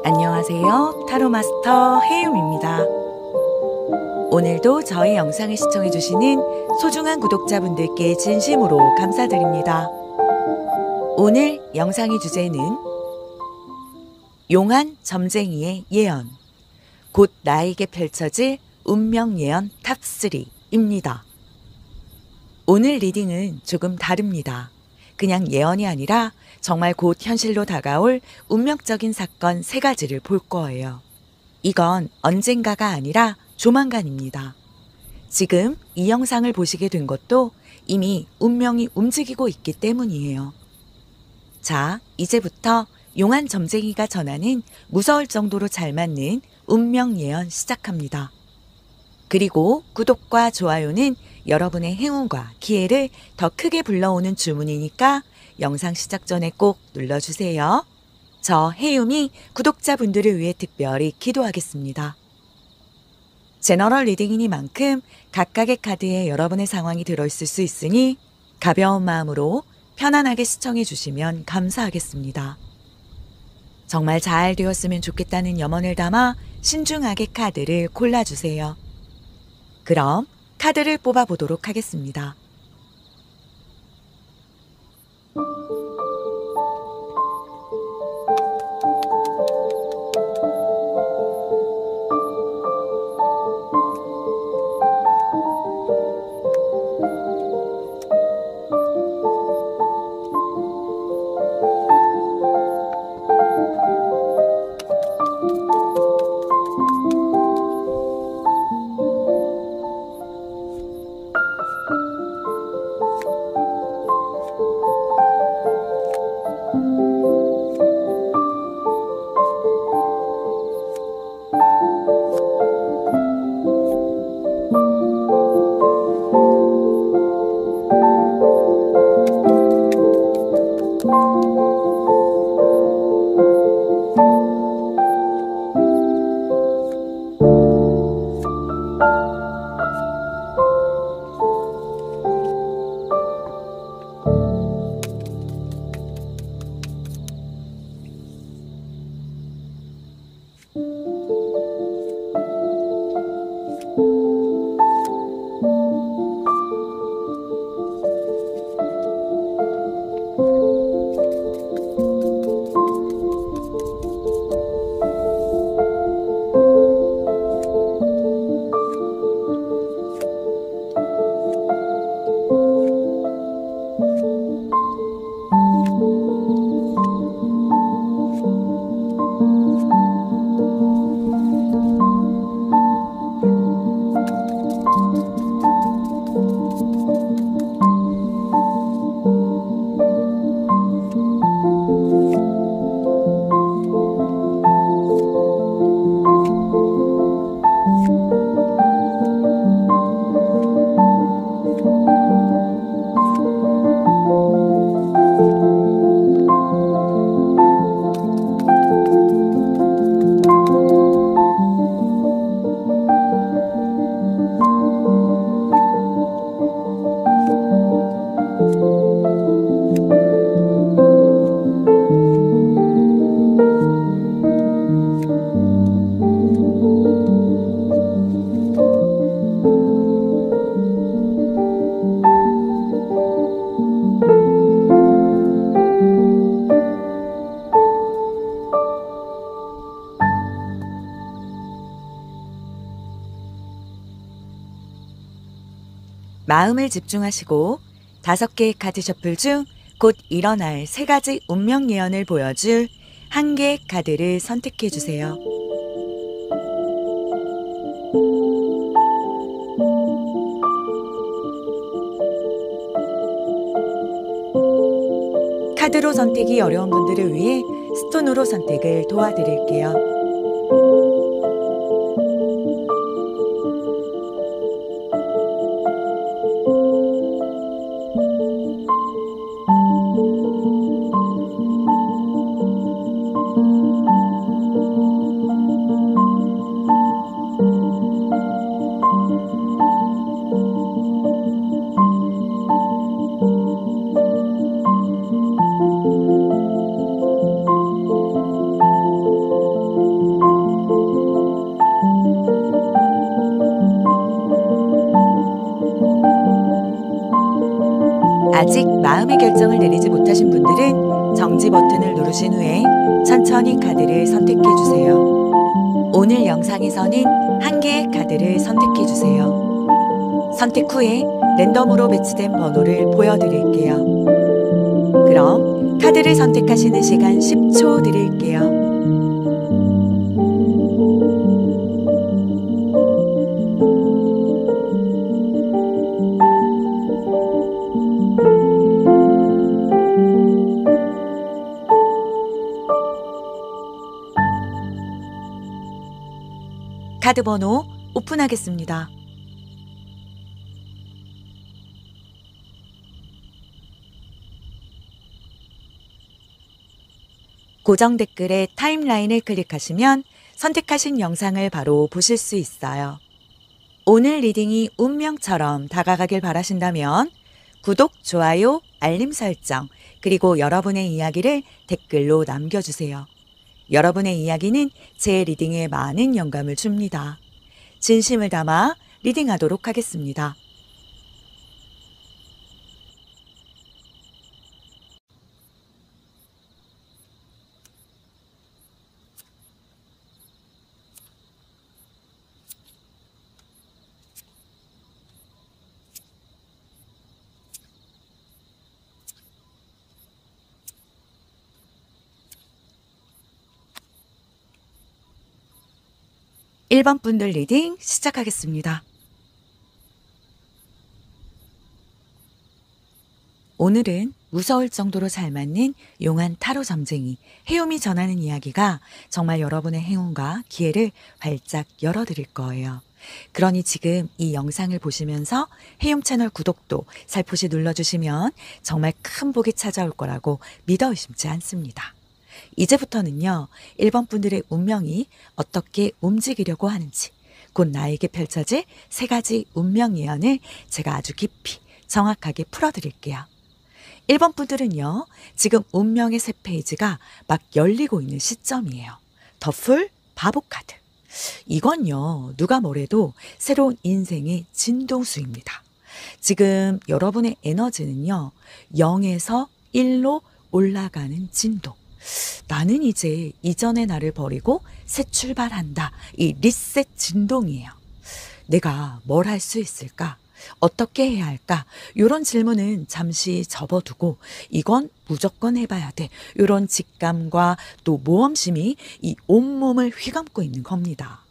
안녕하세요. 타로 마스터 해윤입니다. 오늘도 저희 영상을 시청해주시는 소중한 구독자분들께 진심으로 감사드립니다. 오늘 영상의 주제는 용한 점쟁이의 예언, 곧 나에게 펼쳐질 운명 예언 탑3입니다. 오늘 리딩은 조금 다릅니다. 그냥 예언이 아니라 정말 곧 현실로 다가올 운명적인 사건 3가지를 볼 거예요. 이건 언젠가가 아니라 조만간입니다. 지금 이 영상을 보시게 된 것도 이미 운명이 움직이고 있기 때문이에요. 자, 이제부터 용한 점쟁이가 전하는 무서울 정도로 잘 맞는 운명 예언 시작합니다. 그리고 구독과 좋아요는 여러분의 행운과 기회를 더 크게 불러오는 주문이니까 영상 시작 전에 꼭 눌러주세요. 저 해움이 구독자분들을 위해 특별히 기도하겠습니다. 제너럴 리딩이니만큼 각각의 카드에 여러분의 상황이 들어있을 수 있으니 가벼운 마음으로 편안하게 시청해 주시면 감사하겠습니다. 정말 잘 되었으면 좋겠다는 염원을 담아 신중하게 카드를 골라주세요. 그럼 카드를 뽑아보도록 하겠습니다. 마음을 집중하시고 5개의 카드 셔플 중 곧 일어날 3가지 운명 예언을 보여줄 1개의 카드를 선택해 주세요. 카드로 선택이 어려운 분들을 위해 스톤으로 선택을 도와드릴게요. 아직 마음의 결정을 내리지 못하신 분들은 정지 버튼을 누르신 후에 천천히 카드를 선택해 주세요. 오늘 영상에서는 한 개의 카드를 선택해 주세요. 선택 후에 랜덤으로 배치된 번호를 보여드릴게요. 그럼 카드를 선택하시는 시간 10초 드릴게요. 카드 번호 오픈하겠습니다. 고정 댓글에 타임라인을 클릭하시면 선택하신 영상을 바로 보실 수 있어요. 오늘 리딩이 운명처럼 다가가길 바라신다면 구독, 좋아요, 알림 설정, 그리고 여러분의 이야기를 댓글로 남겨주세요. 여러분의 이야기는 제 리딩에 많은 영감을 줍니다. 진심을 담아 리딩하도록 하겠습니다. 일 번 분들 리딩 시작하겠습니다. 오늘은 무서울 정도로 잘 맞는 용한 타로 점쟁이 해움이 전하는 이야기가 정말 여러분의 행운과 기회를 활짝 열어드릴 거예요. 그러니 지금 이 영상을 보시면서 해움 채널 구독도 살포시 눌러주시면 정말 큰 복이 찾아올 거라고 믿어 의심치 않습니다. 이제부터는요, 1번 분들의 운명이 어떻게 움직이려고 하는지, 곧 나에게 펼쳐질 3가지 운명 예언을 제가 아주 깊이 정확하게 풀어드릴게요. 1번 분들은요, 지금 운명의 새 페이지가 막 열리고 있는 시점이에요. 더 풀 바보 카드. 이건요, 누가 뭐래도 새로운 인생의 진동수입니다. 지금 여러분의 에너지는요, 0에서 1로 올라가는 진동. 나는 이제 이전의 나를 버리고 새 출발한다. 이 리셋 진동이에요. 내가 뭘 할 수 있을까? 어떻게 해야 할까? 이런 질문은 잠시 접어두고 이건 무조건 해봐야 돼. 이런 직감과 또 모험심이 이 온몸을 휘감고 있는 겁니다.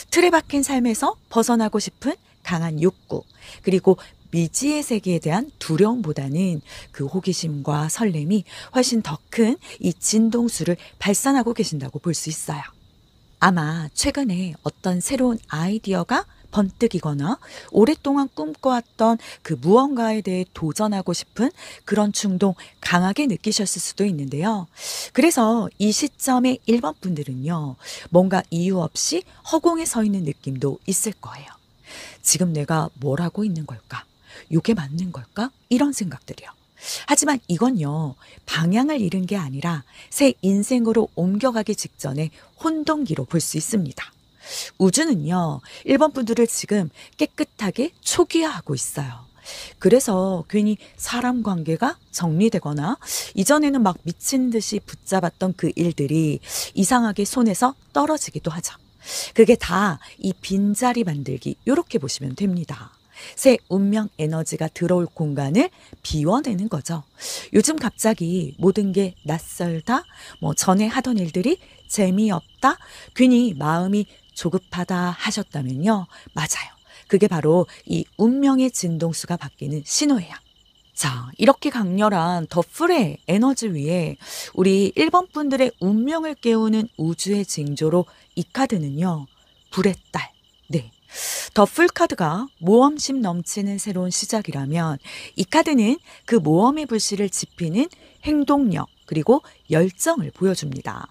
틀에 박힌 삶에서 벗어나고 싶은 강한 욕구, 그리고 미지의 세계에 대한 두려움보다는 그 호기심과 설렘이 훨씬 더 큰 이 진동수를 발산하고 계신다고 볼 수 있어요. 아마 최근에 어떤 새로운 아이디어가 번뜩이거나 오랫동안 꿈꿔왔던 그 무언가에 대해 도전하고 싶은 그런 충동 강하게 느끼셨을 수도 있는데요. 그래서 이 시점의 1번 분들은요, 뭔가 이유 없이 허공에 서 있는 느낌도 있을 거예요. 지금 내가 뭘 하고 있는 걸까? 이게 맞는 걸까? 이런 생각들이요. 하지만 이건요, 방향을 잃은 게 아니라 새 인생으로 옮겨가기 직전의 혼동기로 볼 수 있습니다. 우주는요, 1번 분들을 지금 깨끗하게 초기화하고 있어요. 그래서 괜히 사람 관계가 정리되거나 이전에는 막 미친 듯이 붙잡았던 그 일들이 이상하게 손에서 떨어지기도 하죠. 그게 다 이 빈자리 만들기, 이렇게 보시면 됩니다. 새 운명 에너지가 들어올 공간을 비워내는 거죠. 요즘 갑자기 모든 게 낯설다, 전에 하던 일들이 재미없다, 괜히 마음이 조급하다 하셨다면요. 맞아요. 그게 바로 이 운명의 진동수가 바뀌는 신호예요. 자, 이렇게 강렬한 더 풀의 에너지 위에 우리 1번 분들의 운명을 깨우는 우주의 징조로 이 카드는요, 불의 딸. 네. 더 풀 카드가 모험심 넘치는 새로운 시작이라면 이 카드는 그 모험의 불씨를 지피는 행동력, 그리고 열정을 보여줍니다.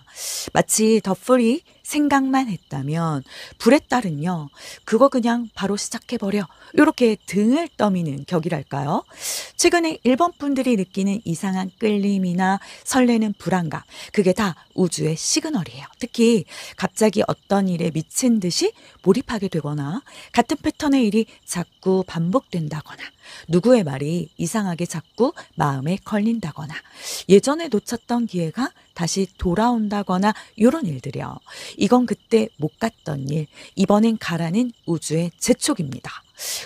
마치 더 풀이 생각만 했다면 불의 딸은요, 그거 그냥 바로 시작해버려. 이렇게 등을 떠미는 격이랄까요? 최근에 1번 분들이 느끼는 이상한 끌림이나 설레는 불안감, 그게 다 우주의 시그널이에요. 특히 갑자기 어떤 일에 미친 듯이 몰입하게 되거나 같은 패턴의 일이 자꾸 반복된다거나 누구의 말이 이상하게 자꾸 마음에 걸린다거나 예전에 놓쳤던 기회가 다시 돌아온다거나 이런 일들이요. 이건 그때 못 갔던 일, 이번엔 가라는 우주의 재촉입니다.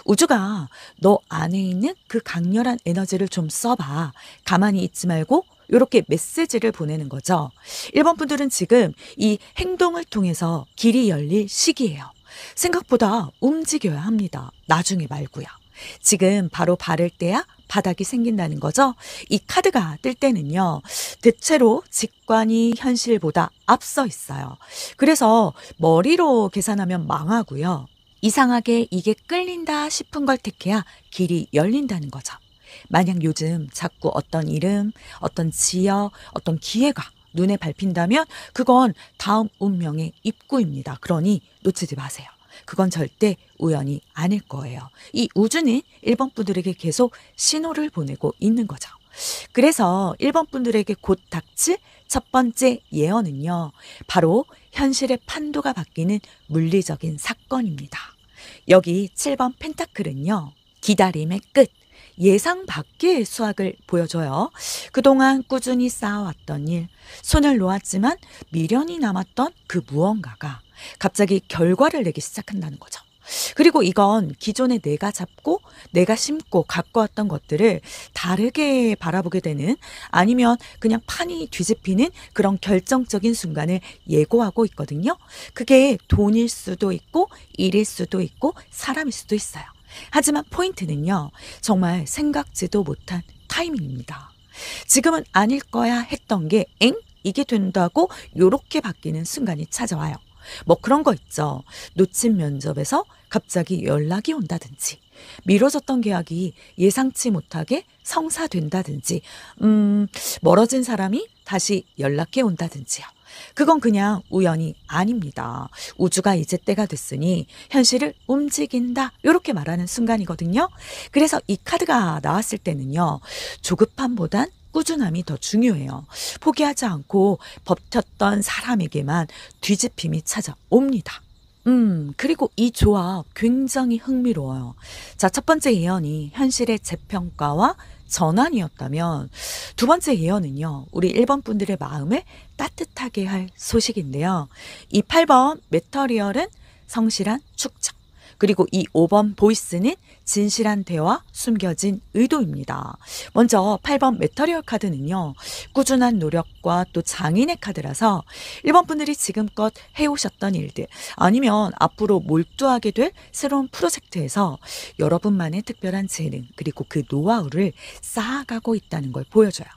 우주가 너 안에 있는 그 강렬한 에너지를 좀 써봐. 가만히 있지 말고 이렇게 메시지를 보내는 거죠. 일본 분들은 지금 이 행동을 통해서 길이 열릴 시기예요. 생각보다 움직여야 합니다. 나중에 말고요. 지금 바로 바를 때야 바닥이 생긴다는 거죠. 이 카드가 뜰 때는요. 대체로 직관이 현실보다 앞서 있어요. 그래서 머리로 계산하면 망하고요. 이상하게 이게 끌린다 싶은 걸 택해야 길이 열린다는 거죠. 만약 요즘 자꾸 어떤 이름, 어떤 지역, 어떤 기회가 눈에 밟힌다면 그건 다음 운명의 입구입니다. 그러니 놓치지 마세요. 그건 절대 우연이 아닐 거예요. 이 우주는 일본 분들에게 계속 신호를 보내고 있는 거죠. 그래서 일본 분들에게 곧 닥칠 첫 번째 예언은요. 바로 현실의 판도가 바뀌는 물리적인 사건입니다. 여기 7번 펜타클은요. 기다림의 끝, 예상 밖의 수확을 보여줘요. 그동안 꾸준히 쌓아왔던 일, 손을 놓았지만 미련이 남았던 그 무언가가 갑자기 결과를 내기 시작한다는 거죠. 그리고 이건 기존에 내가 잡고 내가 심고 갖고 왔던 것들을 다르게 바라보게 되는, 아니면 그냥 판이 뒤집히는 그런 결정적인 순간을 예고하고 있거든요. 그게 돈일 수도 있고 일일 수도 있고 사람일 수도 있어요. 하지만 포인트는요. 정말 생각지도 못한 타이밍입니다. 지금은 아닐 거야 했던 게 이게 된다고 요렇게 바뀌는 순간이 찾아와요. 뭐 그런 거 있죠. 놓친 면접에서 갑자기 연락이 온다든지, 미뤄졌던 계약이 예상치 못하게 성사된다든지, 멀어진 사람이 다시 연락해 온다든지요. 그건 그냥 우연이 아닙니다. 우주가 이제 때가 됐으니 현실을 움직인다, 이렇게 말하는 순간이거든요. 그래서 이 카드가 나왔을 때는요. 조급함보단 꾸준함이 더 중요해요. 포기하지 않고 버텼던 사람에게만 뒤집힘이 찾아옵니다. 그리고 이 조합 굉장히 흥미로워요. 자, 첫 번째 예언이 현실의 재평가와 전환이었다면, 두 번째 예언은요, 우리 1번 분들의 마음을 따뜻하게 할 소식인데요. 이 8번 메터리얼은 성실한 축적, 그리고 이 5번 보이스는 진실한 대화, 숨겨진 의도입니다. 먼저 8번 메터리얼 카드는요. 꾸준한 노력과 또 장인의 카드라서 1번 분들이 지금껏 해오셨던 일들, 아니면 앞으로 몰두하게 될 새로운 프로젝트에서 여러분만의 특별한 재능, 그리고 그 노하우를 쌓아가고 있다는 걸 보여줘요.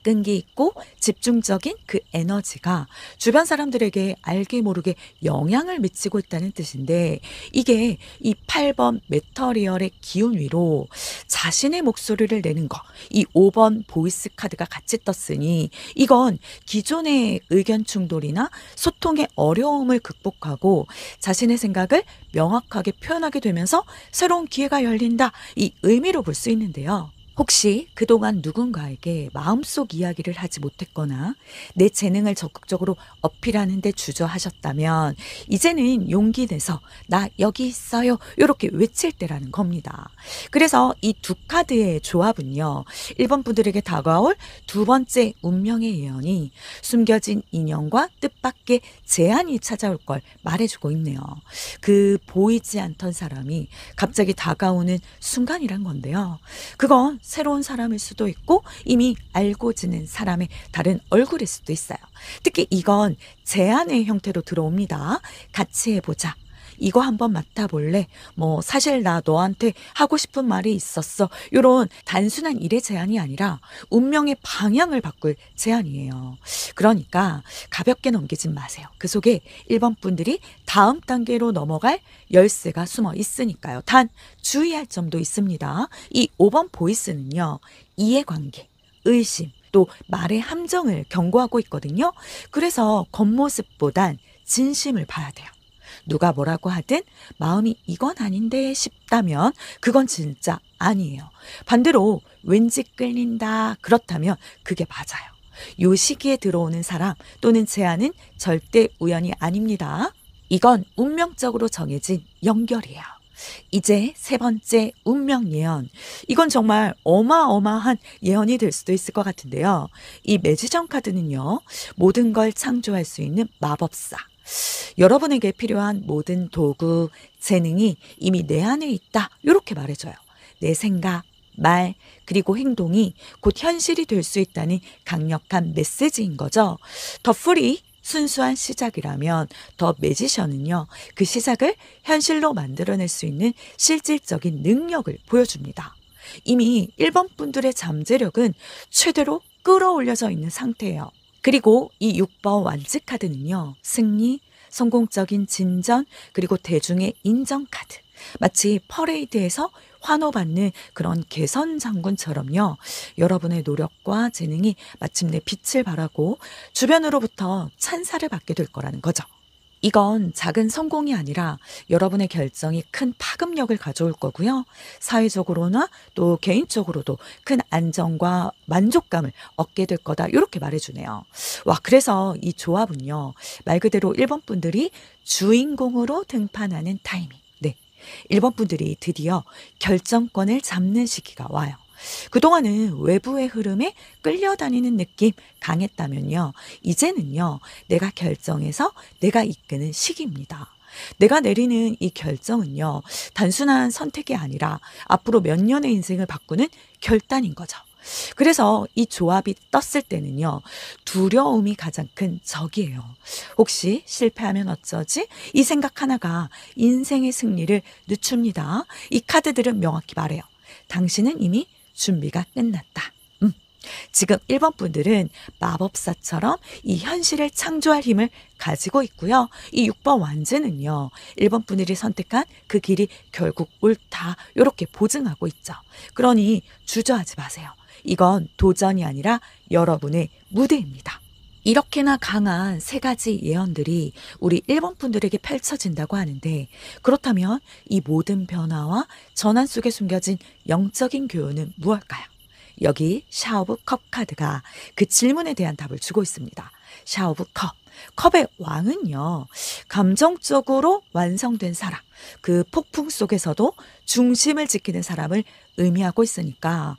끈기 있고 집중적인 그 에너지가 주변 사람들에게 알게 모르게 영향을 미치고 있다는 뜻인데, 이게 이 8번 메터리얼의 기운 위로 자신의 목소리를 내는 거, 이 5번 보이스 카드가 같이 떴으니 이건 기존의 의견 충돌이나 소통의 어려움을 극복하고 자신의 생각을 명확하게 표현하게 되면서 새로운 기회가 열린다, 이 의미로 볼 수 있는데요. 혹시 그동안 누군가에게 마음속 이야기를 하지 못했거나 내 재능을 적극적으로 어필하는 데 주저하셨다면, 이제는 용기 내서 나 여기 있어요, 이렇게 외칠 때라는 겁니다. 그래서 이 두 카드의 조합은요. 1번 분들에게 다가올 두 번째 운명의 예언이 숨겨진 인연과 뜻밖의 제안이 찾아올 걸 말해주고 있네요. 그 보이지 않던 사람이 갑자기 다가오는 순간이란 건데요. 그건 새로운 사람일 수도 있고 이미 알고 지낸 사람의 다른 얼굴일 수도 있어요. 특히 이건 제안의 형태로 들어옵니다. 같이 해보자. 이거 한번 맡아볼래? 뭐 사실 나 너한테 하고 싶은 말이 있었어. 이런 단순한 일의 제안이 아니라 운명의 방향을 바꿀 제안이에요. 그러니까 가볍게 넘기진 마세요. 그 속에 1번 분들이 다음 단계로 넘어갈 열쇠가 숨어 있으니까요. 단 주의할 점도 있습니다. 이 5번 보이스는요. 이해관계, 의심, 또 말의 함정을 경고하고 있거든요. 그래서 겉모습보단 진심을 봐야 돼요. 누가 뭐라고 하든 마음이 이건 아닌데 싶다면 그건 진짜 아니에요. 반대로 왠지 끌린다, 그렇다면 그게 맞아요. 요 시기에 들어오는 사람 또는 제안은 절대 우연이 아닙니다. 이건 운명적으로 정해진 연결이에요. 이제 세 번째 운명 예언. 이건 정말 어마어마한 예언이 될 수도 있을 것 같은데요. 이 매지션 카드는요, 모든 걸 창조할 수 있는 마법사. 여러분에게 필요한 모든 도구, 재능이 이미 내 안에 있다. 이렇게 말해줘요. 내 생각, 말, 그리고 행동이 곧 현실이 될 수 있다는 강력한 메시지인 거죠. 더 프리, 순수한 시작이라면 더 매지션은요, 그 시작을 현실로 만들어낼 수 있는 실질적인 능력을 보여줍니다. 이미 1번 분들의 잠재력은 최대로 끌어올려져 있는 상태예요. 그리고 이 6번 완즈 카드는요, 승리, 성공적인 진전, 그리고 대중의 인정 카드. 마치 퍼레이드에서 환호받는 그런 개선 장군처럼요, 여러분의 노력과 재능이 마침내 빛을 발하고 주변으로부터 찬사를 받게 될 거라는 거죠. 이건 작은 성공이 아니라 여러분의 결정이 큰 파급력을 가져올 거고요. 사회적으로나 또 개인적으로도 큰 안정과 만족감을 얻게 될 거다. 이렇게 말해주네요. 와, 그래서 이 조합은요, 말 그대로 1번 분들이 주인공으로 등판하는 타이밍. 네. 1번 분들이 드디어 결정권을 잡는 시기가 와요. 그동안은 외부의 흐름에 끌려다니는 느낌 강했다면요, 이제는요, 내가 결정해서 내가 이끄는 시기입니다. 내가 내리는 이 결정은요, 단순한 선택이 아니라 앞으로 몇 년의 인생을 바꾸는 결단인 거죠. 그래서 이 조합이 떴을 때는요, 두려움이 가장 큰 적이에요. 혹시 실패하면 어쩌지? 이 생각 하나가 인생의 승리를 늦춥니다. 이 카드들은 명확히 말해요. 당신은 이미 준비가 끝났다. 지금 1번 분들은 마법사처럼 이 현실을 창조할 힘을 가지고 있고요. 이 6번 완즈는요, 1번 분들이 선택한 그 길이 결국 옳다. 이렇게 보증하고 있죠. 그러니 주저하지 마세요. 이건 도전이 아니라 여러분의 무대입니다. 이렇게나 강한 세 가지 예언들이 우리 1번 분들에게 펼쳐진다고 하는데, 그렇다면 이 모든 변화와 전환 속에 숨겨진 영적인 교훈은 무엇일까요? 여기 샤 오브 컵 카드가 그 질문에 대한 답을 주고 있습니다. 샤 오브 컵. 컵의 왕은요, 감정적으로 완성된 사람, 그 폭풍 속에서도 중심을 지키는 사람을 의미하고 있으니까,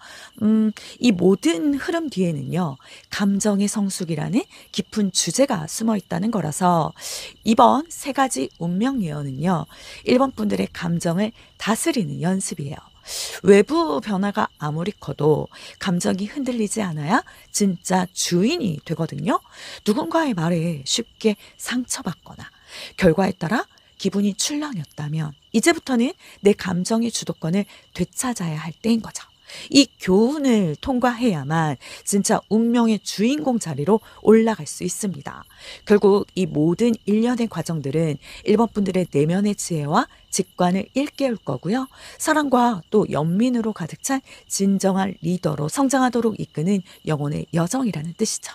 이 모든 흐름 뒤에는요, 감정의 성숙이라는 깊은 주제가 숨어 있다는 거라서, 이번 세 가지 운명 예언은요, 1번 분들의 감정을 다스리는 연습이에요. 외부 변화가 아무리 커도 감정이 흔들리지 않아야 진짜 주인이 되거든요. 누군가의 말에 쉽게 상처받거나 결과에 따라 기분이 출렁였다면, 이제부터는 내 감정의 주도권을 되찾아야 할 때인 거죠. 이 교훈을 통과해야만 진짜 운명의 주인공 자리로 올라갈 수 있습니다. 결국 이 모든 일련의 과정들은 1번 분들의 내면의 지혜와 직관을 일깨울 거고요. 사랑과 또 연민으로 가득 찬 진정한 리더로 성장하도록 이끄는 영혼의 여정이라는 뜻이죠.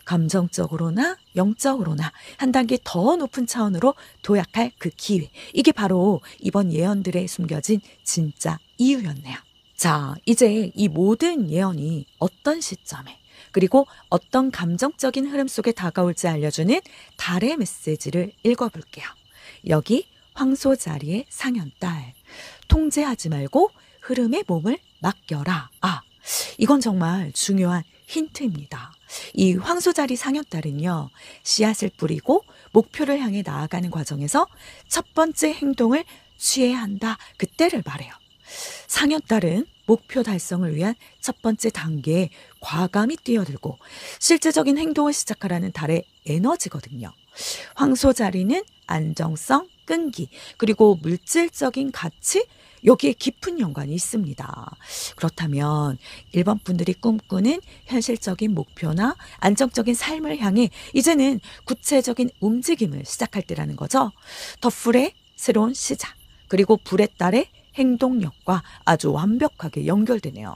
감정적으로나 영적으로나 한 단계 더 높은 차원으로 도약할 그 기회. 이게 바로 이번 예언들에 숨겨진 진짜 이유였네요. 자, 이제 이 모든 예언이 어떤 시점에, 그리고 어떤 감정적인 흐름 속에 다가올지 알려주는 달의 메시지를 읽어볼게요. 여기 황소 자리의 상현달. 통제하지 말고 흐름에 몸을 맡겨라. 이건 정말 중요한 힌트입니다. 이 황소자리 상현달은요, 씨앗을 뿌리고 목표를 향해 나아가는 과정에서 첫 번째 행동을 취해야 한다. 그때를 말해요. 상현달은 목표 달성을 위한 첫 번째 단계에 과감히 뛰어들고 실제적인 행동을 시작하라는 달의 에너지거든요. 황소자리는 안정성, 끈기, 그리고 물질적인 가치, 여기에 깊은 연관이 있습니다. 그렇다면 1번 분들이 꿈꾸는 현실적인 목표나 안정적인 삶을 향해 이제는 구체적인 움직임을 시작할 때라는 거죠. 더 풀의 새로운 시작, 그리고 불의 달의 행동력과 아주 완벽하게 연결되네요.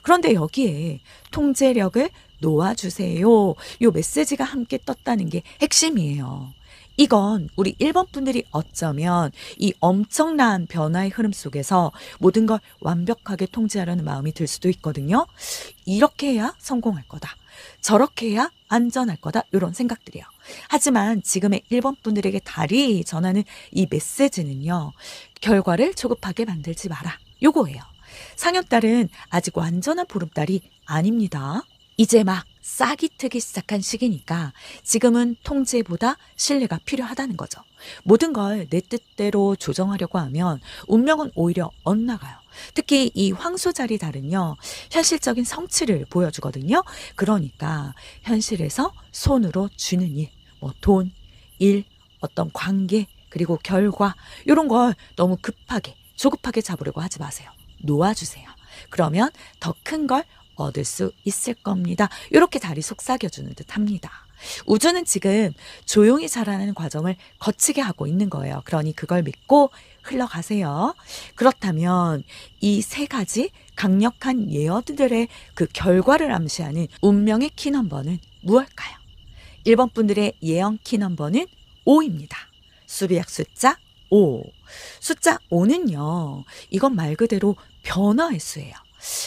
그런데 여기에 통제력을 놓아주세요. 요 메시지가 함께 떴다는 게 핵심이에요. 이건 우리 1번 분들이 어쩌면 이 엄청난 변화의 흐름 속에서 모든 걸 완벽하게 통제하려는 마음이 들 수도 있거든요. 이렇게 해야 성공할 거다. 저렇게 해야 안전할 거다. 이런 생각들이요. 하지만 지금의 1번 분들에게 달이 전하는 이 메시지는요. 결과를 조급하게 만들지 마라. 요거예요. 상여달은 아직 완전한 보름달이 아닙니다. 이제 막 싹이 트기 시작한 시기니까 지금은 통제보다 신뢰가 필요하다는 거죠. 모든 걸 내 뜻대로 조정하려고 하면 운명은 오히려 엇나가요. 특히 이 황소자리 달은요, 현실적인 성취를 보여주거든요. 그러니까 현실에서 손으로 쥐는 일, 뭐 돈, 일, 어떤 관계, 그리고 결과, 이런 걸 너무 급하게, 조급하게 잡으려고 하지 마세요. 놓아주세요. 그러면 더 큰 걸 얻을 수 있을 겁니다. 이렇게 달이 속삭여주는 듯 합니다. 우주는 지금 조용히 자라는 과정을 거치게 하고 있는 거예요. 그러니 그걸 믿고 흘러가세요. 그렇다면 이 세 가지 강력한 예언들의 그 결과를 암시하는 운명의 키넘버는 무엇일까요? 1번 분들의 예언 키넘버는 5입니다. 수비약 숫자 5. 숫자 5는요. 이건 말 그대로 변화의 수예요.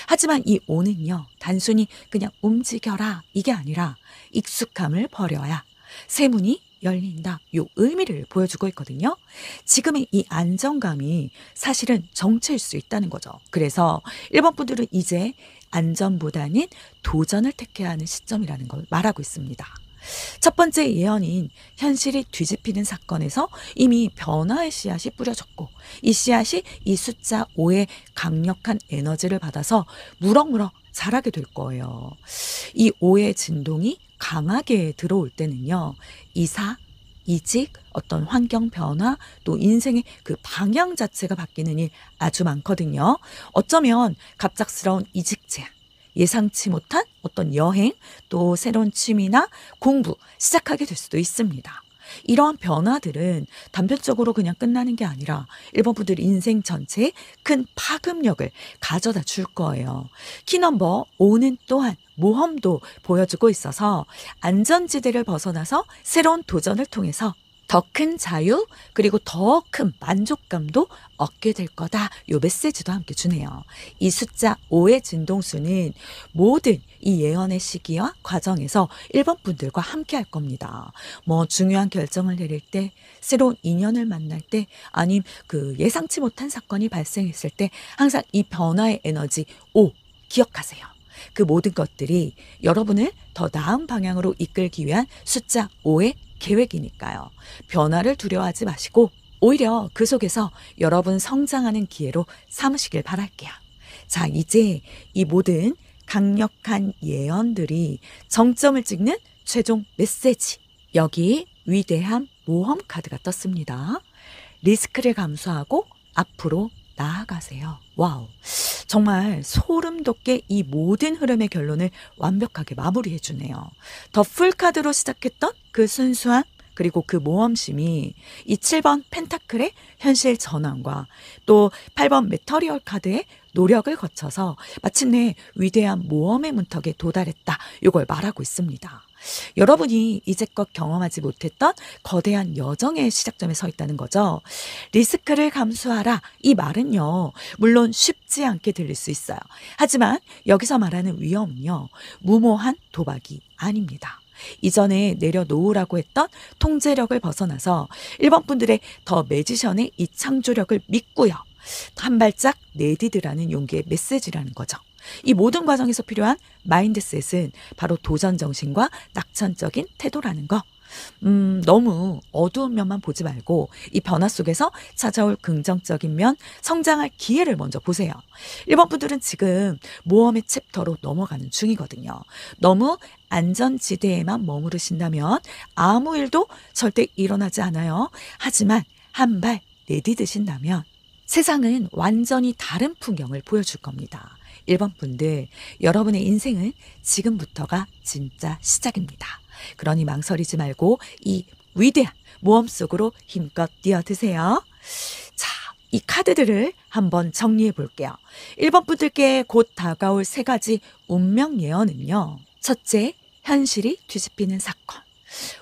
하지만 이 5는요. 단순히 그냥 움직여라 이게 아니라 익숙함을 버려야 새 문이 열린다. 요 의미를 보여주고 있거든요. 지금의 이 안정감이 사실은 정체일 수 있다는 거죠. 그래서 1번 분들은 이제 안전보다는 도전을 택해야 하는 시점이라는 걸 말하고 있습니다. 첫 번째 예언인 현실이 뒤집히는 사건에서 이미 변화의 씨앗이 뿌려졌고 이 씨앗이 이 숫자 5의 강력한 에너지를 받아서 무럭무럭 자라게 될 거예요. 이 5의 진동이 강하게 들어올 때는요. 이사, 이직, 어떤 환경 변화, 또 인생의 그 방향 자체가 바뀌는 일 아주 많거든요. 어쩌면 갑작스러운 이직 제안, 예상치 못한 어떤 여행, 또 새로운 취미나 공부 시작하게 될 수도 있습니다. 이러한 변화들은 단편적으로 그냥 끝나는 게 아니라 1번 분들 인생 전체에 큰 파급력을 가져다 줄 거예요. 키넘버 5는 또한 모험도 보여주고 있어서 안전지대를 벗어나서 새로운 도전을 통해서 더 큰 자유 그리고 더 큰 만족감도 얻게 될 거다. 요 메시지도 함께 주네요. 이 숫자 5의 진동수는 모든 이 예언의 시기와 과정에서 1번 분들과 함께 할 겁니다. 뭐 중요한 결정을 내릴 때, 새로운 인연을 만날 때, 아님 그 예상치 못한 사건이 발생했을 때 항상 이 변화의 에너지 5 기억하세요. 그 모든 것들이 여러분을 더 나은 방향으로 이끌기 위한 숫자 5의 계획이니까요. 변화를 두려워하지 마시고 오히려 그 속에서 여러분 성장하는 기회로 삼으시길 바랄게요. 자, 이제 이 모든 강력한 예언들이 정점을 찍는 최종 메시지. 여기 위대한 모험 카드가 떴습니다. 리스크를 감수하고 앞으로 나아가세요. 와우. 정말 소름 돋게 이 모든 흐름의 결론을 완벽하게 마무리해 주네요. 더 풀카드로 시작했던 그 순수함 그리고 그 모험심이 이 7번 펜타클의 현실 전환과 또 8번 메터리얼 카드의 노력을 거쳐서 마침내 위대한 모험의 문턱에 도달했다. 이걸 말하고 있습니다. 여러분이 이제껏 경험하지 못했던 거대한 여정의 시작점에 서 있다는 거죠. 리스크를 감수하라. 이 말은요. 물론 쉽지 않게 들릴 수 있어요. 하지만 여기서 말하는 위험은요. 무모한 도박이 아닙니다. 이전에 내려놓으라고 했던 통제력을 벗어나서 1번 분들의 더 매지션의 이 창조력을 믿고요. 한 발짝 내디드라는 용기의 메시지라는 거죠. 이 모든 과정에서 필요한 마인드셋은 바로 도전 정신과 낙천적인 태도라는 거. 너무 어두운 면만 보지 말고 이 변화 속에서 찾아올 긍정적인 면, 성장할 기회를 먼저 보세요. 1번 분들은 지금 모험의 챕터로 넘어가는 중이거든요. 너무 안전지대에만 머무르신다면 아무 일도 절대 일어나지 않아요. 하지만 한 발 내디드신다면 세상은 완전히 다른 풍경을 보여줄 겁니다. 1번 분들, 여러분의 인생은 지금부터가 진짜 시작입니다. 그러니 망설이지 말고 이 위대한 모험 속으로 힘껏 뛰어드세요. 자, 이 카드들을 한번 정리해 볼게요. 1번 분들께 곧 다가올 세 가지 운명 예언은요. 첫째, 현실이 뒤집히는 사건.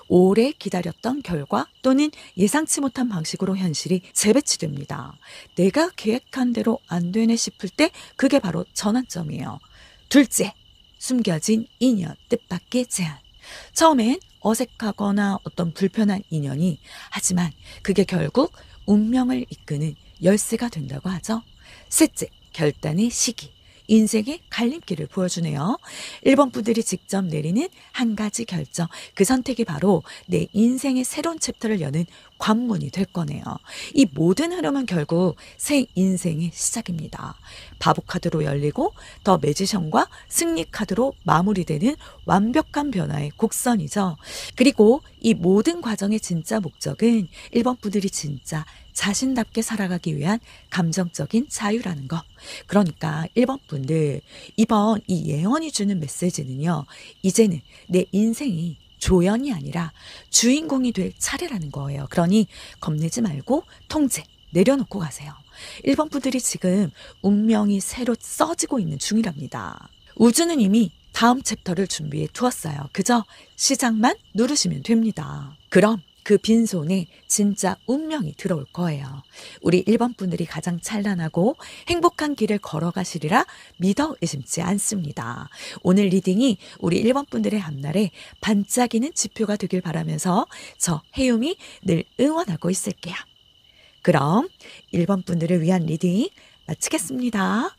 오래 기다렸던 결과 또는 예상치 못한 방식으로 현실이 재배치됩니다. 내가 계획한 대로 안 되네 싶을 때 그게 바로 전환점이에요. 둘째, 숨겨진 인연 뜻밖의 제안. 처음엔 어색하거나 어떤 불편한 인연이 하지만 그게 결국 운명을 이끄는 열쇠가 된다고 하죠. 셋째, 결단의 시기. 인생의 갈림길을 보여주네요. 1번 분들이 직접 내리는 한 가지 결정. 그 선택이 바로 내 인생의 새로운 챕터를 여는 관문이 될 거네요. 이 모든 흐름은 결국 새 인생의 시작입니다. 바보 카드로 열리고 더 매지션과 승리 카드로 마무리되는 완벽한 변화의 곡선이죠. 그리고 이 모든 과정의 진짜 목적은 1번 분들이 진짜 자신답게 살아가기 위한 감정적인 자유라는 거. 그러니까 1번 분들, 이번 이 예언이 주는 메시지는요, 이제는 내 인생이 조연이 아니라 주인공이 될 차례라는 거예요. 그러니 겁내지 말고 통제 내려놓고 가세요. 1번 분들이 지금 운명이 새로 써지고 있는 중이랍니다. 우주는 이미 다음 챕터를 준비해 두었어요. 그저 시작만 누르시면 됩니다. 그럼 그 빈손에 진짜 운명이 들어올 거예요. 우리 1번 분들이 가장 찬란하고 행복한 길을 걸어가시리라 믿어 의심치 않습니다. 오늘 리딩이 우리 1번 분들의 앞날에 반짝이는 지표가 되길 바라면서 저 해움이 늘 응원하고 있을게요. 그럼 1번 분들을 위한 리딩 마치겠습니다.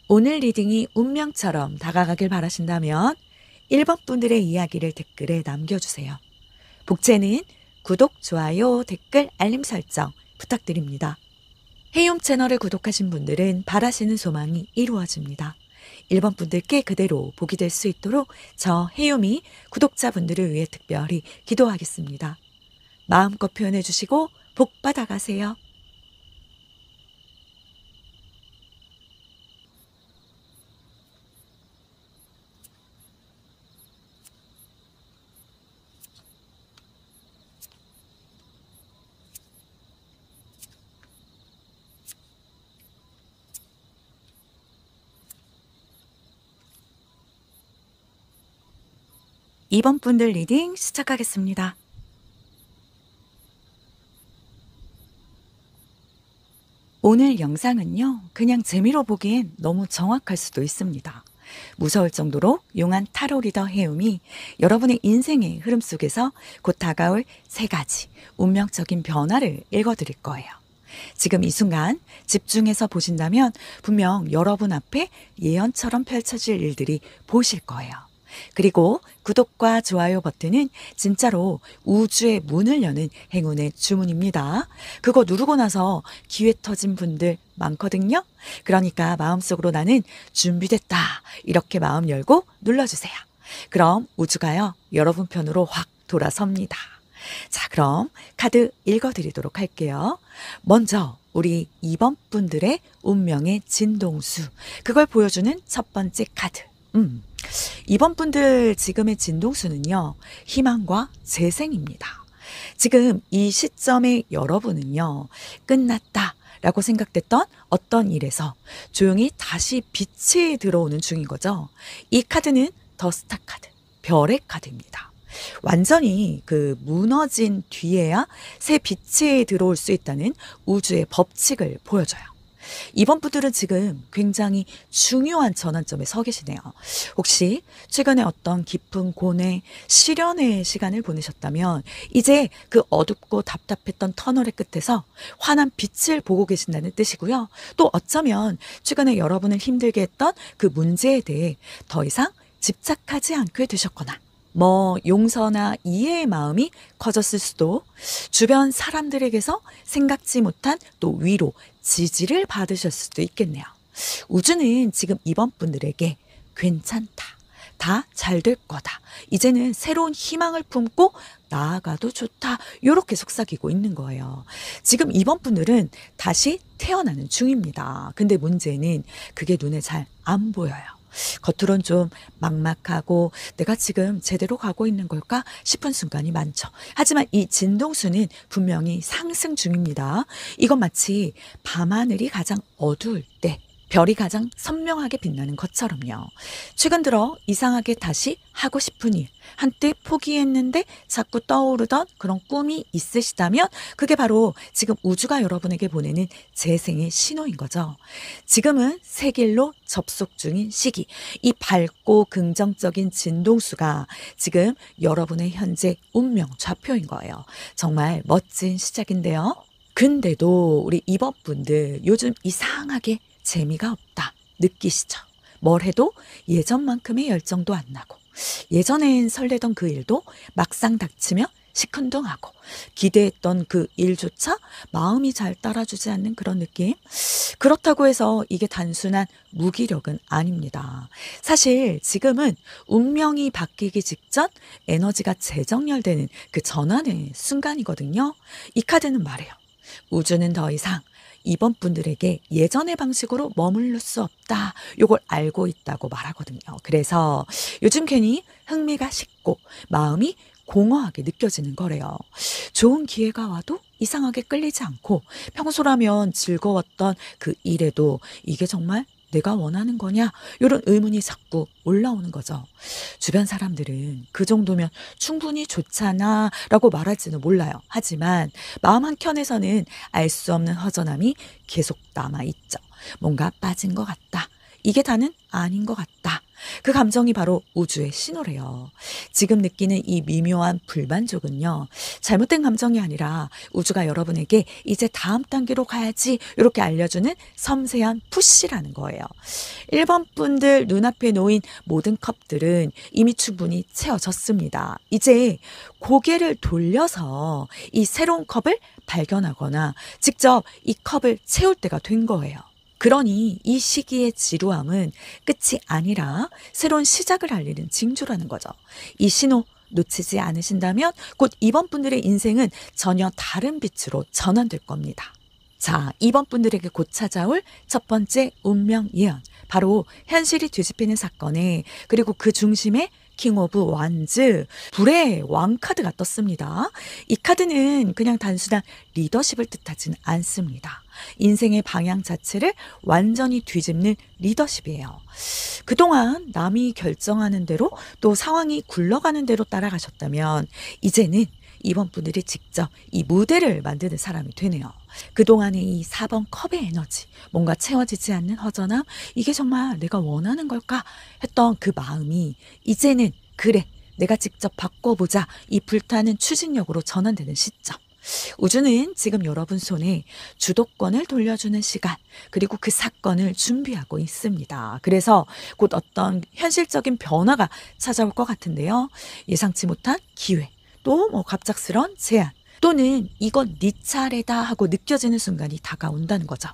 오늘 리딩이 운명처럼 다가가길 바라신다면 1번 분들의 이야기를 댓글에 남겨주세요. 복채는 구독, 좋아요, 댓글, 알림 설정 부탁드립니다. 해움 채널을 구독하신 분들은 바라시는 소망이 이루어집니다. 1번 분들께 그대로 복이 될 수 있도록 저 해움이 구독자분들을 위해 특별히 기도하겠습니다. 마음껏 표현해 주시고 복 받아가세요. 이번 분들 리딩 시작하겠습니다. 오늘 영상은요, 그냥 재미로 보기엔 너무 정확할 수도 있습니다. 무서울 정도로 용한 타로 리더 해움이 여러분의 인생의 흐름 속에서 곧 다가올 3가지 운명적인 변화를 읽어드릴 거예요. 지금 이 순간 집중해서 보신다면 분명 여러분 앞에 예언처럼 펼쳐질 일들이 보이실 거예요. 그리고 구독과 좋아요 버튼은 진짜로 우주의 문을 여는 행운의 주문입니다. 그거 누르고 나서 기회 터진 분들 많거든요. 그러니까 마음속으로 나는 준비됐다 이렇게 마음 열고 눌러주세요. 그럼 우주가요 여러분 편으로 확 돌아섭니다. 자, 그럼 카드 읽어드리도록 할게요. 먼저 우리 2번 분들의 운명의 진동수, 그걸 보여주는 첫 번째 카드. 2번 분들 지금의 진동수는요, 희망과 재생입니다. 지금 이 시점에 여러분은요, 끝났다 라고 생각됐던 어떤 일에서 조용히 다시 빛이 들어오는 중인 거죠. 이 카드는 더 스타 카드, 별의 카드입니다. 완전히 그 무너진 뒤에야 새 빛이 들어올 수 있다는 우주의 법칙을 보여줘요. 이번 분들은 지금 굉장히 중요한 전환점에 서 계시네요. 혹시 최근에 어떤 깊은 고뇌, 시련의 시간을 보내셨다면 이제 그 어둡고 답답했던 터널의 끝에서 환한 빛을 보고 계신다는 뜻이고요. 또 어쩌면 최근에 여러분을 힘들게 했던 그 문제에 대해 더 이상 집착하지 않게 되셨거나 용서나 이해의 마음이 커졌을 수도, 주변 사람들에게서 생각지 못한 또 위로, 지지를 받으셨을 수도 있겠네요. 우주는 지금 이번 분들에게 괜찮다, 다 잘 될 거다, 이제는 새로운 희망을 품고 나아가도 좋다, 이렇게 속삭이고 있는 거예요. 지금 이번 분들은 다시 태어나는 중입니다. 근데 문제는 그게 눈에 잘 안 보여요. 겉으론 좀 막막하고 내가 지금 제대로 가고 있는 걸까 싶은 순간이 많죠. 하지만 이 진동수는 분명히 상승 중입니다. 이건 마치 밤하늘이 가장 어두울 때 별이 가장 선명하게 빛나는 것처럼요. 최근 들어 이상하게 다시 하고 싶은 일, 한때 포기했는데 자꾸 떠오르던 그런 꿈이 있으시다면 그게 바로 지금 우주가 여러분에게 보내는 재생의 신호인 거죠. 지금은 새 길로 접속 중인 시기, 이 밝고 긍정적인 진동수가 지금 여러분의 현재 운명 좌표인 거예요. 정말 멋진 시작인데요. 근데도 우리 이번 분들 요즘 이상하게 재미가 없다 느끼시죠? 뭘 해도 예전만큼의 열정도 안 나고 예전엔 설레던 그 일도 막상 닥치면 시큰둥하고 기대했던 그 일조차 마음이 잘 따라주지 않는 그런 느낌? 그렇다고 해서 이게 단순한 무기력은 아닙니다. 사실 지금은 운명이 바뀌기 직전 에너지가 재정렬되는 그 전환의 순간이거든요. 이 카드는 말해요. 우주는 더 이상 이번 분들에게 예전의 방식으로 머무를 수 없다. 요걸 알고 있다고 말하거든요. 그래서 요즘 괜히 흥미가 식고 마음이 공허하게 느껴지는 거래요. 좋은 기회가 와도 이상하게 끌리지 않고 평소라면 즐거웠던 그 일에도 이게 정말 내가 원하는 거냐? 이런 의문이 자꾸 올라오는 거죠. 주변 사람들은 그 정도면 충분히 좋잖아 라고 말할지는 몰라요. 하지만 마음 한켠에서는 알 수 없는 허전함이 계속 남아있죠. 뭔가 빠진 것 같다. 이게 다는 아닌 것 같다. 그 감정이 바로 우주의 신호래요. 지금 느끼는 이 미묘한 불만족은요. 잘못된 감정이 아니라 우주가 여러분에게 이제 다음 단계로 가야지 이렇게 알려주는 섬세한 푸시라는 거예요. 1번 분들 눈앞에 놓인 모든 컵들은 이미 충분히 채워졌습니다. 이제 고개를 돌려서 이 새로운 컵을 발견하거나 직접 이 컵을 채울 때가 된 거예요. 그러니 이 시기의 지루함은 끝이 아니라 새로운 시작을 알리는 징조라는 거죠. 이 신호 놓치지 않으신다면 곧 이번 분들의 인생은 전혀 다른 빛으로 전환될 겁니다. 자, 이번 분들에게 곧 찾아올 첫 번째 운명 예언. 바로 현실이 뒤집히는 사건에 그리고 그 중심에 킹 오브 완즈, 불의 왕 카드가 떴습니다. 이 카드는 그냥 단순한 리더십을 뜻하지는 않습니다. 인생의 방향 자체를 완전히 뒤집는 리더십이에요. 그동안 남이 결정하는 대로 또 상황이 굴러가는 대로 따라가셨다면 이제는 이번 분들이 직접 이 무대를 만드는 사람이 되네요. 그동안의 이 4번 컵의 에너지, 뭔가 채워지지 않는 허전함, 이게 정말 내가 원하는 걸까 했던 그 마음이 이제는 그래, 내가 직접 바꿔보자 이 불타는 추진력으로 전환되는 시점. 우주는 지금 여러분 손에 주도권을 돌려주는 시간, 그리고 그 사건을 준비하고 있습니다. 그래서 곧 어떤 현실적인 변화가 찾아올 것 같은데요. 예상치 못한 기회, 또 뭐 갑작스런 제안, 또는 이건 네 차례다 하고 느껴지는 순간이 다가온다는 거죠.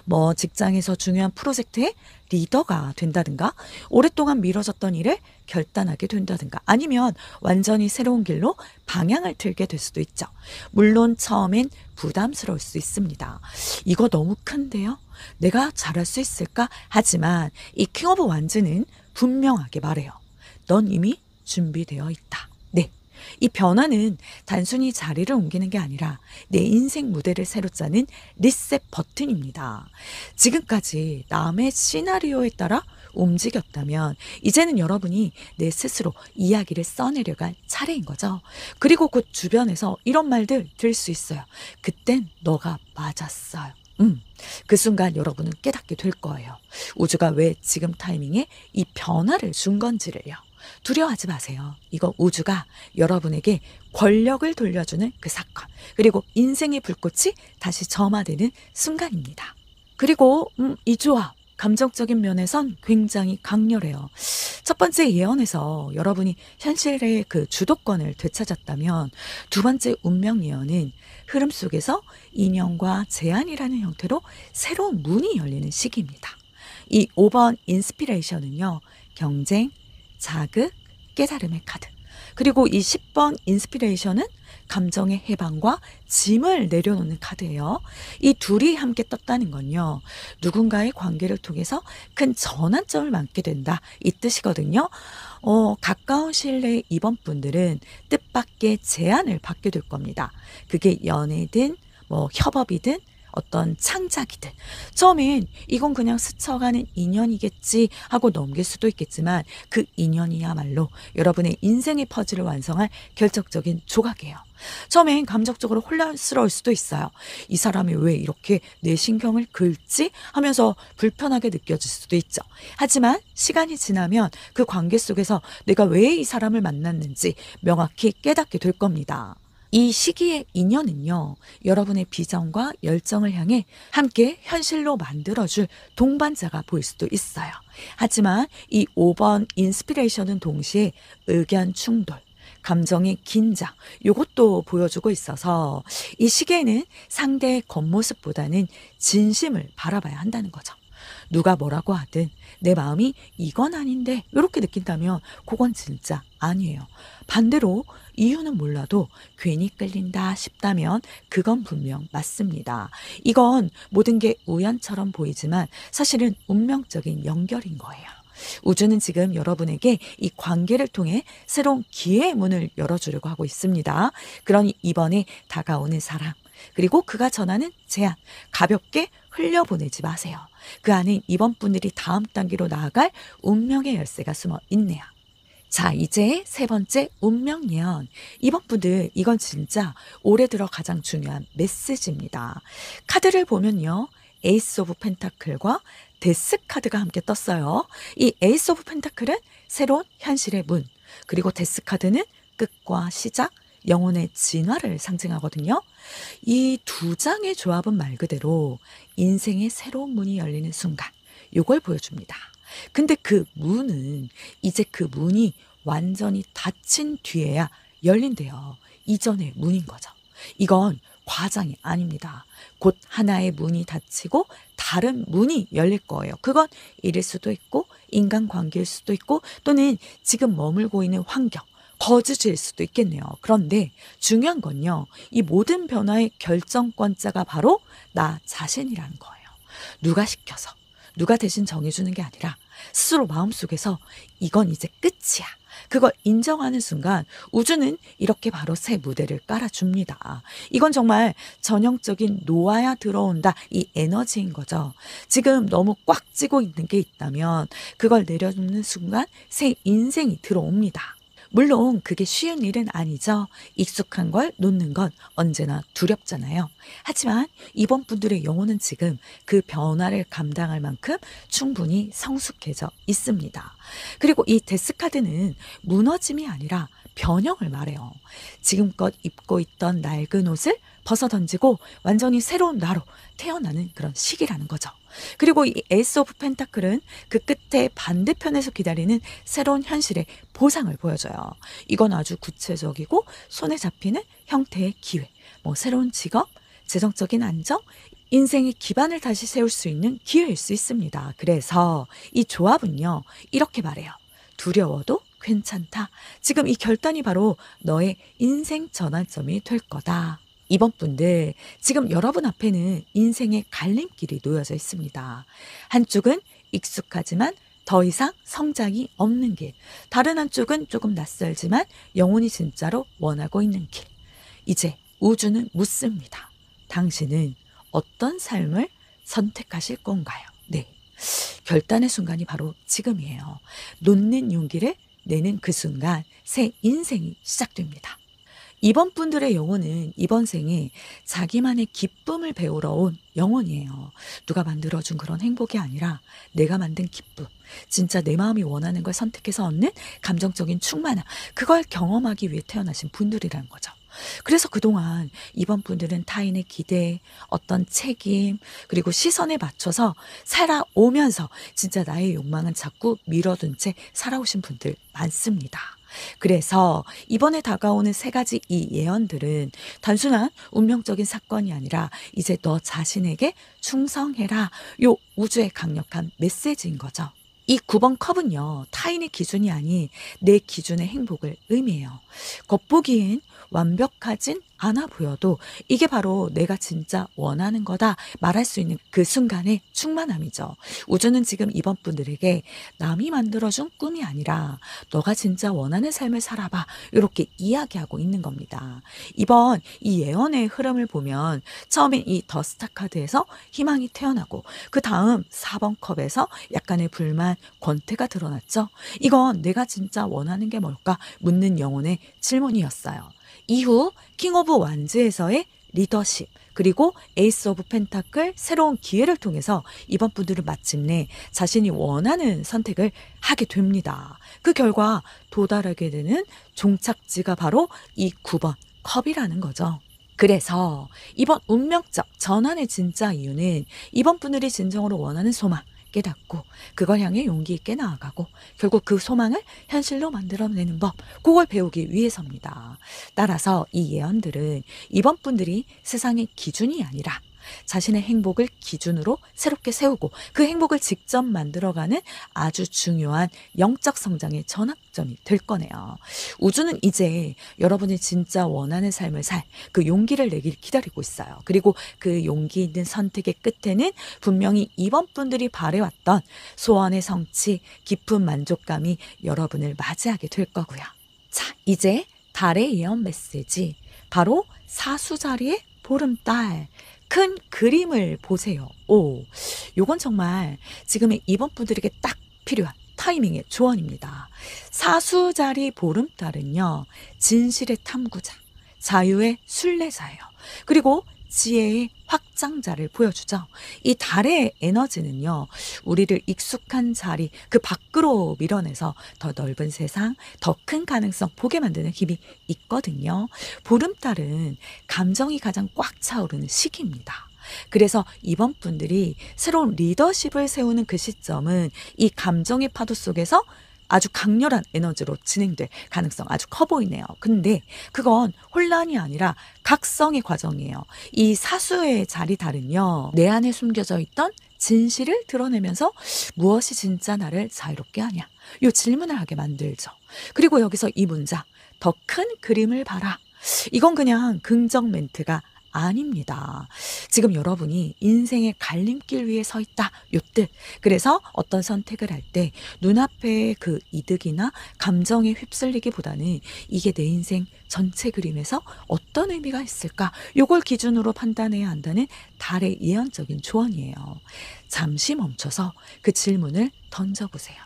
뭐 직장에서 중요한 프로젝트의 리더가 된다든가 오랫동안 미뤄졌던 일을 결단하게 된다든가 아니면 완전히 새로운 길로 방향을 틀게 될 수도 있죠. 물론 처음엔 부담스러울 수 있습니다. 이거 너무 큰데요? 내가 잘할 수 있을까? 하지만 이 킹 오브 완즈는 분명하게 말해요. 넌 이미 준비되어 있다. 네. 이 변화는 단순히 자리를 옮기는 게 아니라 내 인생 무대를 새로 짜는 리셋 버튼입니다. 지금까지 남의 시나리오에 따라 움직였다면 이제는 여러분이 내 스스로 이야기를 써내려갈 차례인 거죠. 그리고 곧 주변에서 이런 말들 들을 수 있어요. 그땐 너가 맞았어요. 그 순간 여러분은 깨닫게 될 거예요. 우주가 왜 지금 타이밍에 이 변화를 준 건지를요. 두려워하지 마세요. 이거 우주가 여러분에게 권력을 돌려주는 그 사건, 그리고 인생의 불꽃이 다시 점화되는 순간입니다. 그리고 이 조합, 감정적인 면에선 굉장히 강렬해요. 첫 번째 예언에서 여러분이 현실의 그 주도권을 되찾았다면 두 번째 운명 예언은 흐름 속에서 인연과 제안이라는 형태로 새로운 문이 열리는 시기입니다. 이 5번 인스피레이션은요. 경쟁, 자극, 깨달음의 카드. 그리고 이 10번 인스피레이션은 감정의 해방과 짐을 내려놓는 카드예요. 이 둘이 함께 떴다는 건요. 누군가의 관계를 통해서 큰 전환점을 맞게 된다. 이 뜻이거든요. 가까운 시일 내에 이번 분들은 뜻밖의 제안을 받게 될 겁니다. 그게 연애든 뭐 협업이든 어떤 창작이든 처음엔 이건 그냥 스쳐가는 인연이겠지 하고 넘길 수도 있겠지만 그 인연이야말로 여러분의 인생의 퍼즐을 완성할 결정적인 조각이에요. 처음엔 감정적으로 혼란스러울 수도 있어요. 이 사람이 왜 이렇게 내 신경을 긁지? 하면서 불편하게 느껴질 수도 있죠. 하지만 시간이 지나면 그 관계 속에서 내가 왜 이 사람을 만났는지 명확히 깨닫게 될 겁니다. 이 시기의 인연은요, 여러분의 비전과 열정을 향해 함께 현실로 만들어줄 동반자가 보일 수도 있어요. 하지만 이 5번 인스피레이션은 동시에 의견 충돌, 감정의 긴장, 요것도 보여주고 있어서 이 시기에는 상대의 겉모습보다는 진심을 바라봐야 한다는 거죠. 누가 뭐라고 하든 내 마음이 이건 아닌데 이렇게 느낀다면 그건 진짜 아니에요. 반대로 이유는 몰라도 괜히 끌린다 싶다면 그건 분명 맞습니다. 이건 모든 게 우연처럼 보이지만 사실은 운명적인 연결인 거예요. 우주는 지금 여러분에게 이 관계를 통해 새로운 기회의 문을 열어주려고 하고 있습니다. 그러니 이번에 다가오는 사랑, 그리고 그가 전하는 제안, 가볍게 흘려보내지 마세요. 그 안에 이번 분들이 다음 단계로 나아갈 운명의 열쇠가 숨어 있네요. 자, 이제 세 번째 운명 예언. 이번 분들 이건 진짜 올해 들어 가장 중요한 메시지입니다. 카드를 보면요. 에이스 오브 펜타클과 데스 카드가 함께 떴어요. 이 에이스 오브 펜타클은 새로운 현실의 문, 그리고 데스 카드는 끝과 시작, 영혼의 진화를 상징하거든요. 이 두 장의 조합은 말 그대로 인생의 새로운 문이 열리는 순간, 요걸 보여줍니다. 근데 그 문은 이제 그 문이 완전히 닫힌 뒤에야 열린대요. 이전의 문인 거죠. 이건 과장이 아닙니다. 곧 하나의 문이 닫히고 다른 문이 열릴 거예요. 그건 일일 수도 있고 인간관계일 수도 있고 또는 지금 머물고 있는 환경, 거주지일 수도 있겠네요. 그런데 중요한 건요. 이 모든 변화의 결정권자가 바로 나 자신이라는 거예요. 누가 시켜서, 누가 대신 정해주는 게 아니라 스스로 마음속에서 이건 이제 끝이야. 그걸 인정하는 순간 우주는 이렇게 바로 새 무대를 깔아줍니다. 이건 정말 전형적인 놓아야 들어온다 이 에너지인 거죠. 지금 너무 꽉 찌고 있는 게 있다면 그걸 내려놓는 순간 새 인생이 들어옵니다. 물론 그게 쉬운 일은 아니죠. 익숙한 걸 놓는 건 언제나 두렵잖아요. 하지만 이번 분들의 영혼은 지금 그 변화를 감당할 만큼 충분히 성숙해져 있습니다. 그리고 이 데스카드는 무너짐이 아니라 변형을 말해요. 지금껏 입고 있던 낡은 옷을 벗어던지고 완전히 새로운 나로 태어나는 그런 시기라는 거죠. 그리고 이 에이스 오브 펜타클은 그 끝에 반대편에서 기다리는 새로운 현실의 보상을 보여줘요. 이건 아주 구체적이고 손에 잡히는 형태의 기회, 뭐 새로운 직업, 재정적인 안정, 인생의 기반을 다시 세울 수 있는 기회일 수 있습니다. 그래서 이 조합은요, 이렇게 말해요. 두려워도 괜찮다. 지금 이 결단이 바로 너의 인생 전환점이 될 거다. 이번 분들 지금 여러분 앞에는 인생의 갈림길이 놓여져 있습니다. 한쪽은 익숙하지만 더 이상 성장이 없는 길, 다른 한쪽은 조금 낯설지만 영혼이 진짜로 원하고 있는 길. 이제 우주는 묻습니다. 당신은 어떤 삶을 선택하실 건가요? 네, 결단의 순간이 바로 지금이에요. 놓는 용기를 내는 그 순간 새 인생이 시작됩니다. 이번 분들의 영혼은 이번 생에 자기만의 기쁨을 배우러 온 영혼이에요. 누가 만들어준 그런 행복이 아니라 내가 만든 기쁨, 진짜 내 마음이 원하는 걸 선택해서 얻는 감정적인 충만함, 그걸 경험하기 위해 태어나신 분들이라는 거죠. 그래서 그동안 이번 분들은 타인의 기대, 어떤 책임, 그리고 시선에 맞춰서 살아오면서 진짜 나의 욕망은 자꾸 밀어둔 채 살아오신 분들 많습니다. 그래서 이번에 다가오는 세 가지 이 예언들은 단순한 운명적인 사건이 아니라 이제 너 자신에게 충성해라. 요 우주의 강력한 메시지인 거죠. 이 9번 컵은요, 타인의 기준이 아닌 내 기준의 행복을 의미해요. 겉보기엔 완벽하진 않아 보여도 이게 바로 내가 진짜 원하는 거다 말할 수 있는 그 순간의 충만함이죠. 우주는 지금 이번 분들에게 남이 만들어준 꿈이 아니라 너가 진짜 원하는 삶을 살아봐. 이렇게 이야기하고 있는 겁니다. 이번 이 예언의 흐름을 보면 처음엔 이 더스타 카드에서 희망이 태어나고 그 다음 4번 컵에서 약간의 불만, 권태가 드러났죠. 이건 내가 진짜 원하는 게 뭘까 묻는 영혼의 질문이었어요. 이후 킹 오브 완즈에서의 리더십 그리고 에이스 오브 펜타클 새로운 기회를 통해서 이번 분들은 마침내 자신이 원하는 선택을 하게 됩니다. 그 결과 도달하게 되는 종착지가 바로 이 9번 컵이라는 거죠. 그래서 이번 운명적 전환의 진짜 이유는 이번 분들이 진정으로 원하는 소망 깨닫고 그걸 향해 용기 있게 나아가고 결국 그 소망을 현실로 만들어내는 법 그걸 배우기 위해서입니다. 따라서 이 예언들은 이번 분들이 세상의 기준이 아니라 자신의 행복을 기준으로 새롭게 세우고 그 행복을 직접 만들어가는 아주 중요한 영적 성장의 전환점이 될 거네요. 우주는 이제 여러분이 진짜 원하는 삶을 살 그 용기를 내길 기다리고 있어요. 그리고 그 용기 있는 선택의 끝에는 분명히 이번 분들이 바래왔던 소원의 성취, 깊은 만족감이 여러분을 맞이하게 될 거고요. 자, 이제 달의 예언 메시지 바로 사수자리의 보름달 큰 그림을 보세요. 요건 정말 지금의 이번 분들에게 딱 필요한 타이밍의 조언입니다. 사수자리 보름달은요, 진실의 탐구자, 자유의 순례자예요. 그리고 지혜의 확장자를 보여주죠. 이 달의 에너지는요, 우리를 익숙한 자리 그 밖으로 밀어내서 더 넓은 세상, 더 큰 가능성 보게 만드는 힘이 있거든요. 보름달은 감정이 가장 꽉 차오르는 시기입니다. 그래서 이번 분들이 새로운 리더십을 세우는 그 시점은 이 감정의 파도 속에서 아주 강렬한 에너지로 진행될 가능성 아주 커 보이네요. 근데 그건 혼란이 아니라 각성의 과정이에요. 이 사수의 자리 달은요, 내 안에 숨겨져 있던 진실을 드러내면서 무엇이 진짜 나를 자유롭게 하냐? 이 질문을 하게 만들죠. 그리고 여기서 이 문장, 더 큰 그림을 봐라. 이건 그냥 긍정 멘트가 아닙니다. 지금 여러분이 인생의 갈림길 위에 서 있다. 요뜻. 그래서 어떤 선택을 할 때 눈앞에 그 이득이나 감정에 휩쓸리기보다는 이게 내 인생 전체 그림에서 어떤 의미가 있을까? 요걸 기준으로 판단해야 한다는 달의 예언적인 조언이에요. 잠시 멈춰서 그 질문을 던져보세요.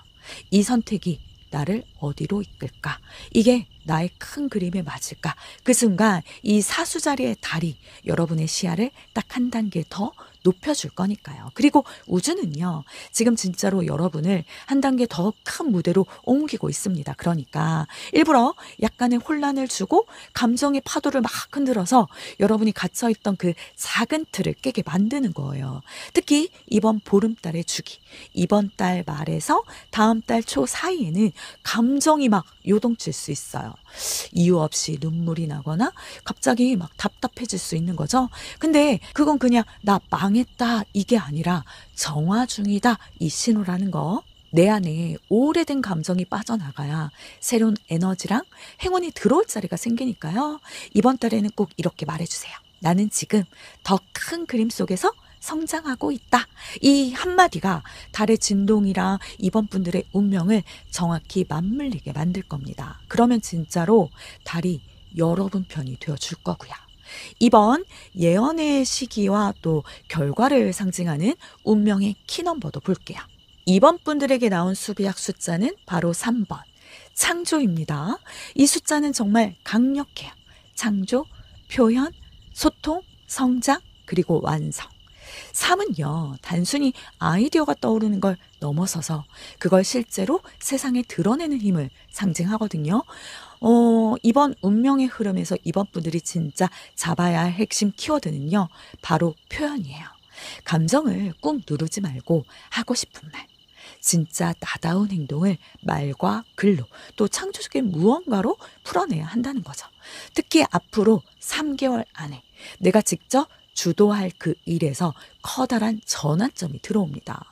이 선택이 나를 어디로 이끌까? 이게 나의 큰 그림에 맞을까? 그 순간 이 사수자리의 달이 여러분의 시야를 딱 한 단계 더 높여줄 거니까요. 그리고 우주는요, 지금 진짜로 여러분을 한 단계 더 큰 무대로 옮기고 있습니다. 그러니까 일부러 약간의 혼란을 주고 감정의 파도를 막 흔들어서 여러분이 갇혀있던 그 작은 틀을 깨게 만드는 거예요. 특히 이번 보름달의 주기, 이번 달 말에서 다음 달 초 사이에는 감정이 막 요동칠 수 있어요. 이유 없이 눈물이 나거나 갑자기 막 답답해질 수 있는 거죠. 근데 그건 그냥 나 망했다 이게 아니라 정화 중이다 이 신호라는 거. 내 안에 오래된 감정이 빠져나가야 새로운 에너지랑 행운이 들어올 자리가 생기니까요. 이번 달에는 꼭 이렇게 말해주세요. 나는 지금 더 큰 그림 속에서 성장하고 있다. 이 한마디가 달의 진동이랑 이번 분들의 운명을 정확히 맞물리게 만들 겁니다. 그러면 진짜로 달이 여러분 편이 되어줄 거고요. 이번 예언의 시기와 또 결과를 상징하는 운명의 키넘버도 볼게요. 이번 분들에게 나온 수비학 숫자는 바로 3번. 창조입니다. 이 숫자는 정말 강력해요. 창조, 표현, 소통, 성장, 그리고 완성. 3은요, 단순히 아이디어가 떠오르는 걸 넘어서서 그걸 실제로 세상에 드러내는 힘을 상징하거든요. 이번 운명의 흐름에서 이번 분들이 진짜 잡아야 할 핵심 키워드는요, 바로 표현이에요. 감정을 꾹 누르지 말고 하고 싶은 말. 진짜 나다운 행동을 말과 글로 또 창조적인 무언가로 풀어내야 한다는 거죠. 특히 앞으로 3개월 안에 내가 직접 주도할 그 일에서 커다란 전환점이 들어옵니다.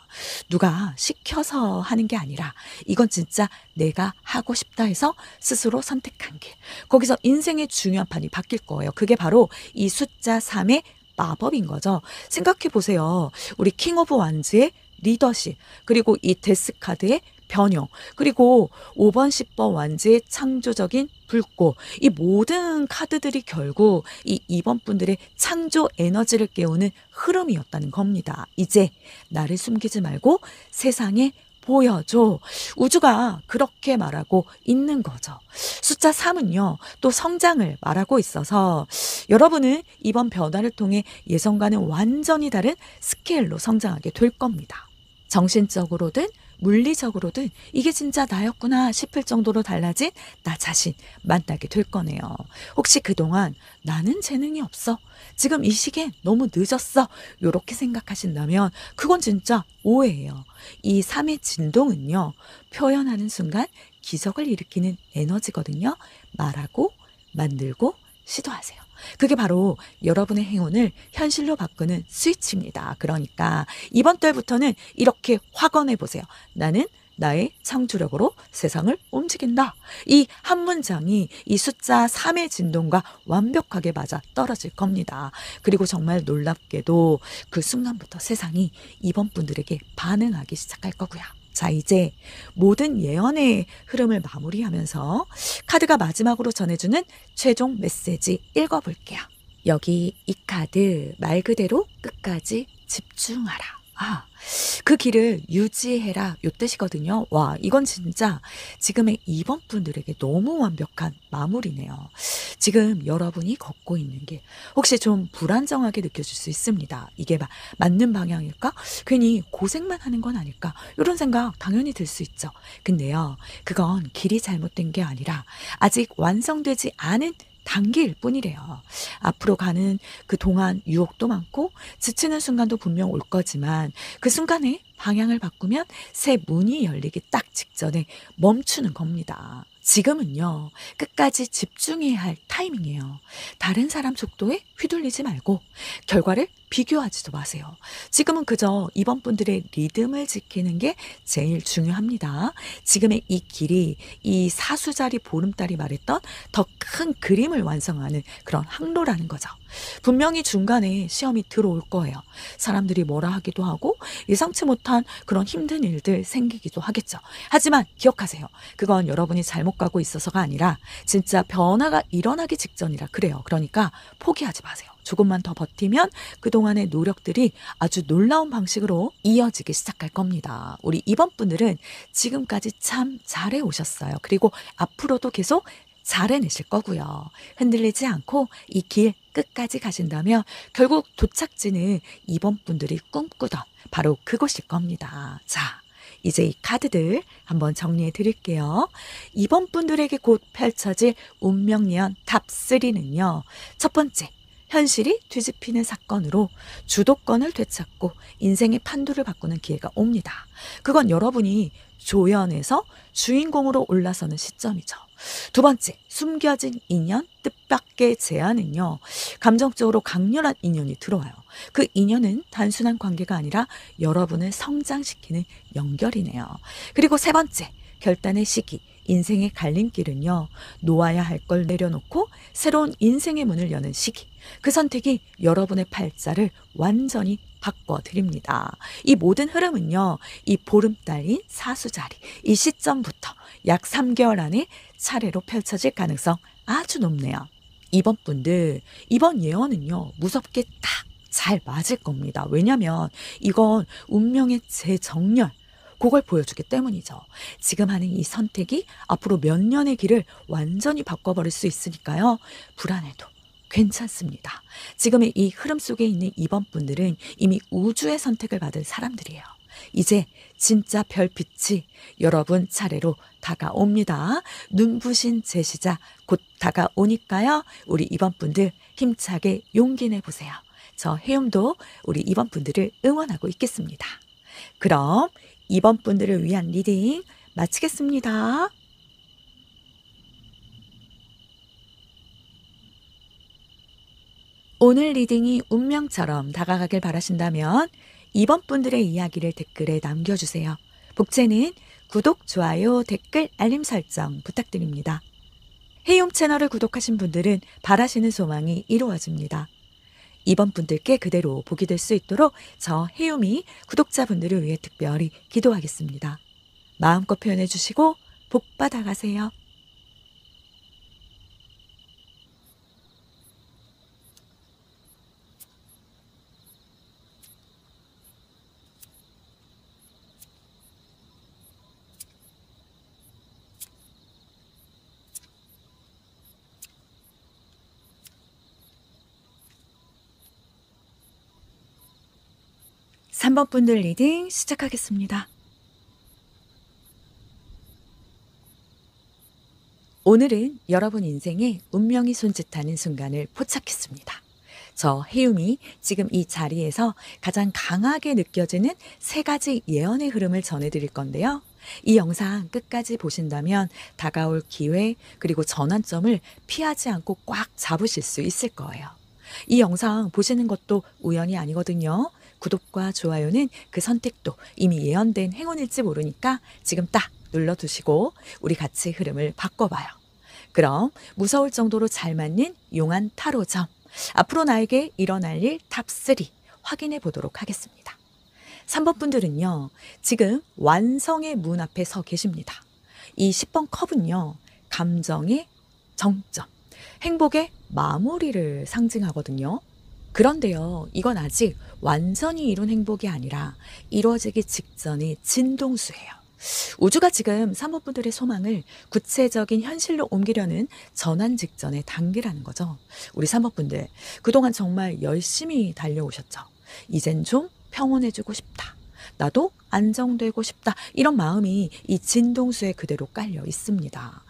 누가 시켜서 하는 게 아니라 이건 진짜 내가 하고 싶다 해서 스스로 선택한 길. 거기서 인생의 중요한 판이 바뀔 거예요. 그게 바로 이 숫자 3의 마법인 거죠. 생각해 보세요. 우리 킹 오브 완즈의 리더십, 그리고 이 데스카드의 변형, 그리고 5번, 10번 완즈의 창조적인 불꽃. 이 모든 카드들이 결국 이 2번 분들의 창조 에너지를 깨우는 흐름이었다는 겁니다. 이제 나를 숨기지 말고 세상에 보여줘. 우주가 그렇게 말하고 있는 거죠. 숫자 3은요, 또 성장을 말하고 있어서 여러분은 이번 변화를 통해 예전과는 완전히 다른 스케일로 성장하게 될 겁니다. 정신적으로든 물리적으로든 이게 진짜 나였구나 싶을 정도로 달라진 나 자신 만나게 될 거네요. 혹시 그동안 나는 재능이 없어, 지금 이 시기엔 너무 늦었어, 이렇게 생각하신다면 그건 진짜 오해예요. 이 3의 진동은요, 표현하는 순간 기적을 일으키는 에너지거든요. 말하고 만들고 시도하세요. 그게 바로 여러분의 행운을 현실로 바꾸는 스위치입니다. 그러니까 이번 달부터는 이렇게 확언해 보세요. 나는 나의 창조력으로 세상을 움직인다. 이 한 문장이 이 숫자 3의 진동과 완벽하게 맞아 떨어질 겁니다. 그리고 정말 놀랍게도 그 순간부터 세상이 이번 분들에게 반응하기 시작할 거고요. 자, 이제 모든 예언의 흐름을 마무리하면서 카드가 마지막으로 전해주는 최종 메시지 읽어볼게요. 여기 이 카드 말 그대로 끝까지 집중하라. 그 길을 유지해라, 요 뜻이거든요. 와, 이건 진짜 지금의 2번 분들에게 너무 완벽한 마무리네요. 지금 여러분이 걷고 있는 길, 혹시 좀 불안정하게 느껴질 수 있습니다. 이게 맞는 방향일까? 괜히 고생만 하는 건 아닐까? 이런 생각 당연히 들 수 있죠. 근데요, 그건 길이 잘못된 게 아니라 아직 완성되지 않은 단계일 뿐이래요. 앞으로 가는 그 동안 유혹도 많고 지치는 순간도 분명 올 거지만 그 순간에 방향을 바꾸면 새 문이 열리기 딱 직전에 멈추는 겁니다. 지금은요, 끝까지 집중해야 할 타이밍이에요. 다른 사람 속도에 휘둘리지 말고 결과를 비교하지도 마세요. 지금은 그저 이번 분들의 리듬을 지키는 게 제일 중요합니다. 지금의 이 길이 이 사수자리 보름달이 말했던 더 큰 그림을 완성하는 그런 항로라는 거죠. 분명히 중간에 시험이 들어올 거예요. 사람들이 뭐라 하기도 하고 예상치 못한 그런 힘든 일들 생기기도 하겠죠. 하지만 기억하세요. 그건 여러분이 잘못 가고 있어서가 아니라 진짜 변화가 일어나기 직전이라 그래요. 그러니까 포기하지 마세요. 조금만 더 버티면 그동안의 노력들이 아주 놀라운 방식으로 이어지기 시작할 겁니다. 우리 이번 분들은 지금까지 참 잘해 오셨어요. 그리고 앞으로도 계속 잘해내실 거고요. 흔들리지 않고 이 길 끝까지 가신다면 결국 도착지는 이번 분들이 꿈꾸던 바로 그곳일 겁니다. 자, 이제 이 카드들 한번 정리해 드릴게요. 이번 분들에게 곧 펼쳐질 운명 예언 탑3는요. 첫 번째, 현실이 뒤집히는 사건으로 주도권을 되찾고 인생의 판도를 바꾸는 기회가 옵니다. 그건 여러분이 조연에서 주인공으로 올라서는 시점이죠. 두 번째, 숨겨진 인연, 뜻밖의 제안은요, 감정적으로 강렬한 인연이 들어와요. 그 인연은 단순한 관계가 아니라 여러분을 성장시키는 연결이네요. 그리고 세 번째, 결단의 시기, 인생의 갈림길은요, 놓아야 할 걸 내려놓고 새로운 인생의 문을 여는 시기. 그 선택이 여러분의 팔자를 완전히 바꿔드립니다. 이 모든 흐름은요, 이 보름달인 사수자리, 이 시점부터 약 3개월 안에 차례로 펼쳐질 가능성 아주 높네요. 이번 분들, 이번 예언은요, 무섭게 딱 잘 맞을 겁니다. 왜냐면 이건 운명의 재정렬, 그걸 보여주기 때문이죠. 지금 하는 이 선택이 앞으로 몇 년의 길을 완전히 바꿔버릴 수 있으니까요. 불안해도 괜찮습니다. 지금의 이 흐름 속에 있는 이번 분들은 이미 우주의 선택을 받은 사람들이에요. 이제 진짜 별빛이 여러분 차례로 다가옵니다. 눈부신 제시자 곧 다가오니까요. 우리 이번 분들 힘차게 용기 내보세요. 저 해움도 우리 이번 분들을 응원하고 있겠습니다. 그럼 이번 분들을 위한 리딩 마치겠습니다. 오늘 리딩이 운명처럼 다가가길 바라신다면 이번 분들의 이야기를 댓글에 남겨주세요. 복채는 구독, 좋아요, 댓글, 알림 설정 부탁드립니다. 해용 채널을 구독하신 분들은 바라시는 소망이 이루어집니다. 이번 분들께 그대로 복이 될 수 있도록 저 해용이 구독자분들을 위해 특별히 기도하겠습니다. 마음껏 표현해 주시고 복 받아가세요. 3번 분들 리딩 시작하겠습니다. 오늘은 여러분 인생에 운명이 손짓하는 순간을 포착했습니다. 저 해움이 지금 이 자리에서 가장 강하게 느껴지는 3가지 예언의 흐름을 전해드릴 건데요. 이 영상 끝까지 보신다면 다가올 기회 그리고 전환점을 피하지 않고 꽉 잡으실 수 있을 거예요. 이 영상 보시는 것도 우연이 아니거든요. 구독과 좋아요는 그 선택도 이미 예언된 행운일지 모르니까 지금 딱 눌러두시고 우리 같이 흐름을 바꿔봐요. 그럼 무서울 정도로 잘 맞는 용한 타로점, 앞으로 나에게 일어날 일 탑3 확인해 보도록 하겠습니다. 3번 분들은요, 지금 완성의 문 앞에 서 계십니다. 이 10번 컵은요, 감정의 정점, 행복의 마무리를 상징하거든요. 그런데요, 이건 아직 완전히 이룬 행복이 아니라 이루어지기 직전의 진동수예요. 우주가 지금 3번 분들의 소망을 구체적인 현실로 옮기려는 전환 직전의 단계라는 거죠. 우리 3번 분들, 그동안 정말 열심히 달려오셨죠. 이젠 좀 평온해지고 싶다. 나도 안정되고 싶다. 이런 마음이 이 진동수에 그대로 깔려 있습니다.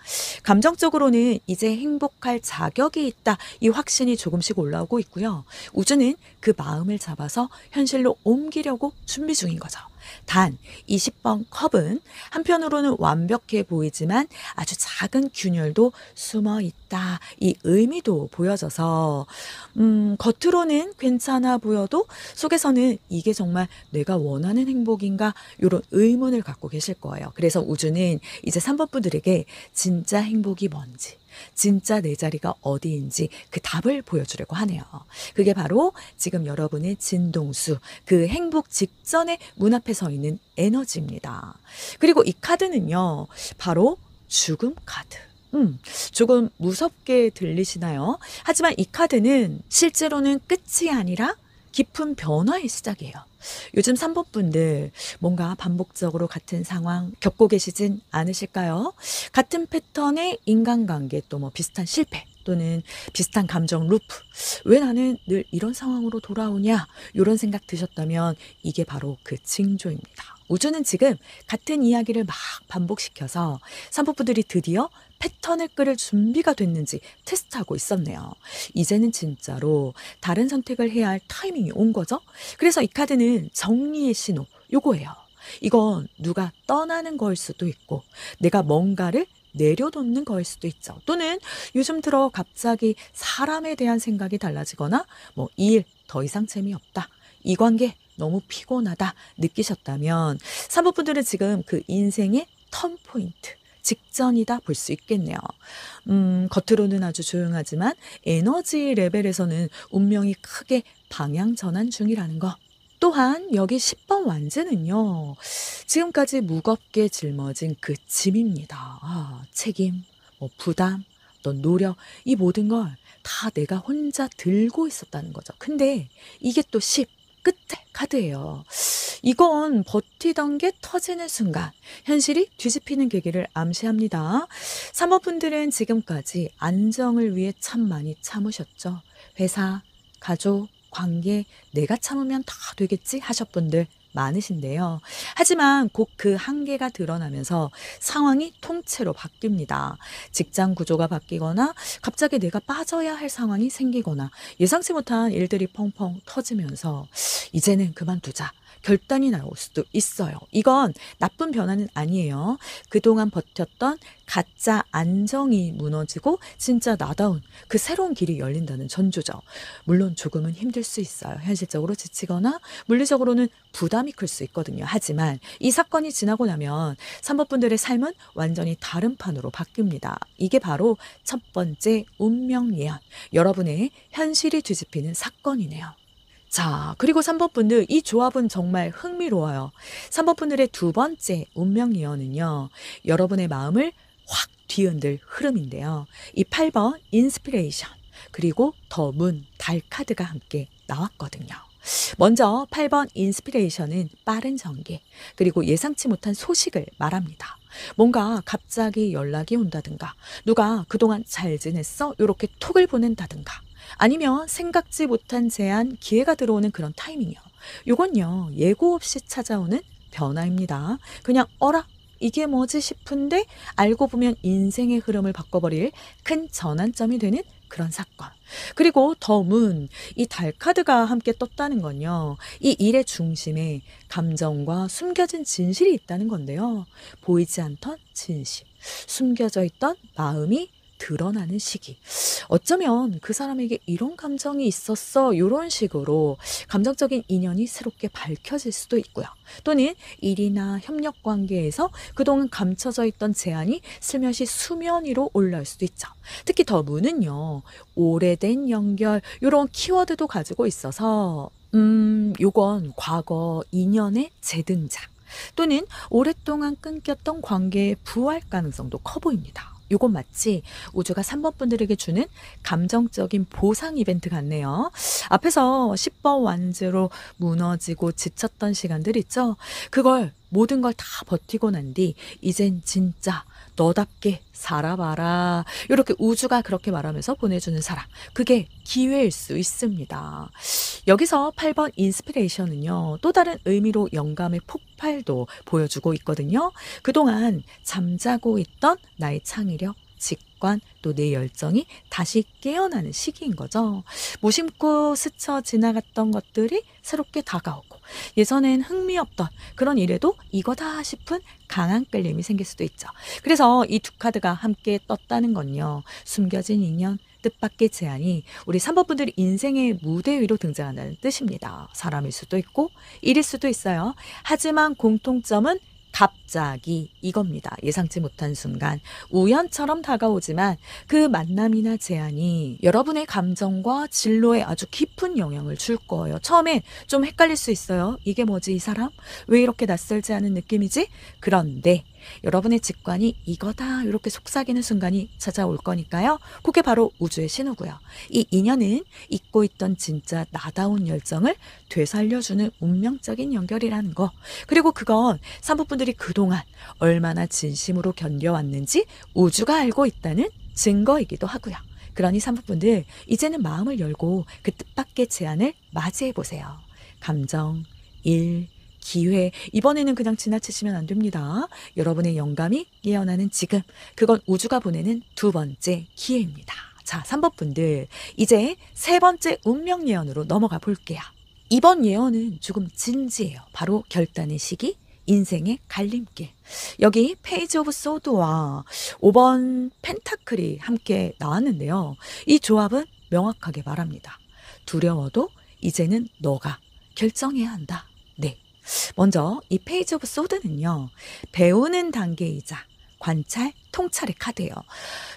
감정적으로는 이제 행복할 자격이 있다. 이 확신이 조금씩 올라오고 있고요. 우주는 그 마음을 잡아서 현실로 옮기려고 준비 중인 거죠. 단, 20번 컵은 한편으로는 완벽해 보이지만 아주 작은 균열도 숨어 있다. 이 의미도 보여져서 겉으로는 괜찮아 보여도 속에서는 이게 정말 내가 원하는 행복인가? 이런 의문을 갖고 계실 거예요. 그래서 우주는 이제 3번 분들에게 진짜 행복이 뭔지, 진짜 내 자리가 어디인지 그 답을 보여주려고 하네요. 그게 바로 지금 여러분의 진동수, 그 행복 직전에 문 앞에 서 있는 에너지입니다. 그리고 이 카드는요, 바로 죽음 카드. 조금 무섭게 들리시나요? 하지만 이 카드는 실제로는 끝이 아니라 깊은 변화의 시작이에요. 요즘 3번 분들 뭔가 반복적으로 같은 상황 겪고 계시진 않으실까요? 같은 패턴의 인간관계 또 뭐 비슷한 실패 또는 비슷한 감정 루프. 왜 나는 늘 이런 상황으로 돌아오냐? 이런 생각 드셨다면 이게 바로 그 징조입니다. 우주는 지금 같은 이야기를 막 반복시켜서 3번 분들이 드디어 패턴을 끌을 준비가 됐는지 테스트하고 있었네요. 이제는 진짜로 다른 선택을 해야 할 타이밍이 온 거죠. 그래서 이 카드는 정리의 신호, 요거예요. 이건 누가 떠나는 거일 수도 있고 내가 뭔가를 내려놓는 거일 수도 있죠. 또는 요즘 들어 갑자기 사람에 대한 생각이 달라지거나 뭐 이 일 더 이상 재미없다. 이 관계 너무 피곤하다 느끼셨다면 3번 분들은 지금 그 인생의 턴포인트 직전이다 볼 수 있겠네요. 겉으로는 아주 조용하지만 에너지 레벨에서는 운명이 크게 방향 전환 중이라는 거. 또한 여기 10번 완즈는요. 지금까지 무겁게 짊어진 그 짐입니다. 책임, 뭐 부담, 또 노력 이 모든 걸 다 내가 혼자 들고 있었다는 거죠. 근데 이게 또 10, 끝에 카드예요. 이건 버티던 게 터지는 순간 현실이 뒤집히는 계기를 암시합니다. 3번 분들은 지금까지 안정을 위해 참 많이 참으셨죠. 회사, 가족, 관계 내가 참으면 다 되겠지 하셨분들 많으신데요. 하지만 곧 그 한계가 드러나면서 상황이 통째로 바뀝니다. 직장 구조가 바뀌거나 갑자기 내가 빠져야 할 상황이 생기거나 예상치 못한 일들이 펑펑 터지면서 이제는 그만두자. 결단이 나올 수도 있어요. 이건 나쁜 변화는 아니에요. 그동안 버텼던 가짜 안정이 무너지고 진짜 나다운 그 새로운 길이 열린다는 전조죠. 물론 조금은 힘들 수 있어요. 현실적으로 지치거나 물리적으로는 부담이 클 수 있거든요. 하지만 이 사건이 지나고 나면 산법분들의 삶은 완전히 다른 판으로 바뀝니다. 이게 바로 첫 번째 운명 예언. 여러분의 현실이 뒤집히는 사건이네요. 자, 그리고 3번 분들, 이 조합은 정말 흥미로워요. 3번 분들의 두 번째 운명 예언은요, 여러분의 마음을 확 뒤흔들 흐름인데요. 이 8번 인스피레이션, 그리고 더 문, 달 카드가 함께 나왔거든요. 먼저 8번 인스피레이션은 빠른 전개, 그리고 예상치 못한 소식을 말합니다. 뭔가 갑자기 연락이 온다든가, 누가 그동안 잘 지냈어? 이렇게 톡을 보낸다든가, 아니면 생각지 못한 제안, 기회가 들어오는 그런 타이밍이요. 요건요, 예고 없이 찾아오는 변화입니다. 그냥 어라? 이게 뭐지 싶은데 알고 보면 인생의 흐름을 바꿔버릴 큰 전환점이 되는 그런 사건. 그리고 더 문, 이 달 카드가 함께 떴다는 건요. 이 일의 중심에 감정과 숨겨진 진실이 있다는 건데요. 보이지 않던 진심, 숨겨져 있던 마음이 드러나는 시기. 어쩌면 그 사람에게 이런 감정이 있었어. 이런 식으로 감정적인 인연이 새롭게 밝혀질 수도 있고요. 또는 일이나 협력 관계에서 그동안 감춰져 있던 제안이 슬며시 수면 위로 올라올 수도 있죠. 특히 더 문은요, 오래된 연결, 이런 키워드도 가지고 있어서 요건 과거 인연의 재등장 또는 오랫동안 끊겼던 관계의 부활 가능성도 커 보입니다. 요건 마치 우주가 3번 분들에게 주는 감정적인 보상 이벤트 같네요. 앞에서 10번 완즈로 무너지고 지쳤던 시간들 있죠? 그걸 모든 걸 다 버티고 난 뒤 이젠 진짜 너답게 살아봐라. 이렇게 우주가 그렇게 말하면서 보내주는 사람. 그게 기회일 수 있습니다. 여기서 8번 인스피레이션은요. 또 다른 의미로 영감의 폭발도 보여주고 있거든요. 그동안 잠자고 있던 나의 창의력, 직관, 또 내 열정이 다시 깨어나는 시기인 거죠. 무심코 스쳐 지나갔던 것들이 새롭게 다가오고 예전엔 흥미 없던 그런 일에도 이거다 싶은 강한 끌림이 생길 수도 있죠. 그래서 이 두 카드가 함께 떴다는 건요. 숨겨진 인연, 뜻밖의 제안이 우리 3번 분들이 인생의 무대 위로 등장한다는 뜻입니다. 사람일 수도 있고 일일 수도 있어요. 하지만 공통점은 갑자기 이겁니다. 예상치 못한 순간 우연처럼 다가오지만 그 만남이나 제안이 여러분의 감정과 진로에 아주 깊은 영향을 줄 거예요. 처음엔 좀 헷갈릴 수 있어요. 이게 뭐지 이 사람? 왜 이렇게 낯설지 않은 느낌이지? 그런데 여러분의 직관이 이거다 이렇게 속삭이는 순간이 찾아올 거니까요. 그게 바로 우주의 신호고요. 이 인연은 잊고 있던 진짜 나다운 열정을 되살려주는 운명적인 연결이라는 거. 그리고 그건 산부분들이 그동안 얼마나 진심으로 견뎌왔는지 우주가 알고 있다는 증거이기도 하고요. 그러니 산부분들 이제는 마음을 열고 그 뜻밖의 제안을 맞이해보세요. 감정, 일, 기회, 이번에는 그냥 지나치시면 안 됩니다. 여러분의 영감이 깨어나는 지금, 그건 우주가 보내는 두 번째 기회입니다. 자, 3번 분들, 이제 세 번째 운명 예언으로 넘어가 볼게요. 이번 예언은 조금 진지해요. 바로 결단의 시기, 인생의 갈림길. 여기 페이지 오브 소드와 5번 펜타클이 함께 나왔는데요. 이 조합은 명확하게 말합니다. 두려워도 이제는 너가 결정해야 한다. 네. 먼저 이 페이지 오브 소드는요. 배우는 단계이자 관찰, 통찰의 카드예요.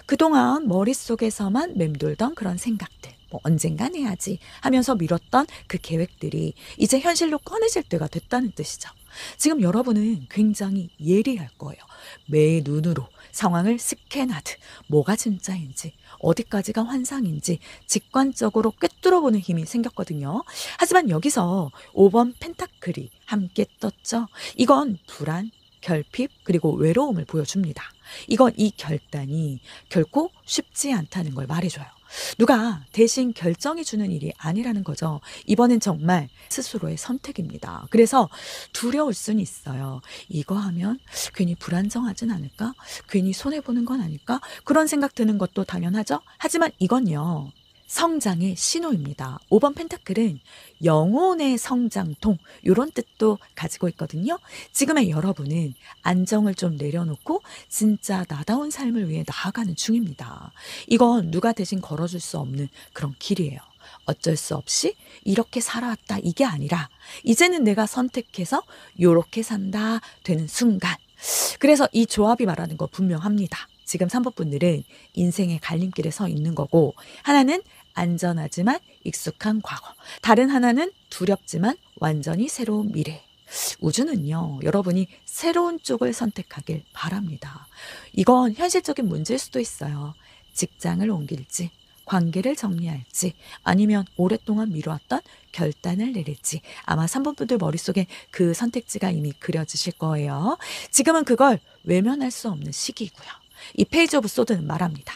그동안 머릿속에서만 맴돌던 그런 생각들, 뭐 언젠간 해야지 하면서 미뤘던 그 계획들이 이제 현실로 꺼내질 때가 됐다는 뜻이죠. 지금 여러분은 굉장히 예리할 거예요. 매 눈으로 상황을 스캔하듯 뭐가 진짜인지 어디까지가 환상인지 직관적으로 꿰뚫어보는 힘이 생겼거든요. 하지만 여기서 5번 펜타클이 함께 떴죠. 이건 불안, 결핍, 그리고 외로움을 보여줍니다. 이건 이 결단이 결코 쉽지 않다는 걸 말해줘요. 누가 대신 결정해 주는 일이 아니라는 거죠. 이번엔 정말 스스로의 선택입니다. 그래서 두려울 수는 있어요. 이거 하면 괜히 불안정하진 않을까? 괜히 손해보는 건 아닐까? 그런 생각 드는 것도 당연하죠. 하지만 이건요, 성장의 신호입니다. 5번 펜타클은 영혼의 성장통, 이런 뜻도 가지고 있거든요. 지금의 여러분은 안정을 좀 내려놓고 진짜 나다운 삶을 위해 나아가는 중입니다. 이건 누가 대신 걸어줄 수 없는 그런 길이에요. 어쩔 수 없이 이렇게 살아왔다, 이게 아니라 이제는 내가 선택해서 요렇게 산다 되는 순간. 그래서 이 조합이 말하는 거 분명합니다. 지금 3번 분들은 인생의 갈림길에 서 있는 거고, 하나는 안전하지만 익숙한 과거, 다른 하나는 두렵지만 완전히 새로운 미래. 우주는요, 여러분이 새로운 쪽을 선택하길 바랍니다. 이건 현실적인 문제일 수도 있어요. 직장을 옮길지, 관계를 정리할지, 아니면 오랫동안 미뤄왔던 결단을 내릴지. 아마 3번 분들 머릿속에 그 선택지가 이미 그려지실 거예요. 지금은 그걸 외면할 수 없는 시기이고요. 이 페이지 오브 소드는 말합니다.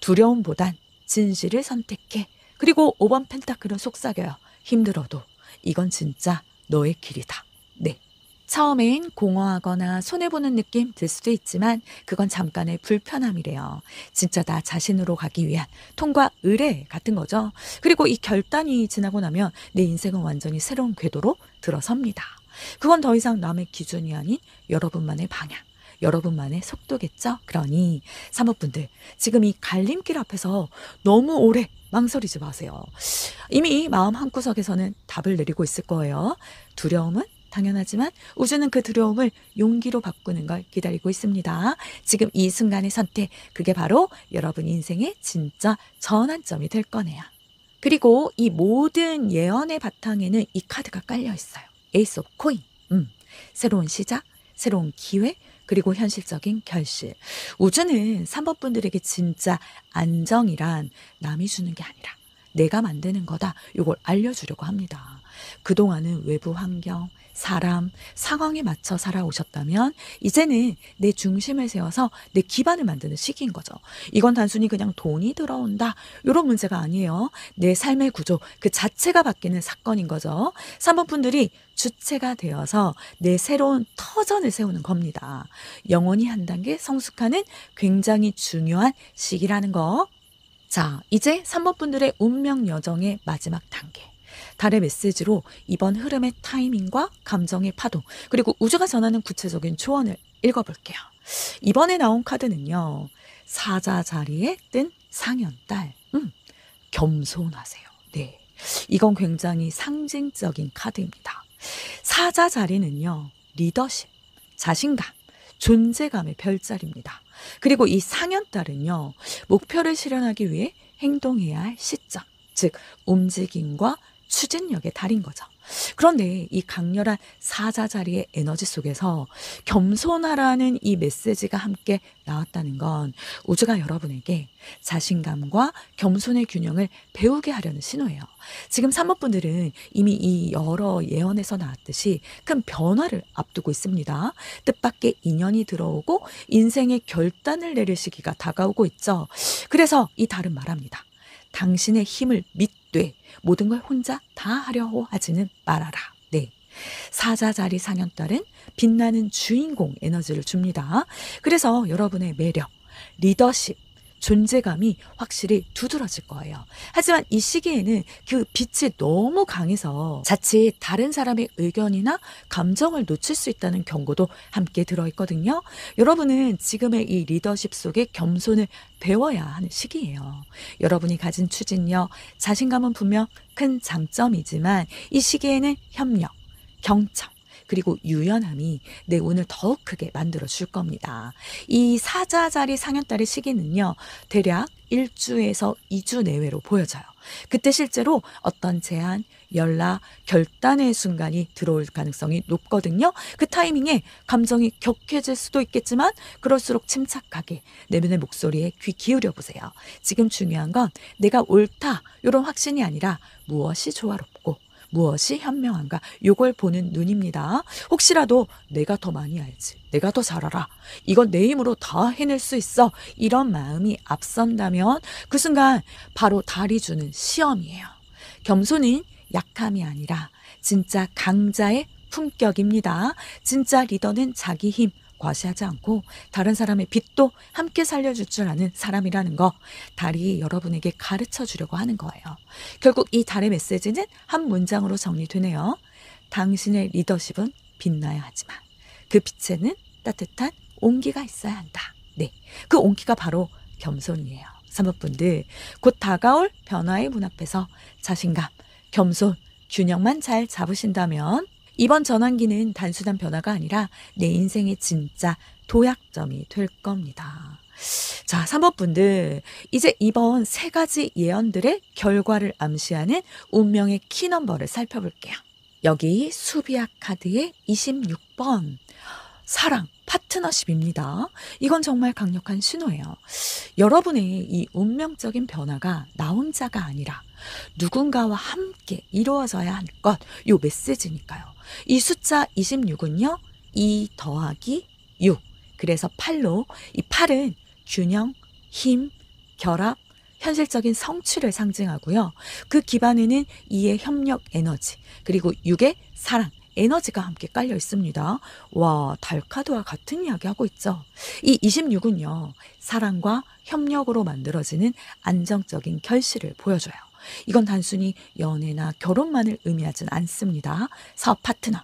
두려움보단 진실을 선택해. 그리고 5번 펜타클은 속삭여요. 힘들어도 이건 진짜 너의 길이다. 네. 처음엔 공허하거나 손해보는 느낌 들 수도 있지만 그건 잠깐의 불편함이래요. 진짜 나 자신으로 가기 위한 통과 의뢰 같은 거죠. 그리고 이 결단이 지나고 나면 내 인생은 완전히 새로운 궤도로 들어섭니다. 그건 더 이상 남의 기준이 아닌 여러분만의 방향, 여러분만의 속도겠죠. 그러니 사모분들, 지금 이 갈림길 앞에서 너무 오래 망설이지 마세요. 이미 마음 한구석에서는 답을 내리고 있을 거예요. 두려움은 당연하지만 우주는 그 두려움을 용기로 바꾸는 걸 기다리고 있습니다. 지금 이 순간의 선택, 그게 바로 여러분 인생의 진짜 전환점이 될 거네요. 그리고 이 모든 예언의 바탕에는 이 카드가 깔려 있어요. 에이스 오브 코인. 새로운 시작, 새로운 기회, 그리고 현실적인 결실. 우주는 3번 분들에게 진짜 안정이란 남이 주는 게 아니라 내가 만드는 거다, 이걸 알려주려고 합니다. 그동안은 외부 환경, 사람, 상황에 맞춰 살아오셨다면 이제는 내 중심을 세워서 내 기반을 만드는 시기인 거죠. 이건 단순히 그냥 돈이 들어온다, 이런 문제가 아니에요. 내 삶의 구조 그 자체가 바뀌는 사건인 거죠. 3번 분들이 주체가 되어서 내 새로운 터전을 세우는 겁니다. 영혼이 한 단계 성숙하는 굉장히 중요한 시기라는 거. 자, 이제 3번 분들의 운명 여정의 마지막 단계. 달의 메시지로 이번 흐름의 타이밍과 감정의 파동, 그리고 우주가 전하는 구체적인 조언을 읽어볼게요. 이번에 나온 카드는요, 사자 자리에 뜬 상현달. 겸손하세요. 네, 이건 굉장히 상징적인 카드입니다. 사자 자리는요, 리더십, 자신감, 존재감의 별자리입니다. 그리고 이 상현달은요, 목표를 실현하기 위해 행동해야 할 시점, 즉 움직임과 추진력의 달인 거죠. 그런데 이 강렬한 사자 자리의 에너지 속에서 겸손하라는 이 메시지가 함께 나왔다는 건 우주가 여러분에게 자신감과 겸손의 균형을 배우게 하려는 신호예요. 지금 3번 분들은 이미 이 여러 예언에서 나왔듯이 큰 변화를 앞두고 있습니다. 뜻밖의 인연이 들어오고 인생의 결단을 내릴 시기가 다가오고 있죠. 그래서 이 달은 말합니다. 당신의 힘을 믿되 모든 걸 혼자 다 하려고 하지는 말아라. 네, 사자자리 상현달은 빛나는 주인공 에너지를 줍니다. 그래서 여러분의 매력, 리더십, 존재감이 확실히 두드러질 거예요. 하지만 이 시기에는 그 빛이 너무 강해서 자칫 다른 사람의 의견이나 감정을 놓칠 수 있다는 경고도 함께 들어있거든요. 여러분은 지금의 이 리더십 속에 겸손을 배워야 하는 시기예요. 여러분이 가진 추진력, 자신감은 분명 큰 장점이지만 이 시기에는 협력, 경청, 그리고 유연함이 내 운을 더욱 크게 만들어 줄 겁니다. 이 사자자리 상현달의 시기는요, 대략 1주에서 2주 내외로 보여져요. 그때 실제로 어떤 제안, 연락, 결단의 순간이 들어올 가능성이 높거든요. 그 타이밍에 감정이 격해질 수도 있겠지만 그럴수록 침착하게 내면의 목소리에 귀 기울여 보세요. 지금 중요한 건 내가 옳다, 이런 확신이 아니라 무엇이 조화롭고 무엇이 현명한가? 요걸 보는 눈입니다. 혹시라도 내가 더 많이 알지, 내가 더 잘 알아, 이건 내 힘으로 다 해낼 수 있어, 이런 마음이 앞선다면 그 순간 바로 달이 주는 시험이에요. 겸손은 약함이 아니라 진짜 강자의 품격입니다. 진짜 리더는 자기 힘 과시하지 않고 다른 사람의 빛도 함께 살려줄 줄 아는 사람이라는 거, 달이 여러분에게 가르쳐 주려고 하는 거예요. 결국 이 달의 메시지는 한 문장으로 정리되네요. 당신의 리더십은 빛나야 하지만 그 빛에는 따뜻한 온기가 있어야 한다. 네, 그 온기가 바로 겸손이에요. 사모분들, 곧 다가올 변화의 문 앞에서 자신감, 겸손, 균형만 잘 잡으신다면 이번 전환기는 단순한 변화가 아니라 내 인생의 진짜 도약점이 될 겁니다. 자, 3번 분들, 이제 이번 세 가지 예언들의 결과를 암시하는 운명의 키넘버를 살펴볼게요. 여기 수비아 카드의 26번, 사랑, 파트너십입니다. 이건 정말 강력한 신호예요. 여러분의 이 운명적인 변화가 나 혼자가 아니라 누군가와 함께 이루어져야 할 것, 요 메시지니까요. 이 숫자 26은요, 2 더하기 6. 그래서 8로, 이 8은 균형, 힘, 결합, 현실적인 성취를 상징하고요. 그 기반에는 2의 협력 에너지, 그리고 6의 사랑, 에너지가 함께 깔려 있습니다. 와, 달카드와 같은 이야기 하고 있죠. 이 26은요, 사랑과 협력으로 만들어지는 안정적인 결실을 보여줘요. 이건 단순히 연애나 결혼만을 의미하진 않습니다. 사업 파트너,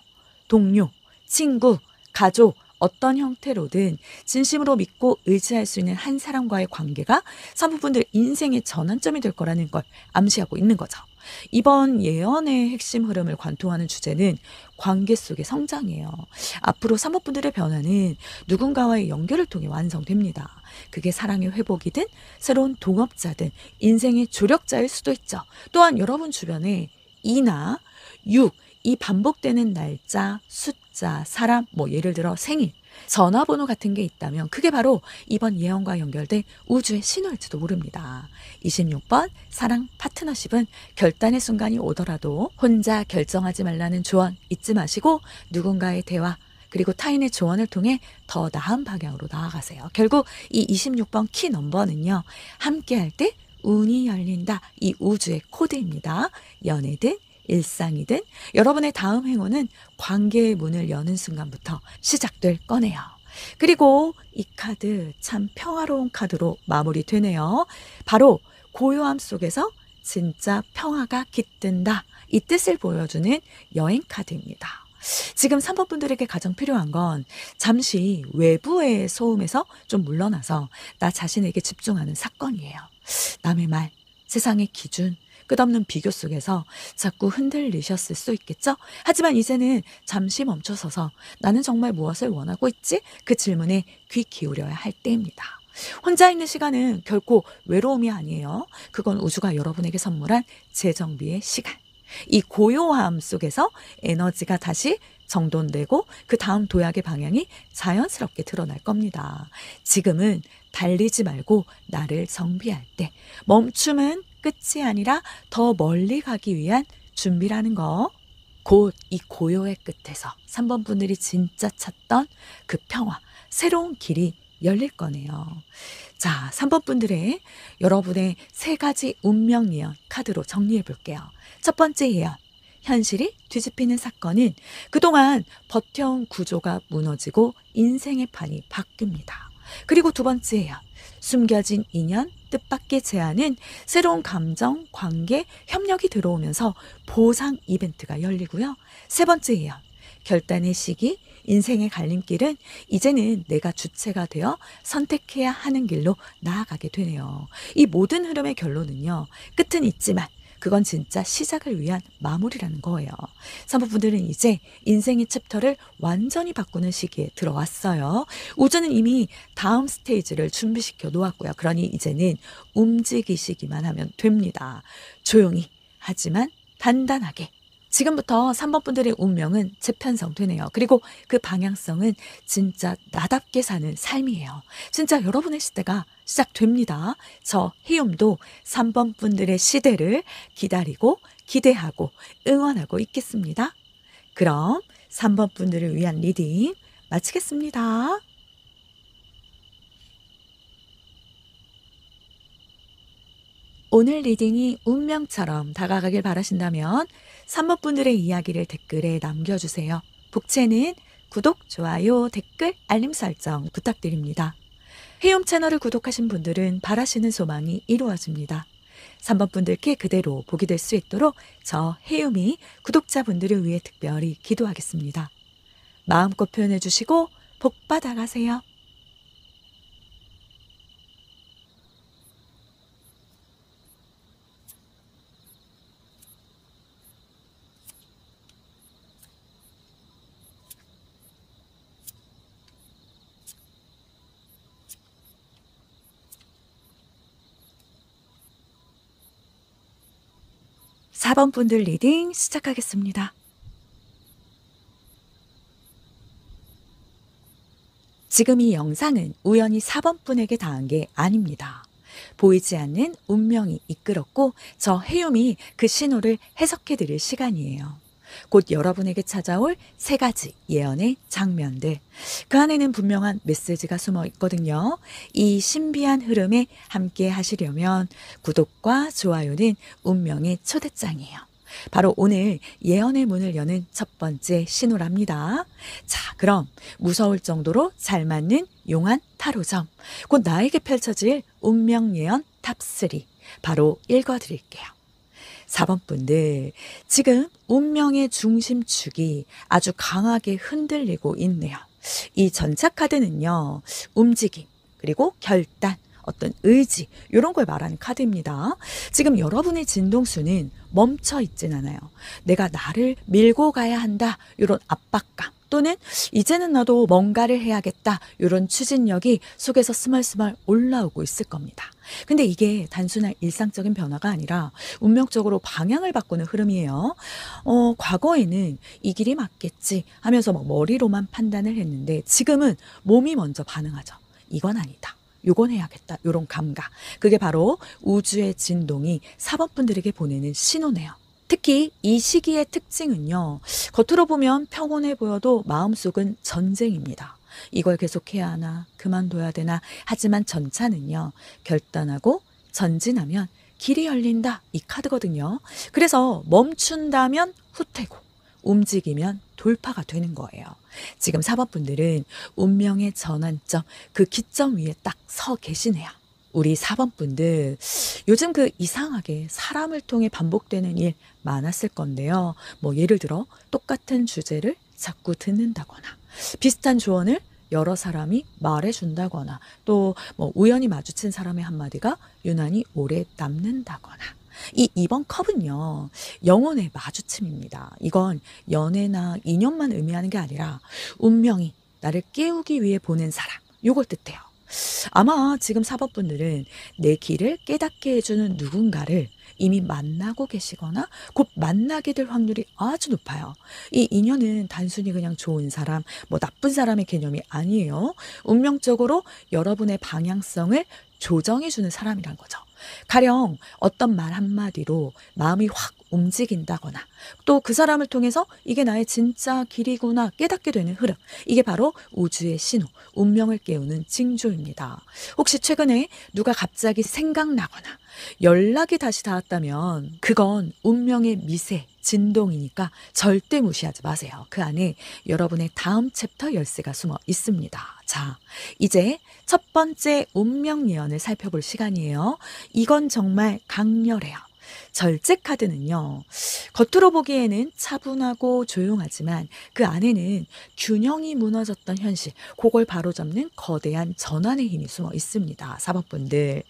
동료, 친구, 가족, 어떤 형태로든 진심으로 믿고 의지할 수 있는 한 사람과의 관계가 사모분들 인생의 전환점이 될 거라는 걸 암시하고 있는 거죠. 이번 예언의 핵심 흐름을 관통하는 주제는 관계 속의 성장이에요. 앞으로 사모분들의 변화는 누군가와의 연결을 통해 완성됩니다. 그게 사랑의 회복이든 새로운 동업자든 인생의 조력자일 수도 있죠. 또한 여러분 주변에 2나 6, 이 반복되는 날짜, 숫자, 사람, 뭐 예를 들어 생일, 전화번호 같은 게 있다면 그게 바로 이번 예언과 연결된 우주의 신호일지도 모릅니다. 26번 사랑 파트너십은 결단의 순간이 오더라도 혼자 결정하지 말라는 조언 잊지 마시고 누군가의 대화, 그리고 타인의 조언을 통해 더 나은 방향으로 나아가세요. 결국 이 26번 키 넘버는요, 함께할 때 운이 열린다, 이 우주의 코드입니다. 연애든 일상이든 여러분의 다음 행운은 관계의 문을 여는 순간부터 시작될 거네요. 그리고 이 카드 참 평화로운 카드로 마무리되네요. 바로 고요함 속에서 진짜 평화가 깃든다, 이 뜻을 보여주는 여행 카드입니다. 지금 3번 분들에게 가장 필요한 건 잠시 외부의 소음에서 좀 물러나서 나 자신에게 집중하는 사건이에요. 남의 말, 세상의 기준, 끝없는 비교 속에서 자꾸 흔들리셨을 수 있겠죠? 하지만 이제는 잠시 멈춰서서 나는 정말 무엇을 원하고 있지? 그 질문에 귀 기울여야 할 때입니다. 혼자 있는 시간은 결코 외로움이 아니에요. 그건 우주가 여러분에게 선물한 재정비의 시간. 이 고요함 속에서 에너지가 다시 정돈되고 그 다음 도약의 방향이 자연스럽게 드러날 겁니다. 지금은 달리지 말고 나를 정비할 때, 멈춤은 끝이 아니라 더 멀리 가기 위한 준비라는 거. 곧 이 고요의 끝에서 3번 분들이 진짜 찾던 그 평화, 새로운 길이 열릴 거네요. 자, 3번 분들의 여러분의 세 가지 운명 예언 카드로 정리해 볼게요. 첫 번째 예언, 현실이 뒤집히는 사건은 그동안 버텨온 구조가 무너지고 인생의 판이 바뀝니다. 그리고 두 번째 예언, 숨겨진 인연, 뜻밖의 제안은 새로운 감정, 관계, 협력이 들어오면서 보상 이벤트가 열리고요. 세 번째 예언, 결단의 시기, 인생의 갈림길은 이제는 내가 주체가 되어 선택해야 하는 길로 나아가게 되네요. 이 모든 흐름의 결론은요, 끝은 있지만 그건 진짜 시작을 위한 마무리라는 거예요. 사모분들은 이제 인생의 챕터를 완전히 바꾸는 시기에 들어왔어요. 우주는 이미 다음 스테이지를 준비시켜 놓았고요. 그러니 이제는 움직이시기만 하면 됩니다. 조용히, 하지만 단단하게. 지금부터 3번 분들의 운명은 재편성되네요. 그리고 그 방향성은 진짜 나답게 사는 삶이에요. 진짜 여러분의 시대가 시작됩니다. 저 희움도 3번 분들의 시대를 기다리고 기대하고 응원하고 있겠습니다. 그럼 3번 분들을 위한 리딩 마치겠습니다. 오늘 리딩이 운명처럼 다가가길 바라신다면 3번 분들의 이야기를 댓글에 남겨주세요. 복채는 구독, 좋아요, 댓글, 알림 설정 부탁드립니다. 해움 채널을 구독하신 분들은 바라시는 소망이 이루어집니다. 3번 분들께 그대로 복이 될 수 있도록 저 해움이 구독자분들을 위해 특별히 기도하겠습니다. 마음껏 표현해 주시고 복 받아가세요. 사 번 분들 리딩 시작하겠습니다. 지금 이 영상은 우연히 4번 분에게 닿은 게 아닙니다. 보이지 않는 운명이 이끌었고 저 해움이 그 신호를 해석해 드릴 시간이에요. 곧 여러분에게 찾아올 3가지 예언의 장면들. 그 안에는 분명한 메시지가 숨어 있거든요. 이 신비한 흐름에 함께 하시려면 구독과 좋아요는 운명의 초대장이에요. 바로 오늘 예언의 문을 여는 첫 번째 신호랍니다. 자, 그럼 무서울 정도로 잘 맞는 용한 타로점, 곧 나에게 펼쳐질 운명 예언 탑3 바로 읽어드릴게요. 4번 분들, 지금 운명의 중심축이 아주 강하게 흔들리고 있네요. 이 전차 카드는요, 움직임, 그리고 결단, 어떤 의지, 이런 걸 말하는 카드입니다. 지금 여러분의 진동수는 멈춰 있진 않아요. 내가 나를 밀고 가야 한다, 이런 압박감, 또는 이제는 나도 뭔가를 해야겠다, 이런 추진력이 속에서 스멀스멀 올라오고 있을 겁니다. 근데 이게 단순한 일상적인 변화가 아니라 운명적으로 방향을 바꾸는 흐름이에요. 과거에는 이 길이 맞겠지 하면서 머리로만 판단을 했는데 지금은 몸이 먼저 반응하죠. 이건 아니다. 요건 해야겠다. 요런 감각. 그게 바로 우주의 진동이 4번 분들에게 보내는 신호네요. 특히 이 시기의 특징은요. 겉으로 보면 평온해 보여도 마음속은 전쟁입니다. 이걸 계속해야 하나, 그만둬야 되나. 하지만 전차는요. 결단하고 전진하면 길이 열린다. 이 카드거든요. 그래서 멈춘다면 후퇴고 움직이면 돌파가 되는 거예요. 지금 4번 분들은 운명의 전환점, 그 기점 위에 딱 서 계시네요. 우리 4번 분들, 요즘 이상하게 사람을 통해 반복되는 일 많았을 건데요. 예를 들어 똑같은 주제를 자꾸 듣는다거나 비슷한 조언을 여러 사람이 말해준다거나 또 우연히 마주친 사람의 한마디가 유난히 오래 남는다거나. 이 2번 컵은요, 영혼의 마주침입니다. 이건 연애나 인연만 의미하는 게 아니라 운명이 나를 깨우기 위해 보낸 사람, 요걸 뜻해요. 아마 지금 4번 분들은 내 길을 깨닫게 해주는 누군가를 이미 만나고 계시거나 곧 만나게 될 확률이 아주 높아요. 이 인연은 단순히 그냥 좋은 사람, 나쁜 사람의 개념이 아니에요. 운명적으로 여러분의 방향성을 조정해주는 사람이란 거죠. 가령 어떤 말 한마디로 마음이 확 움직인다거나 또 그 사람을 통해서 이게 나의 진짜 길이구나 깨닫게 되는 흐름. 이게 바로 우주의 신호, 운명을 깨우는 징조입니다. 혹시 최근에 누가 갑자기 생각나거나 연락이 다시 닿았다면 그건 운명의 미세, 진동이니까 절대 무시하지 마세요. 그 안에 여러분의 다음 챕터 열쇠가 숨어 있습니다. 자, 이제 첫 번째 운명 예언을 살펴볼 시간이에요. 이건 정말 강렬해요. 절제 카드는요, 겉으로 보기에는 차분하고 조용하지만 그 안에는 균형이 무너졌던 현실, 그걸 바로잡는 거대한 전환의 힘이 숨어 있습니다. 4번 분들,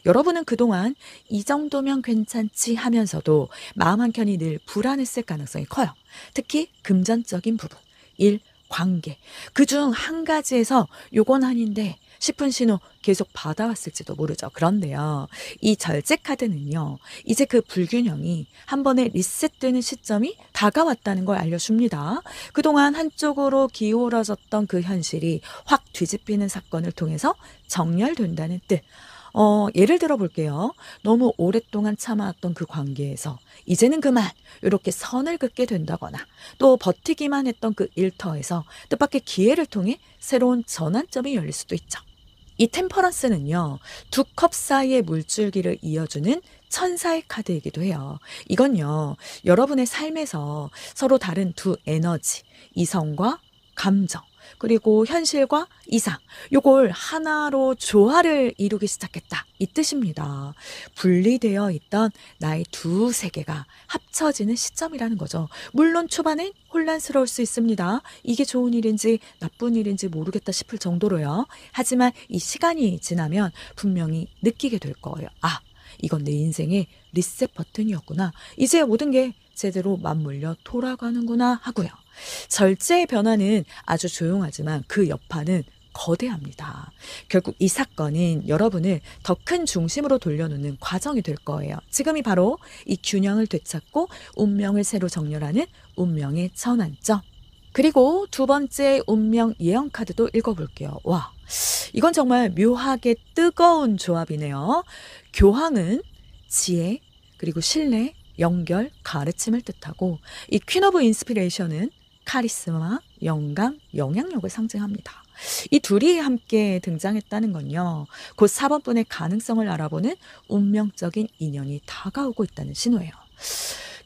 여러분은 그동안 이 정도면 괜찮지 하면서도 마음 한켠이 늘 불안했을 가능성이 커요. 특히 금전적인 부분, 일, 관계, 그중 한 가지에서 요건 아닌데 싶은 신호 계속 받아왔을지도 모르죠. 그런데요, 이 절제 카드는요, 이제 그 불균형이 한 번에 리셋되는 시점이 다가왔다는 걸 알려줍니다. 그동안 한쪽으로 기울어졌던 그 현실이 확 뒤집히는 사건을 통해서 정렬된다는 뜻. 예를 들어 볼게요. 너무 오랫동안 참아왔던 그 관계에서 이제는 그만 이렇게 선을 긋게 된다거나 또 버티기만 했던 그 일터에서 뜻밖의 기회를 통해 새로운 전환점이 열릴 수도 있죠. 이 템퍼런스는요, 두 컵 사이의 물줄기를 이어주는 천사의 카드이기도 해요. 이건요, 여러분의 삶에서 서로 다른 두 에너지, 이성과 감정, 그리고 현실과 이상, 요걸 하나로 조화를 이루기 시작했다. 이 뜻입니다. 분리되어 있던 나의 두 세계가 합쳐지는 시점이라는 거죠. 물론 초반엔 혼란스러울 수 있습니다. 이게 좋은 일인지 나쁜 일인지 모르겠다 싶을 정도로요. 하지만 이 시간이 지나면 분명히 느끼게 될 거예요. 아, 이건 내 인생의 리셋 버튼이었구나. 이제 모든 게 제대로 맞물려 돌아가는구나 하고요. 절제의 변화는 아주 조용하지만 그 여파는 거대합니다. 결국 이 사건은 여러분을 더 큰 중심으로 돌려놓는 과정이 될 거예요. 지금이 바로 이 균형을 되찾고 운명을 새로 정렬하는 운명의 전환점. 그리고 두 번째 운명 예언 카드도 읽어볼게요. 와, 이건 정말 묘하게 뜨거운 조합이네요. 교황은 지혜, 그리고 신뢰, 연결, 가르침을 뜻하고 이 퀸 오브 인스피레이션은 카리스마, 영감, 영향력을 상징합니다. 이 둘이 함께 등장했다는 건요, 곧 4번 분의 가능성을 알아보는 운명적인 인연이 다가오고 있다는 신호예요.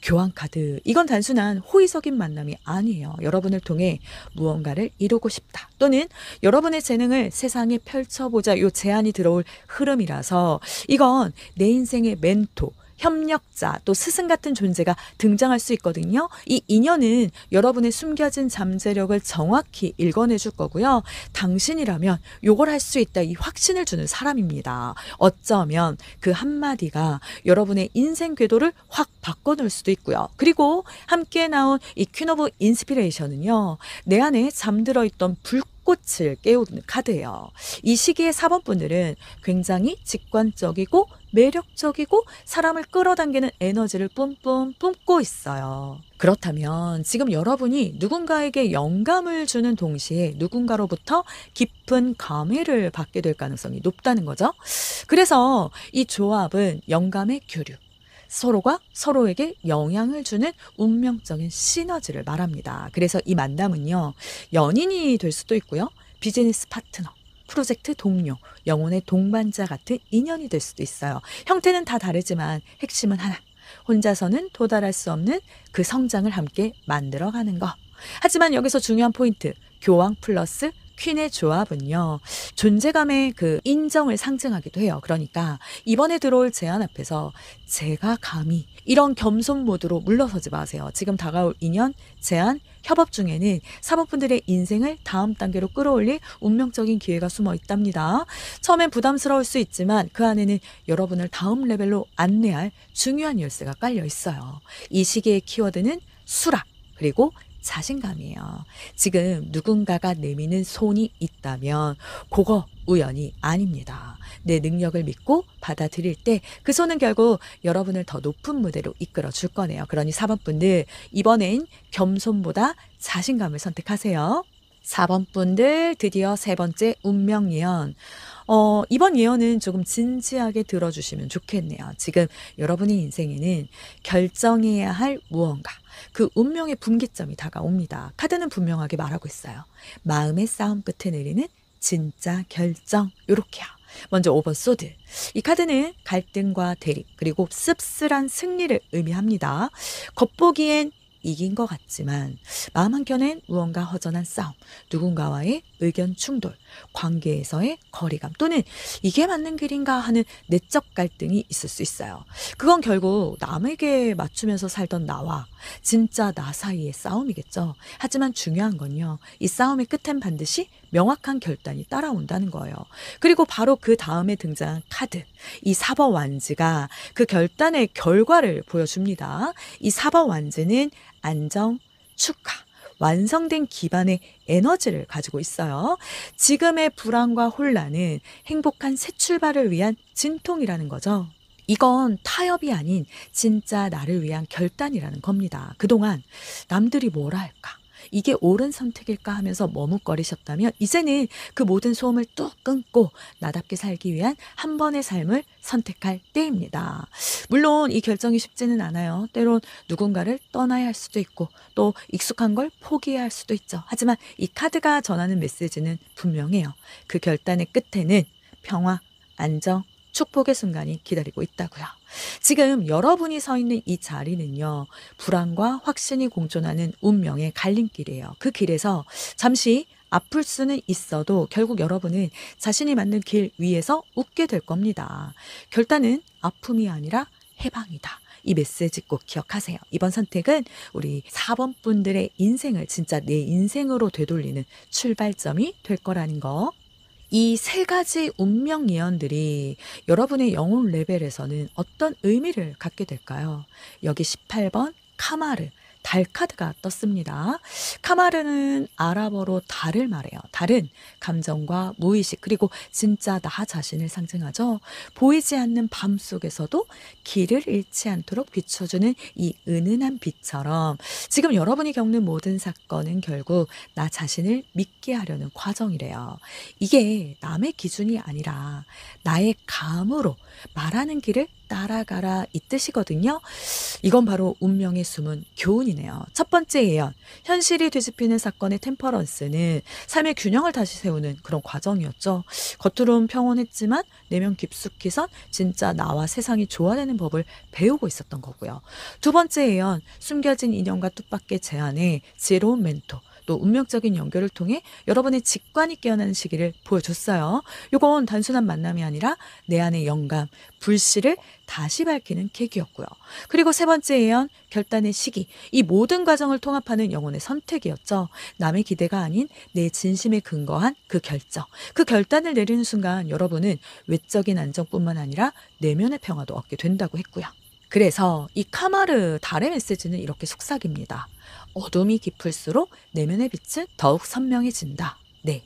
교환 카드, 이건 단순한 호의적인 만남이 아니에요. 여러분을 통해 무언가를 이루고 싶다, 또는 여러분의 재능을 세상에 펼쳐보자, 요 제안이 들어올 흐름이라서 이건 내 인생의 멘토, 협력자, 또 스승 같은 존재가 등장할 수 있거든요. 이 인연은 여러분의 숨겨진 잠재력을 정확히 읽어내 줄 거고요. 당신이라면 요걸 할 수 있다, 이 확신을 주는 사람입니다. 어쩌면 그 한마디가 여러분의 인생 궤도를 확 바꿔놓을 수도 있고요. 그리고 함께 나온 이 퀸 오브 인스피레이션은요, 내 안에 잠들어 있던 불꽃을 깨우는 카드예요. 이 시기의 4번 분들은 굉장히 직관적이고 매력적이고 사람을 끌어당기는 에너지를 뿜뿜 뿜고 있어요. 그렇다면 지금 여러분이 누군가에게 영감을 주는 동시에 누군가로부터 깊은 감회를 받게 될 가능성이 높다는 거죠. 그래서 이 조합은 영감의 교류, 서로가 서로에게 영향을 주는 운명적인 시너지를 말합니다. 그래서 이 만남은요, 연인이 될 수도 있고요, 비즈니스 파트너, 프로젝트 동료, 영혼의 동반자 같은 인연이 될 수도 있어요. 형태는 다 다르지만 핵심은 하나. 혼자서는 도달할 수 없는 그 성장을 함께 만들어가는 거. 하지만 여기서 중요한 포인트, 교황 플러스 퀸의 조합은요, 존재감의 그 인정을 상징하기도 해요. 그러니까 이번에 들어올 제안 앞에서 제가 감히, 이런 겸손 모드로 물러서지 마세요. 지금 다가올 인연, 제안, 협업 중에는 사법분들의 인생을 다음 단계로 끌어올릴 운명적인 기회가 숨어 있답니다. 처음엔 부담스러울 수 있지만 그 안에는 여러분을 다음 레벨로 안내할 중요한 열쇠가 깔려 있어요. 이 시기의 키워드는 수락, 그리고 자신감이에요. 지금 누군가가 내미는 손이 있다면 그거 우연이 아닙니다. 내 능력을 믿고 받아들일 때 그 손은 결국 여러분을 더 높은 무대로 이끌어 줄 거네요. 그러니 4번 분들, 이번엔 겸손보다 자신감을 선택하세요. 4번 분들, 드디어 세 번째 운명 예언. 이번 예언은 조금 진지하게 들어주시면 좋겠네요. 지금 여러분의 인생에는 결정해야 할 무언가, 그 운명의 분기점이 다가옵니다. 카드는 분명하게 말하고 있어요. 마음의 싸움 끝에 내리는 진짜 결정, 요렇게요. 먼저 5번 소드. 이 카드는 갈등과 대립, 그리고 씁쓸한 승리를 의미합니다. 겉보기엔 이긴 것 같지만 마음 한켠엔 무언가 허전한 싸움, 누군가와의 의견 충돌, 관계에서의 거리감, 또는 이게 맞는 길인가 하는 내적 갈등이 있을 수 있어요. 그건 결국 남에게 맞추면서 살던 나와 진짜 나 사이의 싸움이겠죠. 하지만 중요한 건요, 이 싸움의 끝엔 반드시 명확한 결단이 따라온다는 거예요. 그리고 바로 그 다음에 등장한 카드, 이 4번 완즈가 그 결단의 결과를 보여줍니다. 이 4번 완즈는 안정, 축하, 완성된 기반의 에너지를 가지고 있어요. 지금의 불안과 혼란은 행복한 새 출발을 위한 진통이라는 거죠. 이건 타협이 아닌 진짜 나를 위한 결단이라는 겁니다. 그동안 남들이 뭐라 할까, 이게 옳은 선택일까 하면서 머뭇거리셨다면 이제는 그 모든 소음을 뚝 끊고 나답게 살기 위한 한 번의 삶을 선택할 때입니다. 물론 이 결정이 쉽지는 않아요. 때론 누군가를 떠나야 할 수도 있고 또 익숙한 걸 포기해야 할 수도 있죠. 하지만 이 카드가 전하는 메시지는 분명해요. 그 결단의 끝에는 평화, 안정, 축복의 순간이 기다리고 있다고요. 지금 여러분이 서 있는 이 자리는요, 불안과 확신이 공존하는 운명의 갈림길이에요. 그 길에서 잠시 아플 수는 있어도 결국 여러분은 자신이 맞는 길 위에서 웃게 될 겁니다. 결단은 아픔이 아니라 해방이다. 이 메시지 꼭 기억하세요. 이번 선택은 우리 4번 분들의 인생을 진짜 내 인생으로 되돌리는 출발점이 될 거라는 거. 이 세 가지 운명 예언들이 여러분의 영혼 레벨에서는 어떤 의미를 갖게 될까요? 여기 18번 카마르, 달 카드가 떴습니다. 카마르는 아랍어로 달을 말해요. 달은 감정과 무의식 그리고 진짜 나 자신을 상징하죠. 보이지 않는 밤 속에서도 길을 잃지 않도록 비춰주는 이 은은한 빛처럼 지금 여러분이 겪는 모든 사건은 결국 나 자신을 믿게 하려는 과정이래요. 이게 남의 기준이 아니라 나의 감으로 말하는 길을 따라가라 이 뜻이거든요. 이건 바로 운명의 숨은 교훈이네요. 첫 번째 예언, 현실이 뒤집히는 사건의 템퍼런스는 삶의 균형을 다시 세우는 그런 과정이었죠. 겉으론 평온했지만 내면 깊숙이선 진짜 나와 세상이 조화되는 법을 배우고 있었던 거고요. 두 번째 예언, 숨겨진 인연과 뜻밖의 제안에 지혜로운 멘토, 또 운명적인 연결을 통해 여러분의 직관이 깨어나는 시기를 보여줬어요. 이건 단순한 만남이 아니라 내 안의 영감, 불씨를 다시 밝히는 계기였고요. 그리고 세 번째 예언, 결단의 시기. 이 모든 과정을 통합하는 영혼의 선택이었죠. 남의 기대가 아닌 내 진심에 근거한 그 결정. 그 결단을 내리는 순간 여러분은 외적인 안정뿐만 아니라 내면의 평화도 얻게 된다고 했고요. 그래서 이 카마르 달의 메시지는 이렇게 속삭입니다. 어둠이 깊을수록 내면의 빛은 더욱 선명해진다. 네.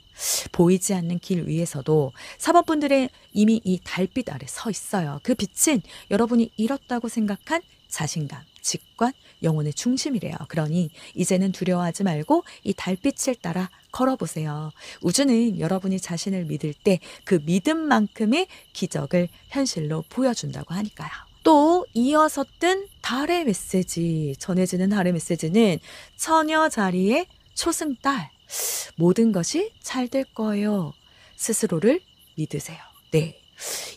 보이지 않는 길 위에서도 4번 분들의 이미 이 달빛 아래 서 있어요. 그 빛은 여러분이 잃었다고 생각한 자신감, 직관, 영혼의 중심이래요. 그러니 이제는 두려워하지 말고 이 달빛을 따라 걸어보세요. 우주는 여러분이 자신을 믿을 때 그 믿음만큼의 기적을 현실로 보여준다고 하니까요. 또 이어서 뜬 달의 메시지, 전해지는 달의 메시지는 처녀 자리의 초승달. 모든 것이 잘 될 거예요. 스스로를 믿으세요. 네.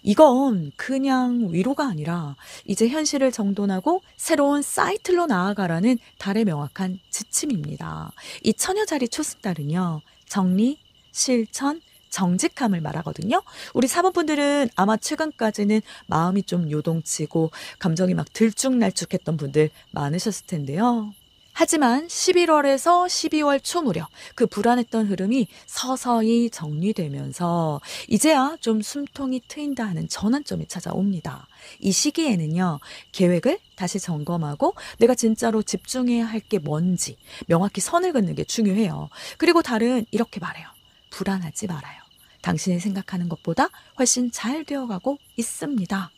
이건 그냥 위로가 아니라 이제 현실을 정돈하고 새로운 사이클로 나아가라는 달의 명확한 지침입니다. 이 처녀 자리 초승달은요, 정리, 실천, 정직함을 말하거든요. 우리 사모분들은 아마 최근까지는 마음이 좀 요동치고 감정이 막 들쭉날쭉했던 분들 많으셨을 텐데요. 하지만 11월에서 12월 초 무렵 그 불안했던 흐름이 서서히 정리되면서 이제야 좀 숨통이 트인다 하는 전환점이 찾아옵니다. 이 시기에는요, 계획을 다시 점검하고 내가 진짜로 집중해야 할 게 뭔지 명확히 선을 긋는 게 중요해요. 그리고 달은 이렇게 말해요. 불안하지 말아요. 당신이 생각하는 것보다 훨씬 잘 되어가고 있습니다.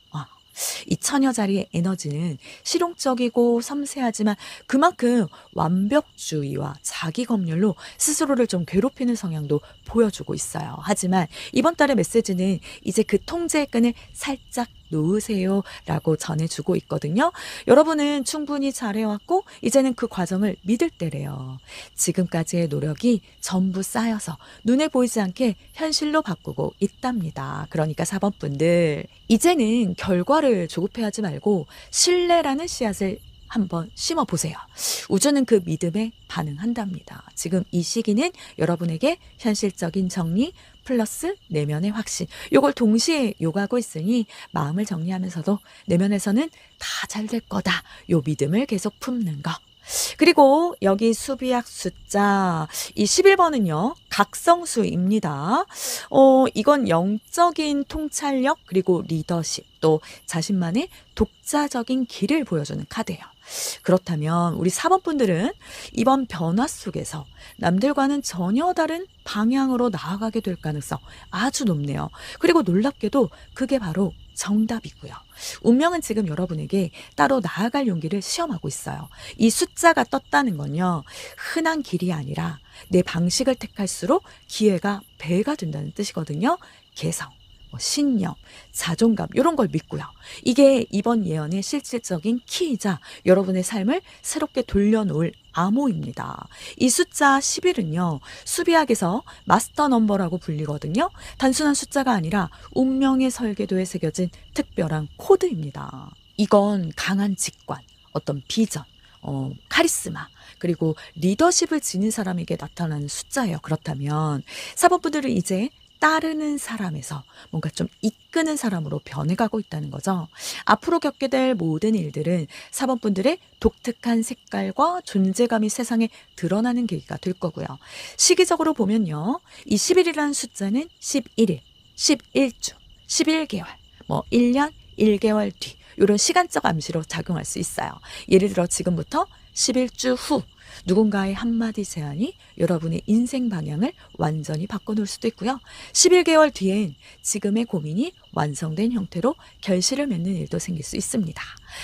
이 처녀 자리의 에너지는 실용적이고 섬세하지만 그만큼 완벽주의와 자기 검열로 스스로를 좀 괴롭히는 성향도 보여주고 있어요. 하지만 이번 달의 메시지는 이제 그 통제의 끈을 살짝 놓으세요 라고 전해주고 있거든요. 여러분은 충분히 잘해왔고 이제는 그 과정을 믿을 때래요. 지금까지의 노력이 전부 쌓여서 눈에 보이지 않게 현실로 바꾸고 있답니다. 그러니까 4번 분들, 이제는 결과를 조급해하지 말고 신뢰라는 씨앗을 한번 심어보세요. 우주는 그 믿음에 반응한답니다. 지금 이 시기는 여러분에게 현실적인 정리 플러스 내면의 확신, 요걸 동시에 요구하고 있으니 마음을 정리하면서도 내면에서는 다 잘 될 거다, 요 믿음을 계속 품는 거. 그리고 여기 수비학 숫자 이 11번은요. 각성수입니다. 이건 영적인 통찰력 그리고 리더십 또 자신만의 독자적인 길을 보여주는 카드예요. 그렇다면 우리 4번 분들은 이번 변화 속에서 남들과는 전혀 다른 방향으로 나아가게 될 가능성 아주 높네요. 그리고 놀랍게도 그게 바로 정답이고요. 운명은 지금 여러분에게 따로 나아갈 용기를 시험하고 있어요. 이 숫자가 떴다는 건요, 흔한 길이 아니라 내 방식을 택할수록 기회가 배가 된다는 뜻이거든요. 개성, 신념, 자존감 이런 걸 믿고요. 이게 이번 예언의 실질적인 키이자 여러분의 삶을 새롭게 돌려놓을 암호입니다. 이 숫자 11은요. 수비학에서 마스터 넘버라고 불리거든요. 단순한 숫자가 아니라 운명의 설계도에 새겨진 특별한 코드입니다. 이건 강한 직관, 어떤 비전, 카리스마, 그리고 리더십을 지닌 사람에게 나타나는 숫자예요. 그렇다면 사법부들은 이제 따르는 사람에서 뭔가 좀 이끄는 사람으로 변해가고 있다는 거죠. 앞으로 겪게 될 모든 일들은 사법분들의 독특한 색깔과 존재감이 세상에 드러나는 계기가 될 거고요. 시기적으로 보면요. 이 10일이라는 숫자는 11일, 11주, 11개월, 1년, 1개월 뒤 이런 시간적 암시로 작용할 수 있어요. 예를 들어 지금부터 11주 후 누군가의 한마디 제안이 여러분의 인생 방향을 완전히 바꿔놓을 수도 있고요. 11개월 뒤엔 지금의 고민이 완성된 형태로 결실을 맺는 일도 생길 수 있습니다.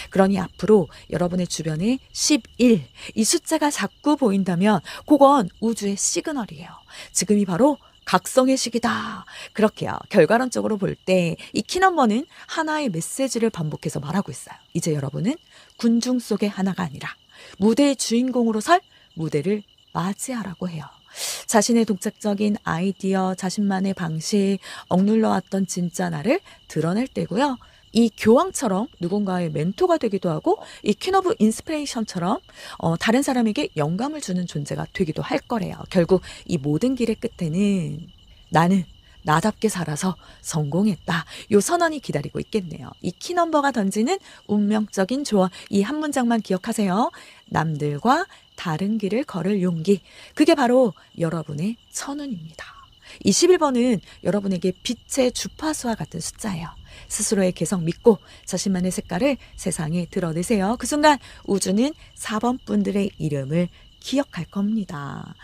그러니 앞으로 여러분의 주변에 11, 이 숫자가 자꾸 보인다면 그건 우주의 시그널이에요. 지금이 바로 각성의 시기다. 그렇게요. 결과론적으로 볼 때 이 키넘버는 하나의 메시지를 반복해서 말하고 있어요. 이제 여러분은 군중 속의 하나가 아니라 무대의 주인공으로 설 무대를 맞이하라고 해요. 자신의 독자적인 아이디어, 자신만의 방식, 억눌러왔던 진짜 나를 드러낼 때고요. 이 교황처럼 누군가의 멘토가 되기도 하고 이 퀸 오브 인스피레이션처럼 다른 사람에게 영감을 주는 존재가 되기도 할 거래요. 결국 이 모든 길의 끝에는 나는 나답게 살아서 성공했다. 요 선언이 기다리고 있겠네요. 이 키넘버가 던지는 운명적인 조언, 이 한 문장만 기억하세요. 남들과 다른 길을 걸을 용기. 그게 바로 여러분의 천운입니다. 이 11번은 여러분에게 빛의 주파수와 같은 숫자예요. 스스로의 개성 믿고 자신만의 색깔을 세상에 드러내세요. 그 순간 우주는 4번 분들의 이름을 기억할 겁니다.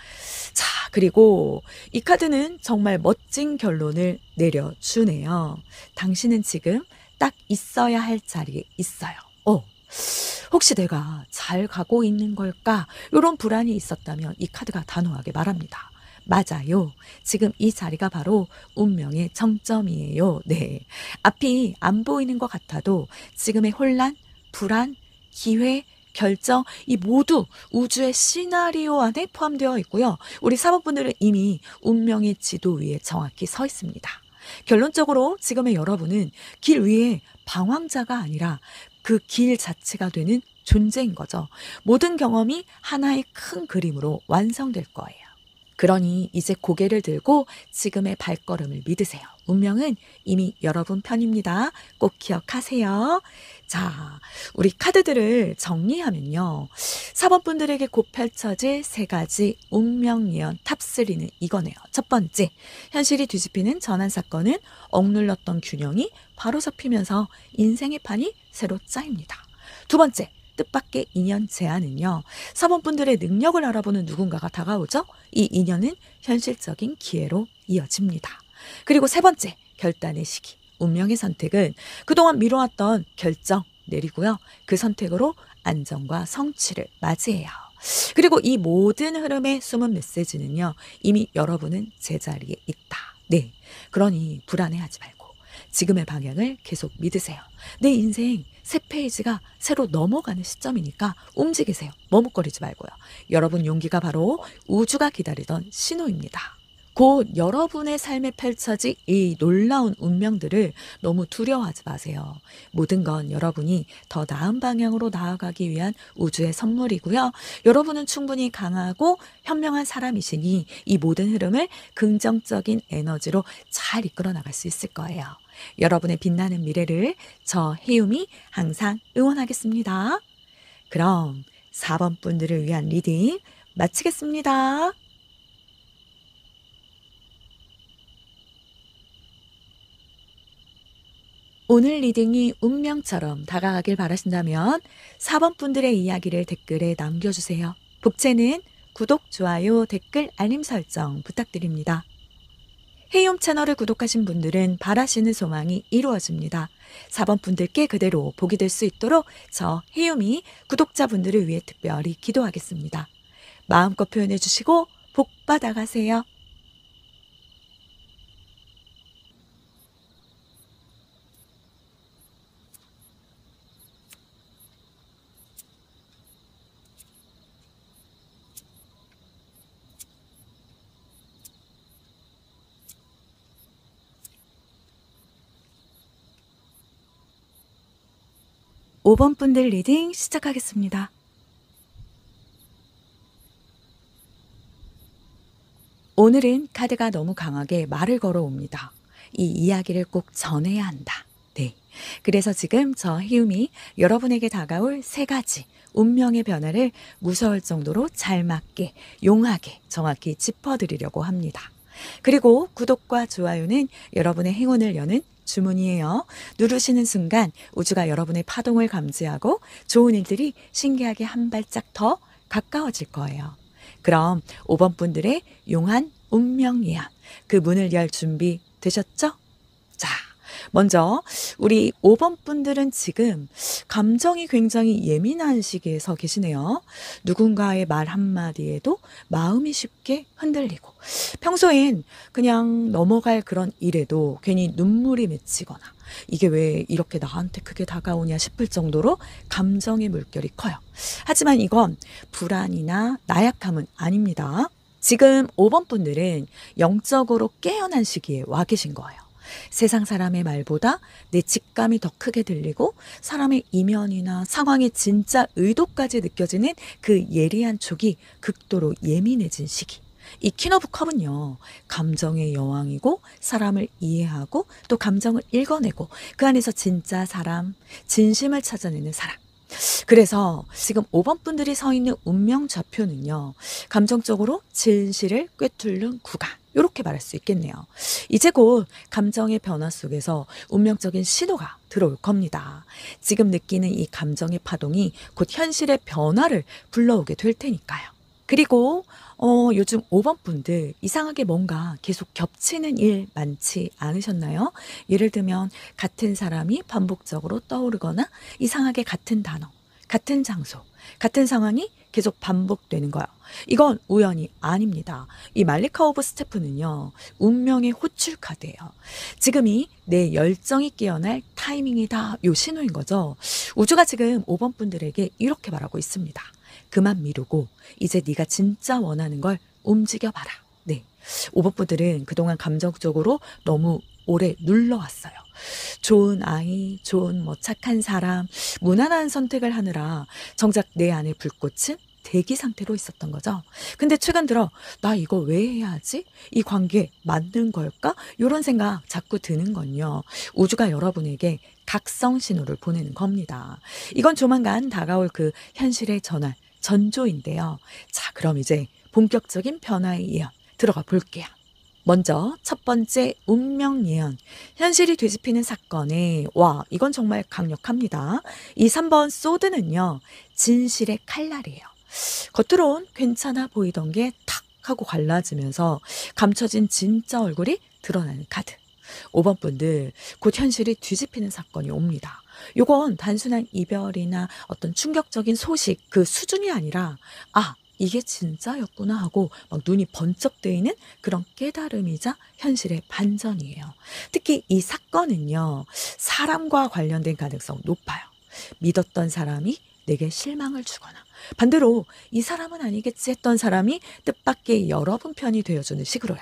자, 그리고 이 카드는 정말 멋진 결론을 내려주네요. 당신은 지금 딱 있어야 할 자리에 있어요. 혹시 내가 잘 가고 있는 걸까? 이런 불안이 있었다면 이 카드가 단호하게 말합니다. 맞아요. 지금 이 자리가 바로 운명의 정점이에요. 네. 앞이 안 보이는 것 같아도 지금의 혼란, 불안, 기회, 결정, 이 모두 우주의 시나리오 안에 포함되어 있고요. 우리 사법분들은 이미 운명의 지도 위에 정확히 서 있습니다. 결론적으로 지금의 여러분은 길 위에 방황자가 아니라 그 길 자체가 되는 존재인 거죠. 모든 경험이 하나의 큰 그림으로 완성될 거예요. 그러니 이제 고개를 들고 지금의 발걸음을 믿으세요. 운명은 이미 여러분 편입니다. 꼭 기억하세요. 자, 우리 카드들을 정리하면요. 4번 분들에게 곧 펼쳐질 3가지 운명 예언 탑3는 이거네요. 첫 번째, 현실이 뒤집히는 전환 사건은 억눌렀던 균형이 바로 잡히면서 인생의 판이 새로 짜입니다. 두 번째, 뜻밖의 인연 제안은요. 4번 분들의 능력을 알아보는 누군가가 다가오죠. 이 인연은 현실적인 기회로 이어집니다. 그리고 세 번째, 결단의 시기. 운명의 선택은 그동안 미뤄왔던 결정 내리고요. 그 선택으로 안정과 성취를 맞이해요. 그리고 이 모든 흐름의 숨은 메시지는요. 이미 여러분은 제자리에 있다. 네, 그러니 불안해하지 말고 지금의 방향을 계속 믿으세요. 내 인생 새 페이지가 새로 넘어가는 시점이니까 움직이세요. 머뭇거리지 말고요. 여러분 용기가 바로 우주가 기다리던 신호입니다. 곧 여러분의 삶에 펼쳐질 이 놀라운 운명들을 너무 두려워하지 마세요. 모든 건 여러분이 더 나은 방향으로 나아가기 위한 우주의 선물이고요. 여러분은 충분히 강하고 현명한 사람이시니 이 모든 흐름을 긍정적인 에너지로 잘 이끌어 나갈 수 있을 거예요. 여러분의 빛나는 미래를 저 혜움이 항상 응원하겠습니다. 그럼 4번 분들을 위한 리딩 마치겠습니다. 오늘 리딩이 운명처럼 다가가길 바라신다면 4번 분들의 이야기를 댓글에 남겨주세요. 복채는 구독, 좋아요, 댓글, 알림 설정 부탁드립니다. 헤이홈 채널을 구독하신 분들은 바라시는 소망이 이루어집니다. 4번 분들께 그대로 복이 될 수 있도록 저 헤이홈이 구독자분들을 위해 특별히 기도하겠습니다. 마음껏 표현해 주시고 복 받아가세요. 오 번 분들 리딩 시작하겠습니다. 오늘은 카드가 너무 강하게 말을 걸어옵니다. 이 이야기를 꼭 전해야 한다. 네. 그래서 지금 저 희움이 여러분에게 다가올 3가지 운명의 변화를 무서울 정도로 잘 맞게, 용하게, 정확히 짚어드리려고 합니다. 그리고 구독과 좋아요는 여러분의 행운을 여는 주문이에요. 누르시는 순간 우주가 여러분의 파동을 감지하고 좋은 일들이 신기하게 한 발짝 더 가까워질 거예요. 그럼 5번 분들의 용한 운명 예언, 그 문을 열 준비 되셨죠? 자, 먼저 우리 5번 분들은 지금 감정이 굉장히 예민한 시기에 서 계시네요. 누군가의 말 한마디에도 마음이 쉽게 흔들리고 평소엔 그냥 넘어갈 그런 일에도 괜히 눈물이 맺히거나 이게 왜 이렇게 나한테 크게 다가오냐 싶을 정도로 감정의 물결이 커요. 하지만 이건 불안이나 나약함은 아닙니다. 지금 5번 분들은 영적으로 깨어난 시기에 와 계신 거예요. 세상 사람의 말보다 내 직감이 더 크게 들리고 사람의 이면이나 상황의 진짜 의도까지 느껴지는 그 예리한 촉이 극도로 예민해진 시기. 이 퀸 오브 컵은요, 감정의 여왕이고 사람을 이해하고 또 감정을 읽어내고 그 안에서 진짜 사람, 진심을 찾아내는 사람. 그래서 지금 5번 분들이 서 있는 운명 좌표는요, 감정적으로 진실을 꿰뚫는 구간. 이렇게 말할 수 있겠네요. 이제 곧 감정의 변화 속에서 운명적인 신호가 들어올 겁니다. 지금 느끼는 이 감정의 파동이 곧 현실의 변화를 불러오게 될 테니까요. 그리고 요즘 5번 분들 이상하게 뭔가 계속 겹치는 일 많지 않으셨나요? 예를 들면 같은 사람이 반복적으로 떠오르거나 이상하게 같은 단어, 같은 장소, 같은 상황이 계속 반복되는 거예요. 이건 우연이 아닙니다. 이 말리카 오브 스테프는요, 운명의 호출 카드예요. 지금이 내 열정이 깨어날 타이밍이다. 요 신호인 거죠. 우주가 지금 5번 분들에게 이렇게 말하고 있습니다. 그만 미루고 이제 네가 진짜 원하는 걸 움직여봐라. 네, 5번 분들은 그동안 감정적으로 너무 오래 눌러왔어요. 좋은 아이, 좋은 착한 사람, 무난한 선택을 하느라 정작 내 안의 불꽃은 대기 상태로 있었던 거죠. 근데 최근 들어 나 이거 왜 해야 하지? 이 관계 맞는 걸까? 이런 생각 자꾸 드는 건요, 우주가 여러분에게 각성 신호를 보내는 겁니다. 이건 조만간 다가올 그 현실의 전환, 전조인데요. 자, 그럼 이제 본격적인 변화의 예언 들어가 볼게요. 먼저 첫 번째 운명 예언. 현실이 뒤집히는 사건에, 와, 이건 정말 강력합니다. 이 3번 소드는요, 진실의 칼날이에요. 겉으론 괜찮아 보이던 게 탁 하고 갈라지면서 감춰진 진짜 얼굴이 드러나는 카드. 5번 분들, 곧 현실이 뒤집히는 사건이 옵니다. 요건 단순한 이별이나 어떤 충격적인 소식 그 수준이 아니라, 아, 이게 진짜였구나 하고 막 눈이 번쩍 뜨이는 그런 깨달음이자 현실의 반전이에요. 특히 이 사건은요, 사람과 관련된 가능성 높아요. 믿었던 사람이 내게 실망을 주거나 반대로 이 사람은 아니겠지 했던 사람이 뜻밖의 여러분 편이 되어주는 식으로요.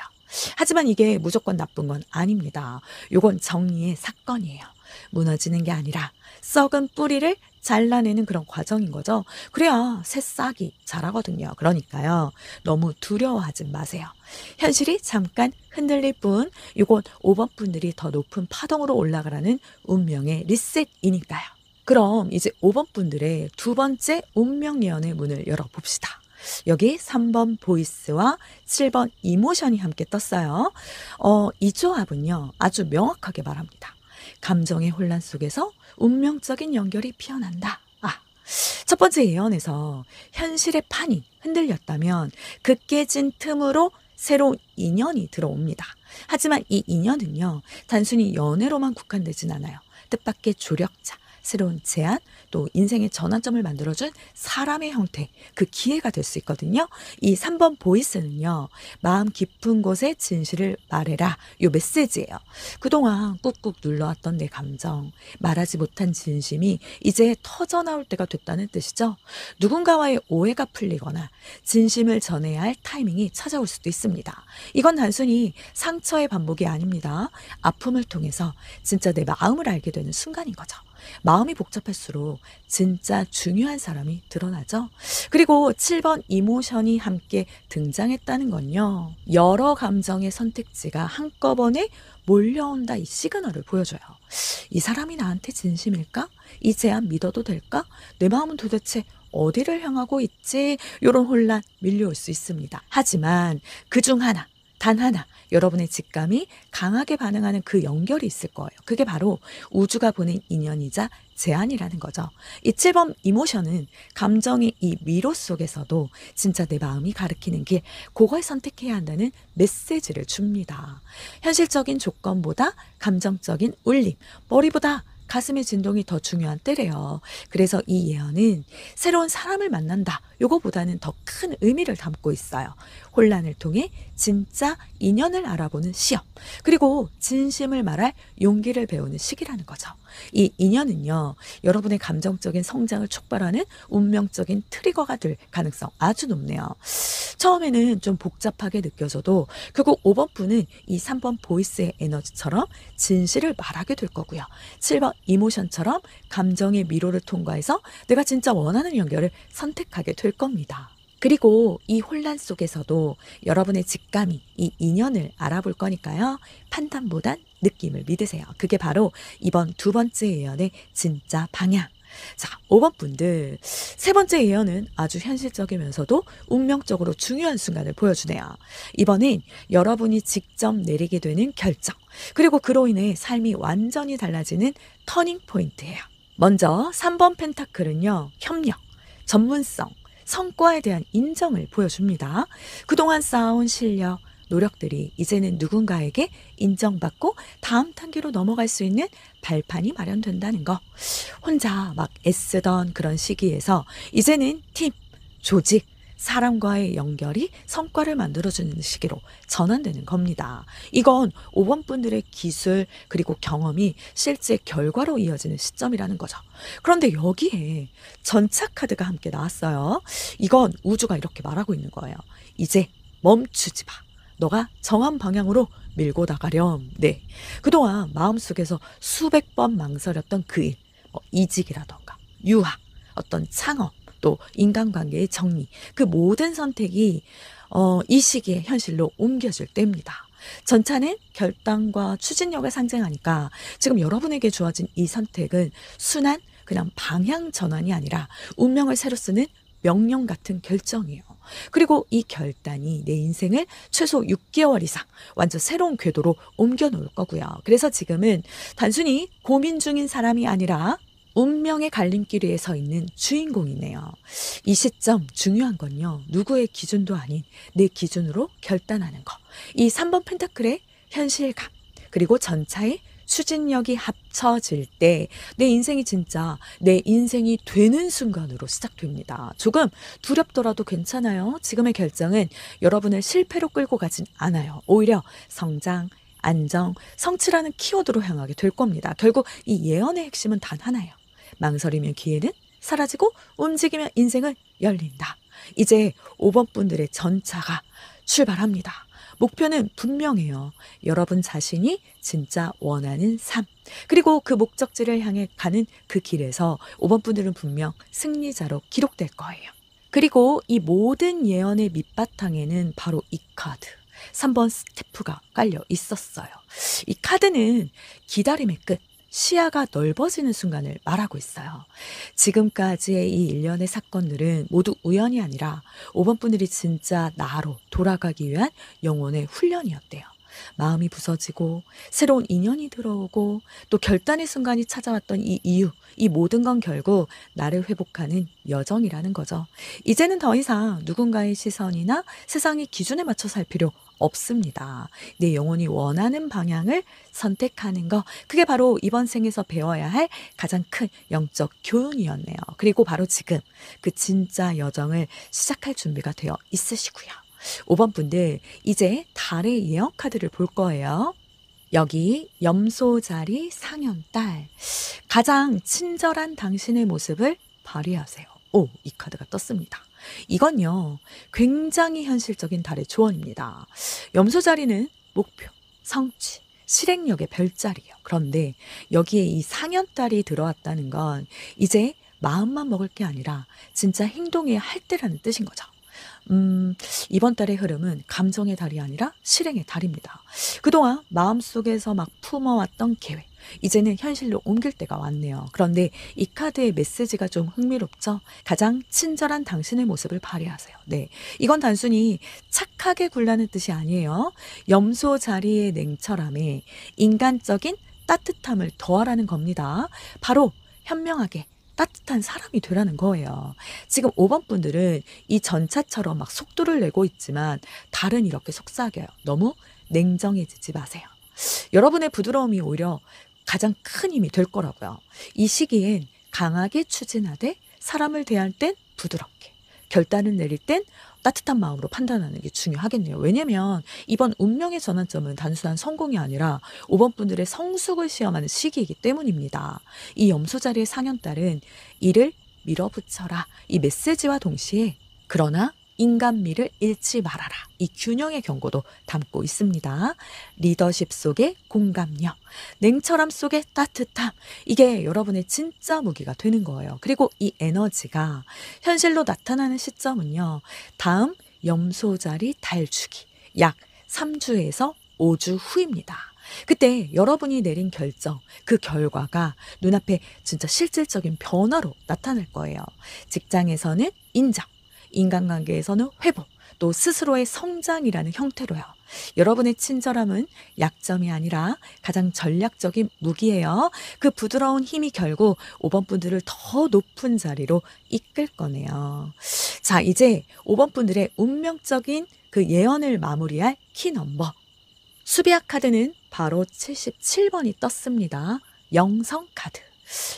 하지만 이게 무조건 나쁜 건 아닙니다. 요건 정리의 사건이에요. 무너지는 게 아니라 썩은 뿌리를 잘라내는 그런 과정인 거죠. 그래야 새싹이 자라거든요. 그러니까요, 너무 두려워하지 마세요. 현실이 잠깐 흔들릴 뿐, 이건 5번 분들이 더 높은 파동으로 올라가라는 운명의 리셋이니까요. 그럼 이제 5번 분들의 두 번째 운명 예언의 문을 열어봅시다. 여기 3번 보이스와 7번 이모션이 함께 떴어요. 이 조합은요, 아주 명확하게 말합니다. 감정의 혼란 속에서 운명적인 연결이 피어난다. 첫 번째 예언에서 현실의 판이 흔들렸다면 그 깨진 틈으로 새로운 인연이 들어옵니다. 하지만 이 인연은요, 단순히 연애로만 국한되진 않아요. 뜻밖의 조력자, 새로운 제안, 또 인생의 전환점을 만들어준 사람의 형태, 그 기회가 될 수 있거든요. 이 3번 보이스는요, 마음 깊은 곳에 진실을 말해라. 요 메시지예요. 그동안 꾹꾹 눌러왔던 내 감정, 말하지 못한 진심이 이제 터져나올 때가 됐다는 뜻이죠. 누군가와의 오해가 풀리거나 진심을 전해야 할 타이밍이 찾아올 수도 있습니다. 이건 단순히 상처의 반복이 아닙니다. 아픔을 통해서 진짜 내 마음을 알게 되는 순간인 거죠. 마음이 복잡할수록 진짜 중요한 사람이 드러나죠. 그리고 7번 이모션이 함께 등장했다는 건요, 여러 감정의 선택지가 한꺼번에 몰려온다, 이 시그널을 보여줘요. 이 사람이 나한테 진심일까? 이 제안 믿어도 될까? 내 마음은 도대체 어디를 향하고 있지? 이런 혼란 밀려올 수 있습니다. 하지만 그중 하나, 단 하나, 여러분의 직감이 강하게 반응하는 그 연결이 있을 거예요. 그게 바로 우주가 보낸 인연이자 제안이라는 거죠. 이 7번 이모션은 감정의 이 미로 속에서도 진짜 내 마음이 가리키는 길, 그걸 선택해야 한다는 메시지를 줍니다. 현실적인 조건보다 감정적인 울림, 머리보다 가슴의 진동이 더 중요한 때래요. 그래서 이 예언은 새로운 사람을 만난다, 요거보다는 더 큰 의미를 담고 있어요. 혼란을 통해 진짜 인연을 알아보는 시험, 그리고 진심을 말할 용기를 배우는 시기라는 거죠. 이 인연은요, 여러분의 감정적인 성장을 촉발하는 운명적인 트리거가 될 가능성 아주 높네요. 처음에는 좀 복잡하게 느껴져도 결국 5번 분은 이 3번 보이스의 에너지처럼 진실을 말하게 될 거고요. 7번 이모션처럼 감정의 미로를 통과해서 내가 진짜 원하는 연결을 선택하게 될 겁니다. 그리고 이 혼란 속에서도 여러분의 직감이 이 인연을 알아볼 거니까요, 판단보단 느낌을 믿으세요. 그게 바로 이번 두 번째 예언의 진짜 방향. 자, 5번 분들, 세 번째 예언은 아주 현실적이면서도 운명적으로 중요한 순간을 보여주네요. 이번엔 여러분이 직접 내리게 되는 결정, 그리고 그로 인해 삶이 완전히 달라지는 터닝 포인트예요. 먼저 3번 펜타클은요, 협력, 전문성, 성과에 대한 인정을 보여줍니다. 그동안 쌓아온 실력, 노력들이 이제는 누군가에게 인정받고 다음 단계로 넘어갈 수 있는 발판이 마련된다는 거. 혼자 막 애쓰던 그런 시기에서 이제는 팀, 조직, 사람과의 연결이 성과를 만들어주는 시기로 전환되는 겁니다. 이건 5번 분들의 기술, 그리고 경험이 실제 결과로 이어지는 시점이라는 거죠. 그런데 여기에 전차 카드가 함께 나왔어요. 이건 우주가 이렇게 말하고 있는 거예요. 이제 멈추지 마. 너가 정한 방향으로 밀고 나가렴. 네. 그동안 마음속에서 수백 번 망설였던 그 일, 이직이라던가 유학, 어떤 창업, 또 인간관계의 정리, 그 모든 선택이 이 시기에 현실로 옮겨질 때입니다. 전차는 결단과 추진력을 상징하니까 지금 여러분에게 주어진 이 선택은 순한 그냥 방향 전환이 아니라 운명을 새로 쓰는 명령 같은 결정이에요. 그리고 이 결단이 내 인생을 최소 6개월 이상 완전 새로운 궤도로 옮겨 놓을 거고요. 그래서 지금은 단순히 고민 중인 사람이 아니라 운명의 갈림길 위에 서 있는 주인공이네요. 이 시점 중요한 건요, 누구의 기준도 아닌 내 기준으로 결단하는 거. 이 3번 펜타클의 현실감, 그리고 전차의 추진력이 합쳐질 때 내 인생이 진짜 내 인생이 되는 순간으로 시작됩니다. 조금 두렵더라도 괜찮아요. 지금의 결정은 여러분을 실패로 끌고 가진 않아요. 오히려 성장, 안정, 성취라는 키워드로 향하게 될 겁니다. 결국 이 예언의 핵심은 단 하나예요. 망설이면 기회는 사라지고 움직이면 인생은 열린다. 이제 5번 분들의 전차가 출발합니다. 목표는 분명해요. 여러분 자신이 진짜 원하는 삶, 그리고 그 목적지를 향해 가는 그 길에서 5번 분들은 분명 승리자로 기록될 거예요. 그리고 이 모든 예언의 밑바탕에는 바로 이 카드, 3번 스태프가 깔려 있었어요. 이 카드는 기다림의 끝, 시야가 넓어지는 순간을 말하고 있어요. 지금까지의 이 일련의 사건들은 모두 우연이 아니라 5번 분들이 진짜 나로 돌아가기 위한 영혼의 훈련이었대요. 마음이 부서지고 새로운 인연이 들어오고 또 결단의 순간이 찾아왔던 이 이유, 이 모든 건 결국 나를 회복하는 여정이라는 거죠. 이제는 더 이상 누군가의 시선이나 세상의 기준에 맞춰 살 필요 없습니다. 내 영혼이 원하는 방향을 선택하는 거, 그게 바로 이번 생에서 배워야 할 가장 큰 영적 교훈이었네요. 그리고 바로 지금 그 진짜 여정을 시작할 준비가 되어 있으시고요. 5번 분들, 이제 달의 예언 카드를 볼 거예요. 여기 염소자리 상현달, 가장 친절한 당신의 모습을 발휘하세요. 오, 이 카드가 떴습니다. 이건요, 굉장히 현실적인 달의 조언입니다. 염소자리는 목표, 성취, 실행력의 별자리예요. 그런데 여기에 이 상현달이 들어왔다는 건 이제 마음만 먹을 게 아니라 진짜 행동해야 할 때라는 뜻인 거죠. 이번 달의 흐름은 감정의 달이 아니라 실행의 달입니다. 그동안 마음속에서 막 품어왔던 계획, 이제는 현실로 옮길 때가 왔네요. 그런데 이 카드의 메시지가 좀 흥미롭죠? 가장 친절한 당신의 모습을 발휘하세요. 네, 이건 단순히 착하게 굴라는 뜻이 아니에요. 염소 자리의 냉철함에 인간적인 따뜻함을 더하라는 겁니다. 바로 현명하게 따뜻한 사람이 되라는 거예요. 지금 5번 분들은 이 전차처럼 막 속도를 내고 있지만 달은 이렇게 속삭여요. 너무 냉정해지지 마세요. 여러분의 부드러움이 오히려 가장 큰 힘이 될 거라고요. 이 시기엔 강하게 추진하되 사람을 대할 땐 부드럽게, 결단을 내릴 땐 따뜻한 마음으로 판단하는 게 중요하겠네요. 왜냐면 이번 운명의 전환점은 단순한 성공이 아니라 5번 분들의 성숙을 시험하는 시기이기 때문입니다. 이 염소자리의 상현달은 이를 밀어붙여라, 이 메시지와 동시에 그러나 인간미를 잃지 말아라, 이 균형의 경고도 담고 있습니다. 리더십 속의 공감력, 냉철함 속의 따뜻함, 이게 여러분의 진짜 무기가 되는 거예요. 그리고 이 에너지가 현실로 나타나는 시점은요, 다음 염소자리 달주기 약 3주에서 5주 후입니다. 그때 여러분이 내린 결정, 그 결과가 눈앞에 진짜 실질적인 변화로 나타날 거예요. 직장에서는 인정, 인간관계에서는 회복, 또 스스로의 성장이라는 형태로요. 여러분의 친절함은 약점이 아니라 가장 전략적인 무기예요. 그 부드러운 힘이 결국 5번 분들을 더 높은 자리로 이끌 거네요. 자, 이제 5번 분들의 운명적인 그 예언을 마무리할 키넘버. 수비학 카드는 바로 77번이 떴습니다. 영성 카드.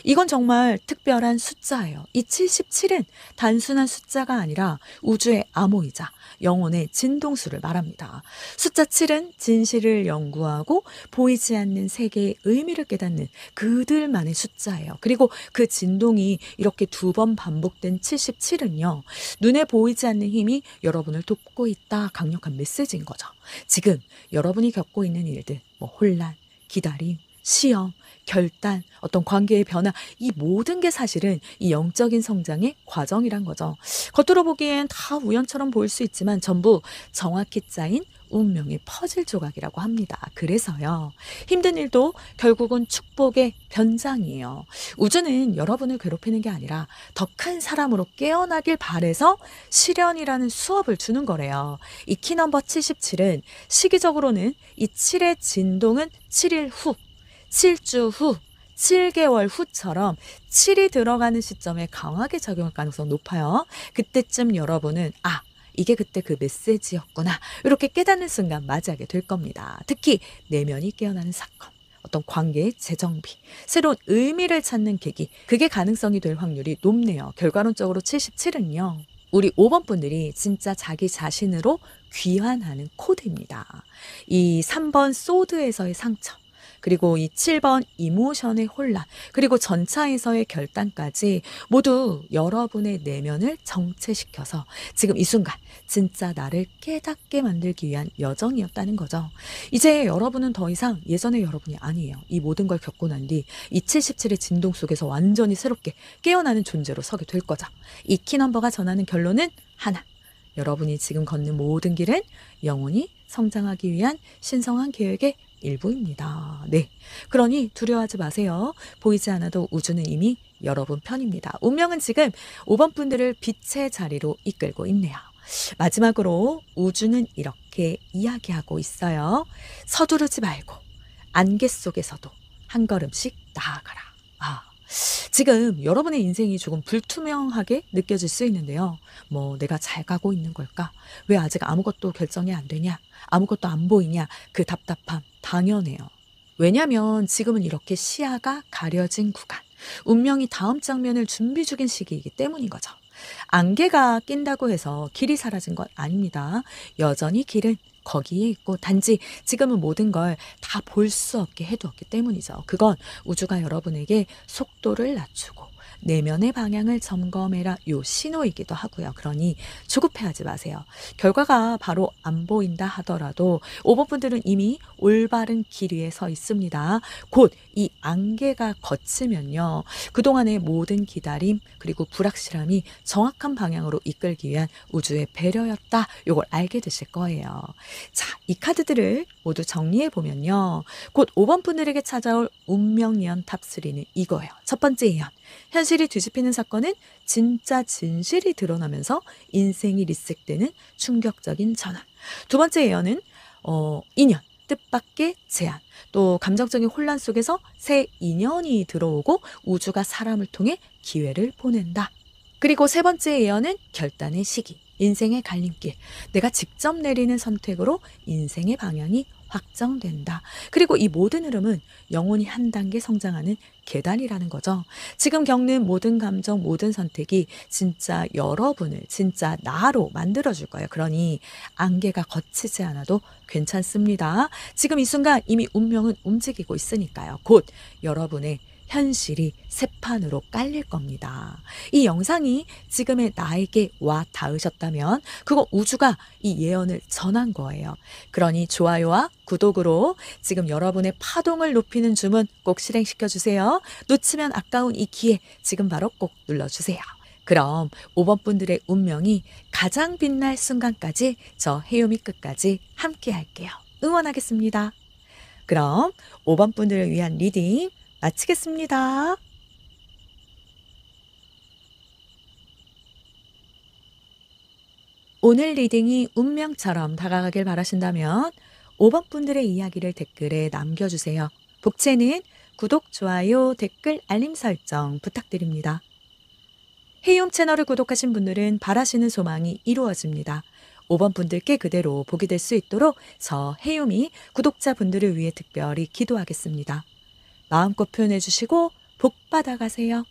이건 정말 특별한 숫자예요. 이 77은 단순한 숫자가 아니라 우주의 암호이자 영혼의 진동수를 말합니다. 숫자 7은 진실을 연구하고 보이지 않는 세계의 의미를 깨닫는 그들만의 숫자예요. 그리고 그 진동이 이렇게 2번 반복된 77은요, 눈에 보이지 않는 힘이 여러분을 돕고 있다, 강력한 메시지인 거죠. 지금 여러분이 겪고 있는 일들, 혼란, 기다림, 시험, 결단, 어떤 관계의 변화, 이 모든 게 사실은 이 영적인 성장의 과정이란 거죠. 겉으로 보기엔 다 우연처럼 보일 수 있지만 전부 정확히 짜인 운명의 퍼즐 조각이라고 합니다. 그래서요, 힘든 일도 결국은 축복의 변장이에요. 우주는 여러분을 괴롭히는 게 아니라 더 큰 사람으로 깨어나길 바래서 시련이라는 수업을 주는 거래요. 이 키넘버 77은 시기적으로는 이 7의 진동은 7일 후, 7주 후, 7개월 후처럼 7이 들어가는 시점에 강하게 작용할 가능성이 높아요. 그때쯤 여러분은 이게 그때 그 메시지였구나, 이렇게 깨닫는 순간 맞이하게 될 겁니다. 특히 내면이 깨어나는 사건, 어떤 관계의 재정비, 새로운 의미를 찾는 계기, 그게 가능성이 될 확률이 높네요. 결과론적으로 77은요, 우리 5번 분들이 진짜 자기 자신으로 귀환하는 코드입니다. 이 3번 소드에서의 상처, 그리고 이 7번 이모션의 혼란, 그리고 전차에서의 결단까지 모두 여러분의 내면을 정체시켜서 지금 이 순간 진짜 나를 깨닫게 만들기 위한 여정이었다는 거죠. 이제 여러분은 더 이상 예전의 여러분이 아니에요. 이 모든 걸 겪고 난 뒤 이 77의 진동 속에서 완전히 새롭게 깨어나는 존재로 서게 될 거죠. 이 키넘버가 전하는 결론은 하나. 여러분이 지금 걷는 모든 길은 영혼이 성장하기 위한 신성한 계획의 일부입니다. 네, 그러니 두려워하지 마세요. 보이지 않아도 우주는 이미 여러분 편입니다. 운명은 지금 5번 분들을 빛의 자리로 이끌고 있네요. 마지막으로 우주는 이렇게 이야기하고 있어요. 서두르지 말고 안개 속에서도 한 걸음씩 나아가라. 아, 지금 여러분의 인생이 조금 불투명하게 느껴질 수 있는데요. 내가 잘 가고 있는 걸까? 왜 아직 아무것도 결정이 안 되냐? 아무것도 안 보이냐? 그 답답함 당연해요. 왜냐면 지금은 이렇게 시야가 가려진 구간, 운명이 다음 장면을 준비 중인 시기이기 때문인 거죠. 안개가 낀다고 해서 길이 사라진 건 아닙니다. 여전히 길은 거기에 있고 단지 지금은 모든 걸 다 볼 수 없게 해두었기 때문이죠. 그건 우주가 여러분에게 속도를 낮추고 내면의 방향을 점검해라 요 신호이기도 하고요. 그러니 조급해하지 마세요. 결과가 바로 안 보인다 하더라도 5번 분들은 이미 올바른 길 위에 서 있습니다. 곧 이 안개가 걷히면요. 그동안의 모든 기다림 그리고 불확실함이 정확한 방향으로 이끌기 위한 우주의 배려였다. 요걸 알게 되실 거예요. 자, 이 카드들을 모두 정리해 보면요. 곧 5번 분들에게 찾아올 운명 예언 탑3는 이거예요. 첫 번째 예언. 현실이 뒤집히는 사건은 진짜 진실이 드러나면서 인생이 리셋되는 충격적인 전환. 두 번째 예언은 인연, 뜻밖의 제안. 또 감정적인 혼란 속에서 새 인연이 들어오고 우주가 사람을 통해 기회를 보낸다. 그리고 세 번째 예언은 결단의 시기, 인생의 갈림길. 내가 직접 내리는 선택으로 인생의 방향이 확정된다. 그리고 이 모든 흐름은 영혼이 한 단계 성장하는 계단이라는 거죠. 지금 겪는 모든 감정, 모든 선택이 진짜 여러분을 진짜 나로 만들어줄 거예요. 그러니 안개가 걷히지 않아도 괜찮습니다. 지금 이 순간 이미 운명은 움직이고 있으니까요. 곧 여러분의 현실이 새 판으로 깔릴 겁니다. 이 영상이 지금의 나에게 와 닿으셨다면 그거 우주가 이 예언을 전한 거예요. 그러니 좋아요와 구독으로 지금 여러분의 파동을 높이는 주문 꼭 실행시켜 주세요. 놓치면 아까운 이 기회 지금 바로 꼭 눌러주세요. 그럼 5번 분들의 운명이 가장 빛날 순간까지 저 헤요미 끝까지 함께 할게요. 응원하겠습니다. 그럼 5번 분들을 위한 리딩 마치겠습니다. 오늘 리딩이 운명처럼 다가가길 바라신다면 5번 분들의 이야기를 댓글에 남겨주세요. 복채는 구독, 좋아요, 댓글, 알림 설정 부탁드립니다. 헤이홈 채널을 구독하신 분들은 바라시는 소망이 이루어집니다. 5번 분들께 그대로 복이 될 수 있도록 저 헤이홈이 구독자분들을 위해 특별히 기도하겠습니다. 마음껏 표현해 주시고 복 받아가세요.